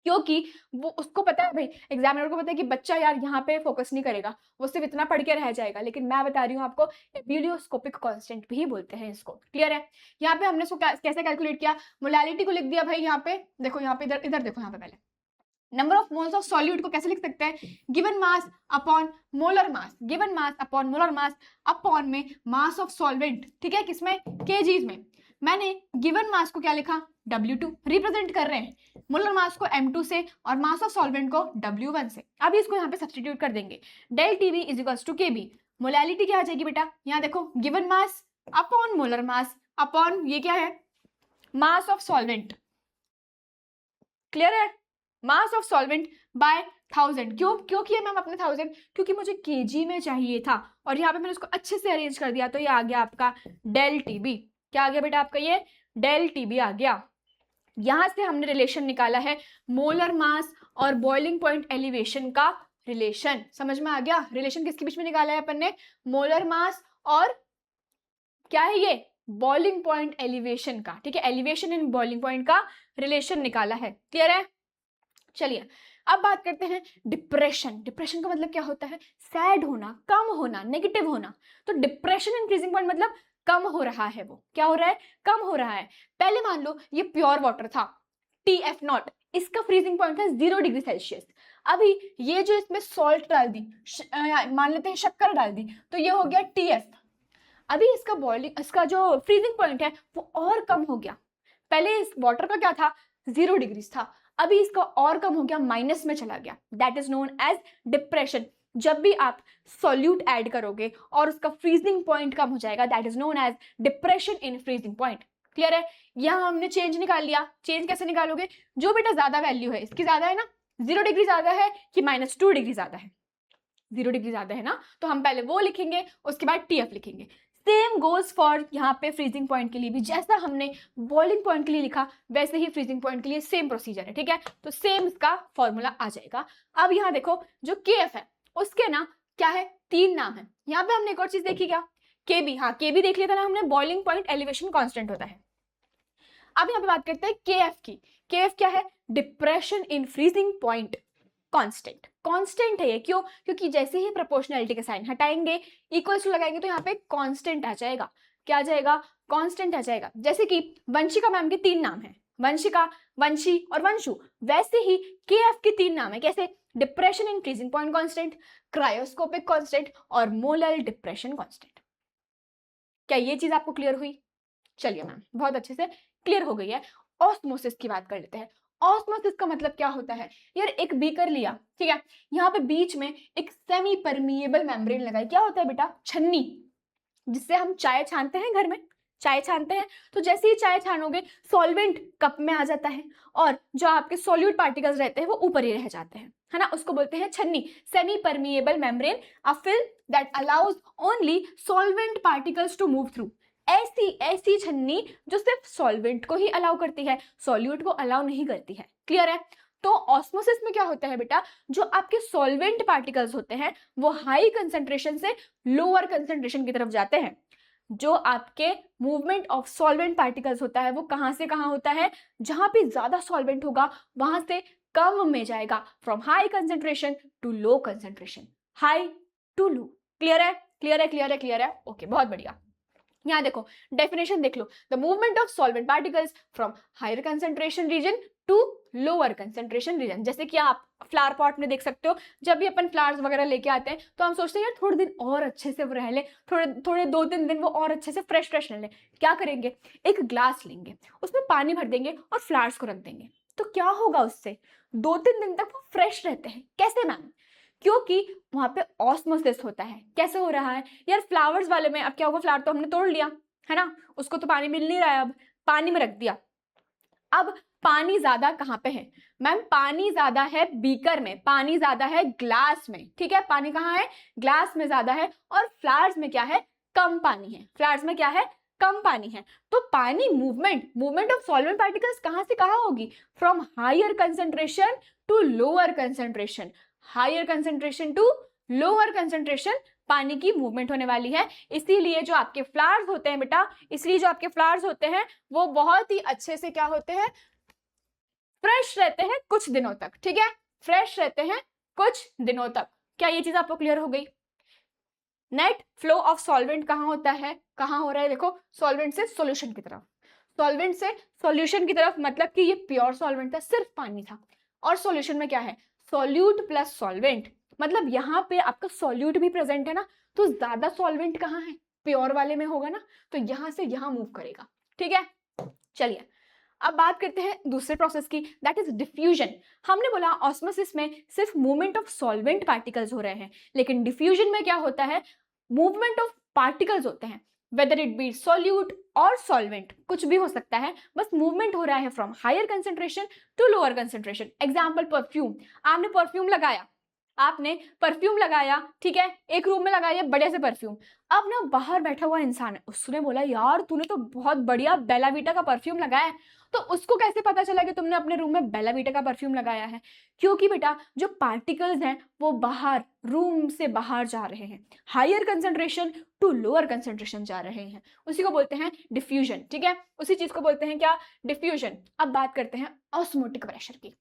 क्योंकि वो उसको पता है भाई, एग्जामिनर को पता है कि बच्चा यार यहाँ पे फोकस नहीं करेगा, वो सिर्फ इतना पढ़ के रह जाएगा। लेकिन मैं बता रही हूँ आपको एब्यूलियोस्कोपिक कांस्टेंट भी बोलते हैं इसको। क्लियर है? यहाँ पे हमने इसको कैसे कैलकुलेट किया? मोलैलिटी को लिख दिया भाई यहाँ पे, देखो यहाँ पे, इधर देखो यहाँ पे पहले number of moles of solute को कैसे लिख सकते हैं? गिवन मास अपॉन मोलर मास, given mass upon molar mass upon में मास ऑफ सॉल्वेंट। ठीक है, किसमें? केजीज में। मैंने गिवन मास को क्या लिखा? W2 रिप्रेजेंट कर रहे हैं, मोलर मास को M2 से और मास ऑफ सॉल्वेंट को W1 से। अब इसको यहाँ पे सब्स्टिट्यूट कर देंगे। Del TB is equals to KB. Molality क्या आ जाएगी बेटा? यहाँ देखो given mass upon molar mass upon ये क्या है? Mass of solvent. क्लियर है? Mass of solvent by 1000। क्यों किया मैम आपने 1000? क्योंकि मुझे केजी में चाहिए था और यहाँ पे मैंने उसको अच्छे से अरेंज कर दिया, तो ये आ गया आपका डेल टीबी। क्या आ गया बेटा आपका? ये डेल टीबी आ गया। यहां से हमने रिलेशन निकाला है मोलर मास और बॉइलिंग पॉइंट एलिवेशन का रिलेशन। समझ में आ गया? रिलेशन किसके बीच में निकाला है अपन ने? मोलर मास और क्या है ये? बॉइलिंग पॉइंट एलिवेशन का। ठीक है, एलिवेशन इन बॉइलिंग पॉइंट का रिलेशन निकाला है। क्लियर है? चलिए अब बात करते हैं डिप्रेशन। डिप्रेशन का मतलब क्या होता है? सैड होना, कम होना, नेगेटिव होना। तो डिप्रेशन इन फ्रीजिंग पॉइंट मतलब कम हो रहा है। वो क्या हो रहा है? कम हो रहा है। पहले मान लो ये प्योर वाटर था TF0, इसका फ्रीजिंग पॉइंट था 0 डिग्री सेल्सियस। अभी ये जो इसमें सॉल्ट डाल दी, मान लेते हैं शक्कर डाल दी, तो ये हो गया TF। अभी इसका बॉइलिंग, इसका जो फ्रीजिंग पॉइंट है वो और कम हो गया। पहले इस वाटर का क्या था? 0 डिग्री था, अभी इसका और कम हो गया, माइनस में चला गया। That is known as depression. जब भी आप सॉल्यूट ऐड करोगे और उसका फ्रीजिंग पॉइंट कम हो जाएगा, that is known as depression in freezing point. Clear है? यहां हमने चेंज निकाल लिया। चेंज कैसे निकालोगे? जो बेटा ज्यादा वैल्यू है, इसकी ज्यादा है ना, 0 डिग्री ज्यादा है कि -2 डिग्री ज्यादा है? 0 डिग्री ज्यादा है ना, तो हम पहले वो लिखेंगे, उसके बाद TF लिखेंगे। सेम गोज फॉर यहाँ पे फ्रीजिंग पॉइंट के लिए भी। जैसा हमने बॉइलिंग पॉइंट के लिए लिखा वैसे ही फ्रीजिंग पॉइंट के लिए सेम प्रोसीजर है। ठीक है, तो सेम इसका फॉर्मूला आ जाएगा। अब यहाँ देखो जो KF है उसके ना क्या है? 3 नाम है। यहाँ पे हमने एक और चीज देखी क्या? KB। हाँ, KB देख लिया था ना हमने, बॉइलिंग पॉइंट एलिवेशन कांस्टेंट होता है। अब यहाँ पे बात करते हैं KF की। KF क्या है? Depression in freezing point constant. Constant है ये, क्यों? क्योंकि जैसे ही प्रोपोर्शनैलिटी का साइन हटाएंगे, इक्वल्स टू लगाएंगे, तो यहाँ पे कांस्टेंट आ जाएगा। क्या आ जाएगा? कांस्टेंट आ जाएगा। जैसे कि वंशिका मैम के 3 नाम है, वंशिका, वंशी और वंशु, वैसे ही KF के 3 नाम है। कैसे? Depression in freezing point constant, cryoscopic constant और मोलर डिप्रेशन कांस्टेंट। क्या ये चीज आपको क्लियर हुई? चलिए मैम, बहुत अच्छे से क्लियर हो गई है। ऑस्मोसिस की बात कर लेते हैं। ऑस्मोसिस का मतलब क्या होता है? यार एक बीकर लिया, ठीक है, यहाँ पे बीच में एक सेमी परमिएबल मेम्ब्रेन लगाई। क्या होता है बेटा? छन्नी, जिससे हम चाय छानते हैं, घर में चाय छानते हैं। तो जैसे ही चाय छानोगे, सॉल्वेंट कप में आ जाता है और जो आपके सॉल्यूट पार्टिकल्स रहते हैं वो ऊपर ही रह जाते हैं, है ना। उसको बोलते हैं छन्नी, semi permeable membrane, a film that allows only solvent particles to move through. ऐसी छन्नी जो सिर्फ सॉल्वेंट को ही अलाउ करती है, सॉल्यूट को अलाउ नहीं करती है। क्लियर है? तो ऑस्मोसिस में क्या होता है बेटा? जो आपके सॉल्वेंट पार्टिकल्स होते हैं वो हाई कंसेंट्रेशन से लोअर कंसेंट्रेशन की तरफ जाते हैं। जो आपके मूवमेंट ऑफ सॉल्वेंट पार्टिकल्स होता है वो कहां से कहां होता है? जहां पे ज्यादा सॉल्वेंट होगा वहां से कम में जाएगा, from high concentration to low concentration, high to low. Clear है? क्लियर है? क्लियर है? क्लियर है? ओके, बहुत बढ़िया। यहाँ देखो डेफिनेशन देख लो, the movement of solvent particles from higher concentration region to lower concentration region. जैसे कि आप फ्लावर पॉट में देख सकते हो, जब भी अपन फ्लावर्स वगैरह लेके आते हैं तो हम सोचते हैं यार थोड़े दिन और अच्छे से रह ले, थोड़े 2-3 दिन वो और अच्छे से फ्रेश रह ले। क्या करेंगे? एक ग्लास लेंगे, उसमें पानी भर देंगे और फ्लावर्स को रख देंगे, तो क्या होगा उससे? 2-3 दिन तक वो फ्रेश रहते हैं। कैसे मैम? क्योंकि वहां पे ऑस्मोसिस होता है। कैसे हो रहा है यार? फ्लावर्स वाले में अब क्या होगा? फ्लावर तो हमने तोड़ लिया, है ना, उसको तो पानी मिल नहीं रहा है, अब पानी में रख दिया, अब पानी ज्यादा कहाँ पे है मैम? पानी ज्यादा है बीकर में, पानी ज्यादा है ग्लास में, ठीक है, पानी कहाँ है? ग्लास में ज्यादा है। और फ्लावर्स में क्या है? कम पानी है। फ्लावर्स में क्या है? कम पानी है। तो पानी मूवमेंट ऑफ सॉल्वेंट पार्टिकल्स कहाँ से कहाँ होगी? From higher concentration to lower concentration, higher concentration to lower concentration पानी की मूवमेंट होने वाली है। इसीलिए जो आपके फ्लावर्स होते हैं बेटा, इसलिए जो आपके फ्लावर्स होते हैं वो बहुत ही अच्छे से क्या होते हैं? फ्रेश रहते हैं कुछ दिनों तक, ठीक है, फ्रेश रहते हैं कुछ दिनों तक। क्या ये चीज आपको क्लियर हो गई? नेट फ्लो ऑफ सॉल्वेंट कहाँ होता है? कहाँ हो रहा है? देखो, सॉल्वेंट से सॉल्यूशन की तरफ, सॉल्वेंट से सॉल्यूशन की तरफ, मतलब कि ये प्योर सॉल्वेंट था, सिर्फ पानी था। और सॉल्यूशन में क्या है? सॉल्यूट प्लस सॉल्वेंट, मतलब यहाँ पे आपका सॉल्यूट भी प्रेजेंट है ना, तो ज्यादा सॉल्वेंट कहाँ है? प्योर वाले में होगा ना, तो यहां से यहां मूव करेगा, ठीक है। चलिए अब बात करते हैं दूसरे प्रोसेस की, दैट इज डिफ्यूजन। हमने बोला ऑस्मोसिस में सिर्फ मूवमेंट ऑफ सॉल्वेंट पार्टिकल्स हो रहे हैं, लेकिन डिफ्यूजन में क्या होता है? मूवमेंट ऑफ पार्टिकल्स होते हैं, वेदर इट बी सॉल्यूट और सॉल्वेंट, कुछ भी हो सकता है, बस मूवमेंट हो रहा है from higher concentration to lower concentration. Example perfume, आपने परफ्यूम लगाया, ठीक है, एक रूम में लगाया बड़े से परफ्यूम। अब ना बाहर बैठा हुआ इंसान है, उसने बोला यार तूने तो बहुत बढ़िया बेला वीटा का परफ्यूम लगाया है। तो उसको कैसे पता चला कि तुमने अपने रूम में बेला वीटा का परफ्यूम लगाया है? क्योंकि बेटा जो पार्टिकल्स हैं वो बाहर, रूम से बाहर जा रहे हैं, higher concentration to lower concentration जा रहे हैं, उसी को बोलते हैं डिफ्यूजन, ठीक है, उसी चीज को बोलते हैं क्या? डिफ्यूजन। अब बात करते हैं ऑस्मोटिक प्रेशर की।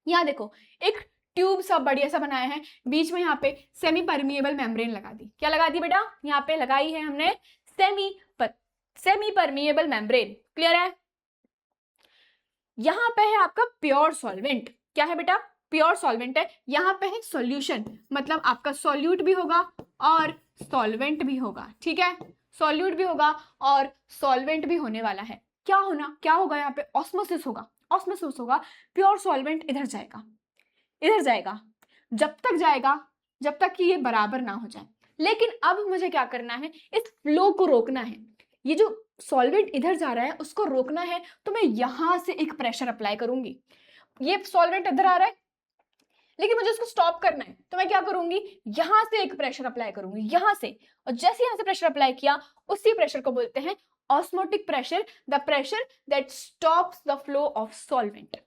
यहाँ देखो, एक ट्यूब सा बढ़िया सा बनाया है, बीच में यहाँ पे सेमी परमिएबल मेम्ब्रेन लगा दी। क्या लगा दी बेटा? यहाँ पे लगाई है हमने सेमी परमिएबल मेम्ब्रेन, क्लियर है। यहाँ पे है आपका प्योर सॉल्वेंट, क्या है बेटा? प्योर सॉल्वेंट है। यहाँ पे है सॉल्यूशन, मतलब आपका सॉल्यूट भी होगा और सॉल्वेंट भी होगा, ठीक है, सॉल्यूट भी होगा और सॉल्वेंट भी होने वाला है। क्या होगा यहाँ पे? ऑस्मोसिस होगा। प्योर सॉल्वेंट इधर जाएगा, जब तक कि ये बराबर ना हो जाए। लेकिन अब मुझे क्या करना है? इस फ्लो को रोकना है। ये जो सॉल्वेंट इधर जा रहा है उसको रोकना है, तो मैं यहां से एक प्रेशर अप्लाई करूंगी। ये सॉल्वेंट इधर आ रहा है लेकिन मुझे उसको स्टॉप करना है, तो मैं क्या करूंगी? यहां से एक प्रेशर अप्लाई करूंगी, यहां से। और जैसे यहां से प्रेशर अप्लाई किया, उसी प्रेशर को बोलते हैं osmotic pressure, the pressure that stops the flow of solvent.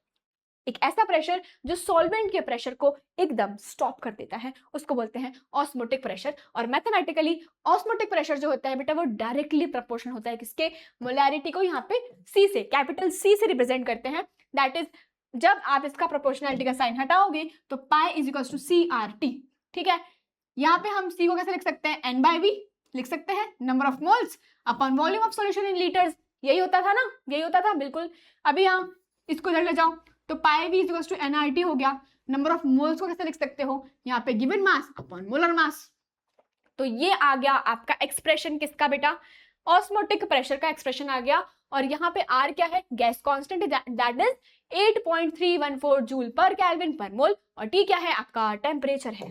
एक ऐसा प्रेशर जो सॉल्वेंट के प्रेशर को एकदम स्टॉप कर देता है, उसको बोलते हैं ऑस्मोटिक प्रेशर। और मैथमेटिकली ऑस्मोटिक प्रेशर जो होता है बेटा, वो डायरेक्टली प्रोपोर्शनल होता है किसके? मोलैरिटी को यहाँ पे सी से, कैपिटल सी से रिप्रेजेंट करते हैं। दैट इज, जब आप इसका प्रोपोर्शनलिटी का साइन हटाओगे तो pi is equal to C R T, ठीक है। यहाँ पे हम सी को कैसे लिख सकते हैं? एन बाई वी लिख सकते हैं, number of moles upon volume of solution in litres. यही होता था ना, यही होता था, बिल्कुल। अभी यहाँ इसको इधर ले जाओ तो पाई वी इक्वल्स टू एनआरटी हो गया। नंबर ऑफ मोल्स को कैसे लिख सकते हो? यहाँ पे गिवन मास अपॉन मोलर मास। तो ये आ गया आपका एक्सप्रेशन किसका बेटा? ऑस्मोटिक प्रेशर का एक्सप्रेशन आ गया। और यहाँ पे आर क्या है? Gas constant, that is 8.314 joule पर केल्विन पर मोल। और टी क्या है? आपका टेम्परेचर है।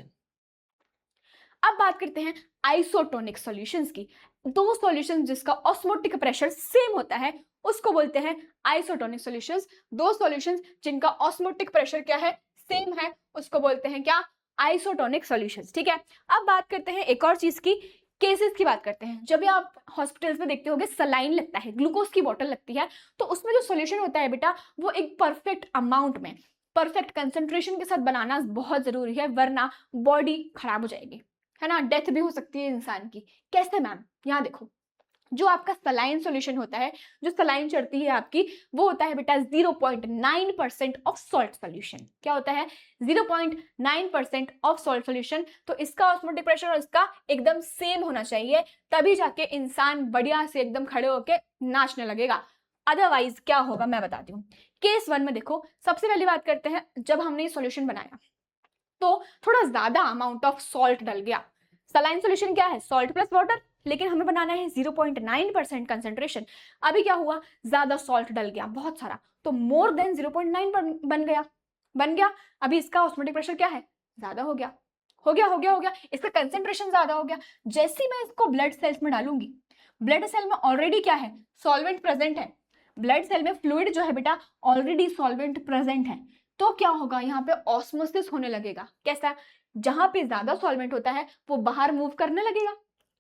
अब बात करते हैं आइसोटोनिक सॉल्यूशंस की। दो सॉल्यूशंस जिसका ऑस्मोटिक प्रेशर सेम होता है उसको बोलते हैं आइसोटोनिक सॉल्यूशंस। दो सॉल्यूशंस जिनका ऑस्मोटिक प्रेशर क्या है? सेम है, उसको बोलते हैं क्या? आइसोटोनिक सॉल्यूशंस, ठीक है। अब बात करते हैं एक और चीज की, केसेस की बात करते हैं। जब भी आप हॉस्पिटल्स में देखते होंगे सलाइन लगता है, ग्लूकोज की बोतल लगती है, तो उसमें जो सॉल्यूशन होता है बेटा, वो एक परफेक्ट अमाउंट में, परफेक्ट कंसेंट्रेशन के साथ बनाना बहुत जरूरी है, वरना बॉडी खराब हो जाएगी, है ना, डेथ भी हो सकती है इंसान की। कैसे मैम? यहाँ देखो, जो आपका सलाइन सॉल्यूशन होता है, जो सलाइन चढ़ती है आपकी, वो होता है बेटा 0.9% ऑफ सॉल्ट सॉल्यूशन। क्या होता है? 0.9% ऑफ सॉल्ट सॉल्यूशन। तो इसका ऑस्मोटिक प्रेशर और इसका एकदम सेम होना चाहिए, तभी जाके इंसान बढ़िया से एकदम खड़े होके नाचने लगेगा। अदरवाइज क्या होगा मैं बताती हूँ। केस 1 में देखो, सबसे पहली बात करते हैं, जब हमने ये सॉल्यूशन बनाया तो थोड़ा ज्यादा अमाउंट ऑफ सॉल्ट डल गया। सलाइन सॉल्यूशन क्या है? सॉल्ट प्लस वाटर, लेकिन हमें बनाना है 0.9% कंसेंट्रेशन। अभी क्या हुआ? ज्यादा सॉल्ट डल गया, बहुत सारा, तो मोर देन 0.9 बन गया। अभी इसका ऑस्मोटिक प्रेशर क्या है? ज्यादा हो गया, इसका कंसेंट्रेशन ज्यादा हो गया। जैसे ही मैं इसको ब्लड सेल्स में डालूंगी, ब्लड सेल में ऑलरेडी क्या है? सॉल्वेंट प्रेजेंट है, ब्लड सेल में फ्लूइड जो है बेटा ऑलरेडी सॉल्वेंट प्रेजेंट है, तो क्या होगा, यहाँ पे ऑस्मोसिस होने लगेगा। कैसा? जहां पे ज्यादा सॉल्वेंट होता है वो बाहर मूव करने लगेगा,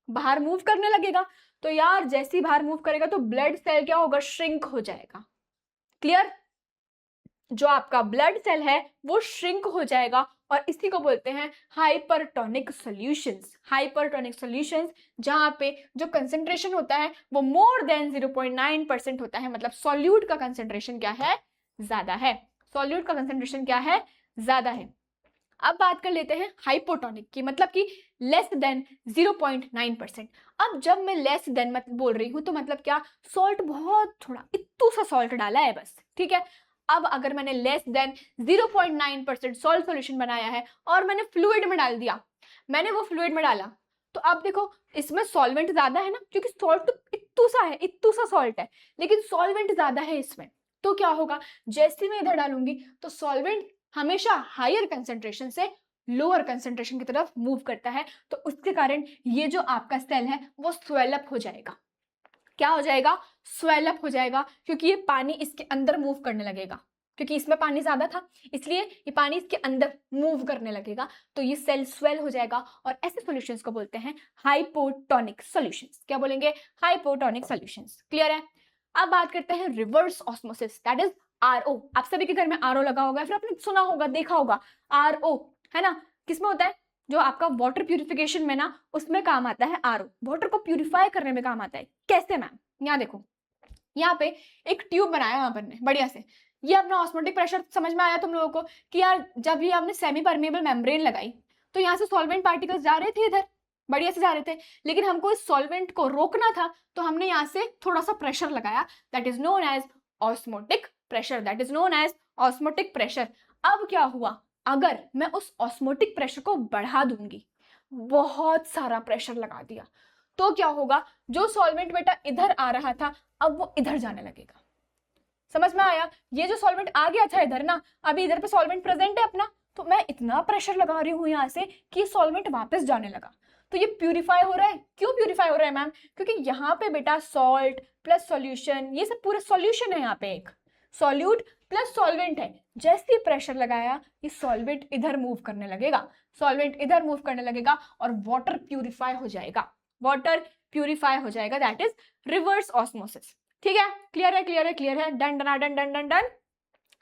बाहर मूव करने लगेगा। तो यार जैसे ही बाहर मूव करेगा तो ब्लड सेल क्या होगा, श्रिंक हो जाएगा। क्लियर? जो आपका ब्लड सेल है वो श्रिंक हो जाएगा और इसी को बोलते हैं हाइपरटोनिक सॉल्यूशंस। हाइपरटोनिक सॉल्यूशंस जहां पे जो कंसेंट्रेशन होता है वो मोर देन 0.9% होता है, मतलब सॉल्यूट का कंसेंट्रेशन क्या है, ज्यादा है। सॉल्यूट का कंसेंट्रेशन क्या है, ज्यादा है। अब बात कर लेते हैं हाइपोटोनिक की, मतलब कि लेस देन 0.9%। अब जब मैं लेस देन मत बोल रही हूं तो मतलब क्या, सॉल्ट बहुत थोड़ा, इतू सा सॉल्ट डाला है बस, ठीक है। अब अगर मैंने लेस देन 0.9% सॉल्ट सॉल्यूशन बनाया है और मैंने फ्लूइड में डाल दिया, मैंने वो फ्लूइड में डाला, तो अब देखो इसमें सॉल्वेंट ज्यादा है ना, क्योंकि सॉल्ट तो इतू सा है, इतू सा सॉल्ट है, लेकिन सॉल्वेंट ज्यादा है इसमें। तो क्या होगा, जैसे मैं इधर डालूंगी तो सॉल्वेंट हमेशा हायर कंसेंट्रेशन से लोअर कंसेंट्रेशन की तरफ मूव करता है, तो उसके कारण ये जो आपका सेल है वो स्वेलअप हो जाएगा। क्या हो जाएगा, स्वेलअप हो जाएगा, क्योंकि ये पानी इसके अंदर मूव करने लगेगा, क्योंकि इसमें पानी ज्यादा था इसलिए ये पानी इसके अंदर मूव करने लगेगा, तो ये सेल स्वेल हो जाएगा। और ऐसे सॉल्यूशंस को बोलते हैं हाइपोटोनिक सॉल्यूशंस। क्या बोलेंगे, हाइपोटोनिक सॉल्यूशंस। क्लियर है? अब बात करते हैं reverse osmosis, that is RO. आप सभी के घर में आरओ लगा होगा, फिर आपने सुना होगा, देखा होगा, आरओ है ना। किसमें होता है, जो आपका वाटर प्यूरिफिकेशन में ना उसमें काम आता है आरओ, वाटर को प्यूरिफाई करने में काम आता है। कैसे मैम, यहाँ देखो, यहाँ पे एक ट्यूब बनाया यहाँ पर ने बढ़िया से, ये अपना ऑस्मोटिक प्रेशर समझ में आया तुम लोगों को कि यार जब ये आपने सेमी परमेबल मेम्ब्रेन लगाई तो यहाँ से सॉल्वेंट पार्टिकल्स जा रहे थे, इधर बढ़िया से जा रहे थे, लेकिन हमको इस सॉल्वेंट को रोकना था तो हमने यहाँ से थोड़ा सा प्रेशर लगाया, that is known as osmotic pressure, that is known as osmotic pressure. अब क्या हुआ, अगर मैं उस ऑस्मोटिक प्रेशर को बढ़ा दूंगी, बहुत सारा प्रेशर लगा दिया, तो क्या होगा, जो सॉल्वेंट बेटा इधर आ रहा था अब वो इधर जाने लगेगा। समझ में आया? ये जो सॉल्वेंट आ गया था इधर ना, अभी इधर पे सॉल्वेंट प्रेजेंट है अपना, तो मैं इतना प्रेशर लगा रही हूं यहां से कि सॉल्वेंट वापस जाने लगा, तो ये प्यूरिफाई हो रहा है। क्यों प्यूरिफाई हो रहा है मैम, क्योंकि यहाँ पे बेटा सॉल्ट प्लस सॉल्यूशन, ये सब पूरा सॉल्यूशन है, यहाँ पे एक सॉल्यूट प्लस सॉल्वेंट है। जैसे ही प्रेशर लगाया ये सॉल्वेंट इधर मूव करने लगेगा, सॉल्वेंट इधर मूव करने लगेगा और वाटर प्यूरिफाई हो जाएगा, वाटर प्यूरिफाई हो जाएगा, दैट इज रिवर्स ऑस्मोसिस। ठीक है, क्लियर है, क्लियर है, क्लियर है, done done done done done done.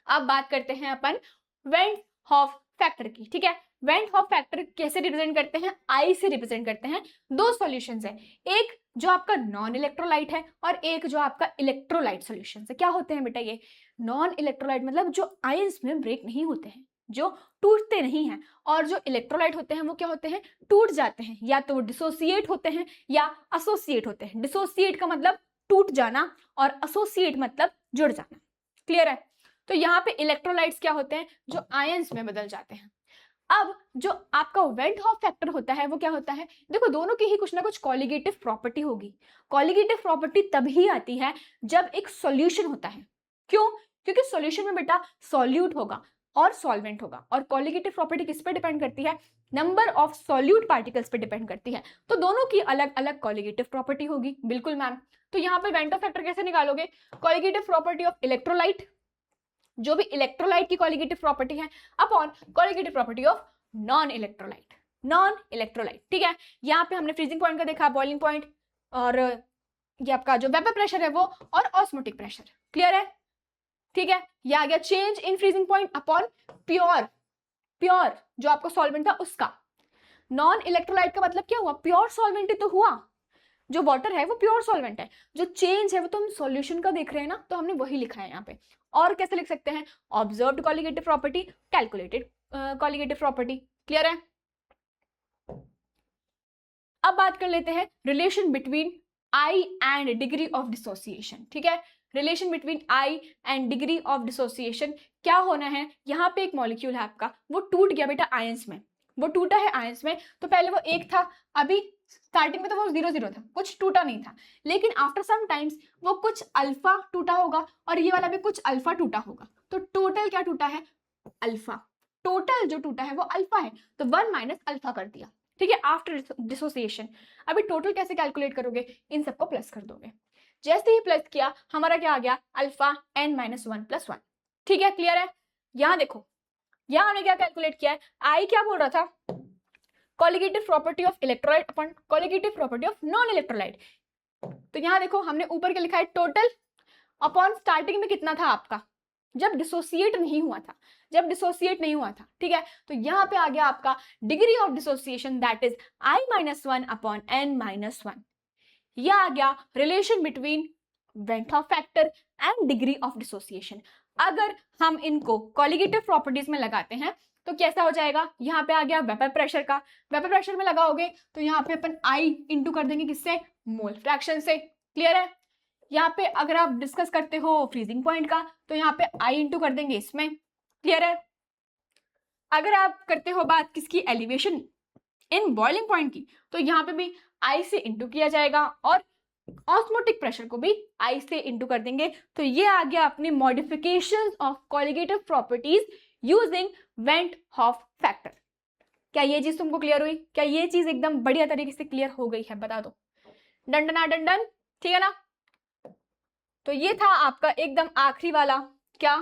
अब बात करते हैं अपन वेंट हॉफ फैक्टर की। ठीक है, वेंट हॉफ फैक्टर कैसे रिप्रेजेंट करते हैं, आई से रिप्रेजेंट करते हैं। दो सॉल्यूशंस है, एक जो आपका नॉन इलेक्ट्रोलाइट है और एक जो आपका इलेक्ट्रोलाइट सॉल्यूशन है। क्या होते हैं बेटा ये, नॉन इलेक्ट्रोलाइट मतलब जो आयंस में ब्रेक नहीं होते हैं, जो टूटते नहीं हैं, और जो इलेक्ट्रोलाइट होते हैं वो क्या होते हैं, टूट जाते हैं, या तो वो डिसोसिएट होते हैं या एसोसिएट होते हैं। डिसोसिएट का मतलब टूट जाना और एसोसिएट मतलब जुड़ जाना। क्लियर है? तो यहाँ पे इलेक्ट्रोलाइट्स क्या होते हैं, जो आयंस में बदल जाते हैं। अब जो आपका वेंट हॉफ फैक्टर होता है वो क्या होता है, देखो दोनों की ही कुछ ना कुछ कॉलिगेटिव प्रॉपर्टी होगी। कॉलिगेटिव प्रॉपर्टी तभी आती है जब एक सॉल्यूशन होता है। क्यों? क्योंकि सॉल्यूशन में बेटा सॉल्यूट होगा और सॉल्वेंट होगा, और कॉलिगेटिव प्रॉपर्टी किस पे डिपेंड करती है, नंबर ऑफ सॉल्यूट पार्टिकल्स पे डिपेंड करती है। तो दोनों की अलग अलग कॉलिगेटिव प्रॉपर्टी होगी। बिल्कुल मैम। तो यहाँ पे वेंट हॉफ फैक्टर कैसे निकालोगे, कॉलिगेटिव प्रॉपर्टी ऑफ इलेक्ट्रोलाइट, जो भी इलेक्ट्रोलाइट की कॉलिगेटिव प्रॉपर्टी है, upon colligative property of non electrolyte, non electrolyte. ठीक है, यहाँ पे हमने फ्रीजिंग पॉइंट का देखा, बॉइलिंग पॉइंट, और ये आपका जो वेपर प्रेशर है वो, और ऑस्मोटिक प्रेशर। क्लियर है? ठीक है, ये आ गया change in freezing point upon pure, pure जो आपका सॉल्वेंट था उसका। नॉन इलेक्ट्रोलाइट का मतलब क्या हुआ, प्योर सॉल्वेंट ही तो हुआ, जो वाटर है वो प्योर सॉल्वेंट है, जो चेंज है वो तो हम सॉल्यूशन का देख रहे हैं ना, तो हमने वही लिखा है यहाँ पे। और कैसे लिख सकते हैं, observed colligative property, calculated colligative property. Clear है? अब बात कर लेते हैं relation between I and degree of dissociation. ठीक है, relation between I and degree of dissociation क्या होना है, यहाँ पे एक मॉलिक्यूल है आपका, वो टूट गया बेटा आयंस में, वो टूटा है आयंस में, तो पहले वो एक था, अभी स्टार्टिंग में तो वो 0 0 था, कुछ टूटा नहीं था, लेकिन आफ्टर सम टाइम्स वो कुछ अल्फा टूटा होगा और ये वाला भी कुछ अल्फा टूटा होगा, तो टोटल क्या टूटा है, अल्फा। टोटल जो टूटा है वो अल्फा है, तो 1 माइनस अल्फा कर दिया। ठीक है, आफ्टर डिसोसिएशन। अभी टोटल कैसे कैलकुलेट करोगे, इन सबको प्लस कर दोगे। जैसे ही प्लस किया हमारा क्या आ गया, अल्फा n माइनस 1 प्लस 1। ठीक है, क्लियर है। यहाँ देखो, यहाँ हमने क्या कैलकुलेट किया है, आई क्या बोल रहा था, colligative property of electrolyte upon colligative property of non electrolyte. तो यहाँ देखो हमने ऊपर के लिखा है टोटल अपॉन स्टार्टिंग में कितना था आपका, जब डिसोसिएट नहीं हुआ था, जब डिसोसिएट नहीं हुआ था। ठीक है, तो यहाँ पे आ गया आपका degree of dissociation that is I minus 1 upon n minus 1। यह आ गया relation between went of factor and degree of dissociation. अगर हम इनको कॉलिगेटिव प्रॉपर्टीज में लगाते हैं तो कैसा हो जाएगा, यहाँ पे आ गया वेपर प्रेशर का, वेपर प्रेशर में लगाओगे तो यहाँ पे अपन आई इंटू कर देंगे किससे, मोल फ्रैक्शन से। क्लियर है। यहाँ पे अगर आप डिस्कस करते हो फ्रीजिंग पॉइंट का तो यहाँ पे आई इंटू कर देंगे इसमें। क्लियर है। अगर आप करते हो बात किसकी, एलिवेशन इन बॉइलिंग पॉइंट की, तो यहाँ पे भी आई से इंटू किया जाएगा और ऑस्मोटिक प्रेशर को भी आई से इंटू कर देंगे। तो ये आ गया अपनी modifications of colligative properties using went half factor. क्या ये चीज तुमको क्लियर हुई, क्या ये चीज एकदम बढ़िया तरीके से क्लियर हो गई है, बता दो। डंडना डंडन, ठीक है ना। तो ये था आपका एकदम आखिरी वाला क्या,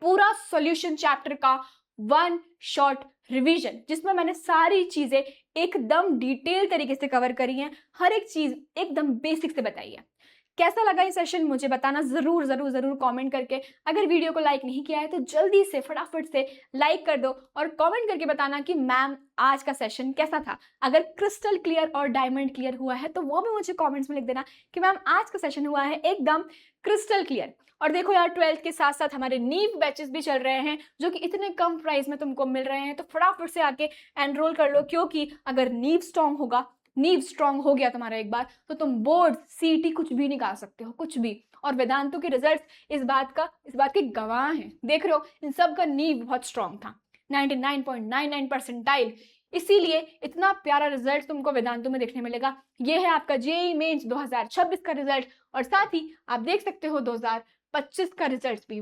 पूरा सॉल्यूशन चैप्टर का वन शॉर्ट रिवीजन, जिसमें मैंने सारी चीजें एकदम डिटेल तरीके से कवर करी हैं, हर एक चीज एकदम बेसिक से बताई है। कैसा लगा ये सेशन मुझे बताना जरूर जरूर जरूर कमेंट करके। अगर वीडियो को लाइक नहीं किया है तो जल्दी से फटाफट से लाइक कर दो और कमेंट करके बताना कि मैम आज का सेशन कैसा था। अगर क्रिस्टल क्लियर और डायमंड क्लियर हुआ है तो वो भी मुझे कमेंट्स में लिख देना कि मैम आज का सेशन हुआ है एकदम क्रिस्टल क्लियर। और देखो यार, 12th के साथ साथ हमारे नीव बैचेस भी चल रहे हैं जो कि इतने कम प्राइस में तुमको मिल रहे हैं, तो फटाफट से आके एनरोल कर लो, क्योंकि अगर नीव स्ट्रांग हो गया तुम्हारा एक बार तो तुम बोर्ड सीईटी कुछ भी निकाल सकते हो, कुछ भी। और वेदांतु के रिजल्ट्स इस बात के गवाह हैं। देख रहे हो, इन सब का नीव बहुत स्ट्रांग था, 99.99 परसेंटाइल, इसीलिए इतना प्यारा रिजल्ट तुमको वेदांतु में देखने मिलेगा। ये है आपका जेईई मेंस 2026 का रिजल्ट, और साथ ही आप देख सकते हो 2025 का रिजल्ट भी।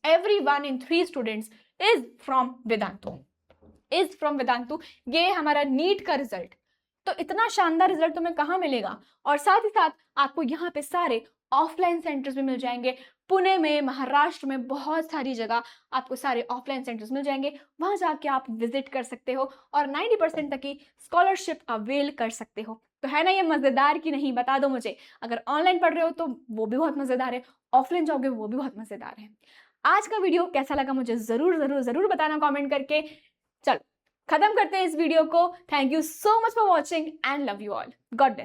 every 1 in 3 students is from Vedantu. ये हमारा नीट का रिजल्ट, तो इतना शानदार रिजल्ट तुम्हें कहाँ मिलेगा। और साथ ही साथ आपको यहाँ पे सारे ऑफलाइन सेंटर्स भी मिल जाएंगे, पुणे में, महाराष्ट्र में, बहुत सारी जगह आपको सारे ऑफलाइन सेंटर्स मिल जाएंगे। वहां जाके आप विजिट कर सकते हो और 90% तक की स्कॉलरशिप अवेल कर सकते हो। तो है ना ये मजेदार कि नहीं, बता दो मुझे। अगर ऑनलाइन पढ़ रहे हो तो वो भी बहुत मजेदार है, ऑफलाइन जाओगे वो भी बहुत मजेदार है। आज का वीडियो कैसा लगा मुझे जरूर जरूर जरूर बताना कमेंट करके। चलो खत्म करते हैं इस वीडियो को। Thank you so much for watching and love you all. God bless you.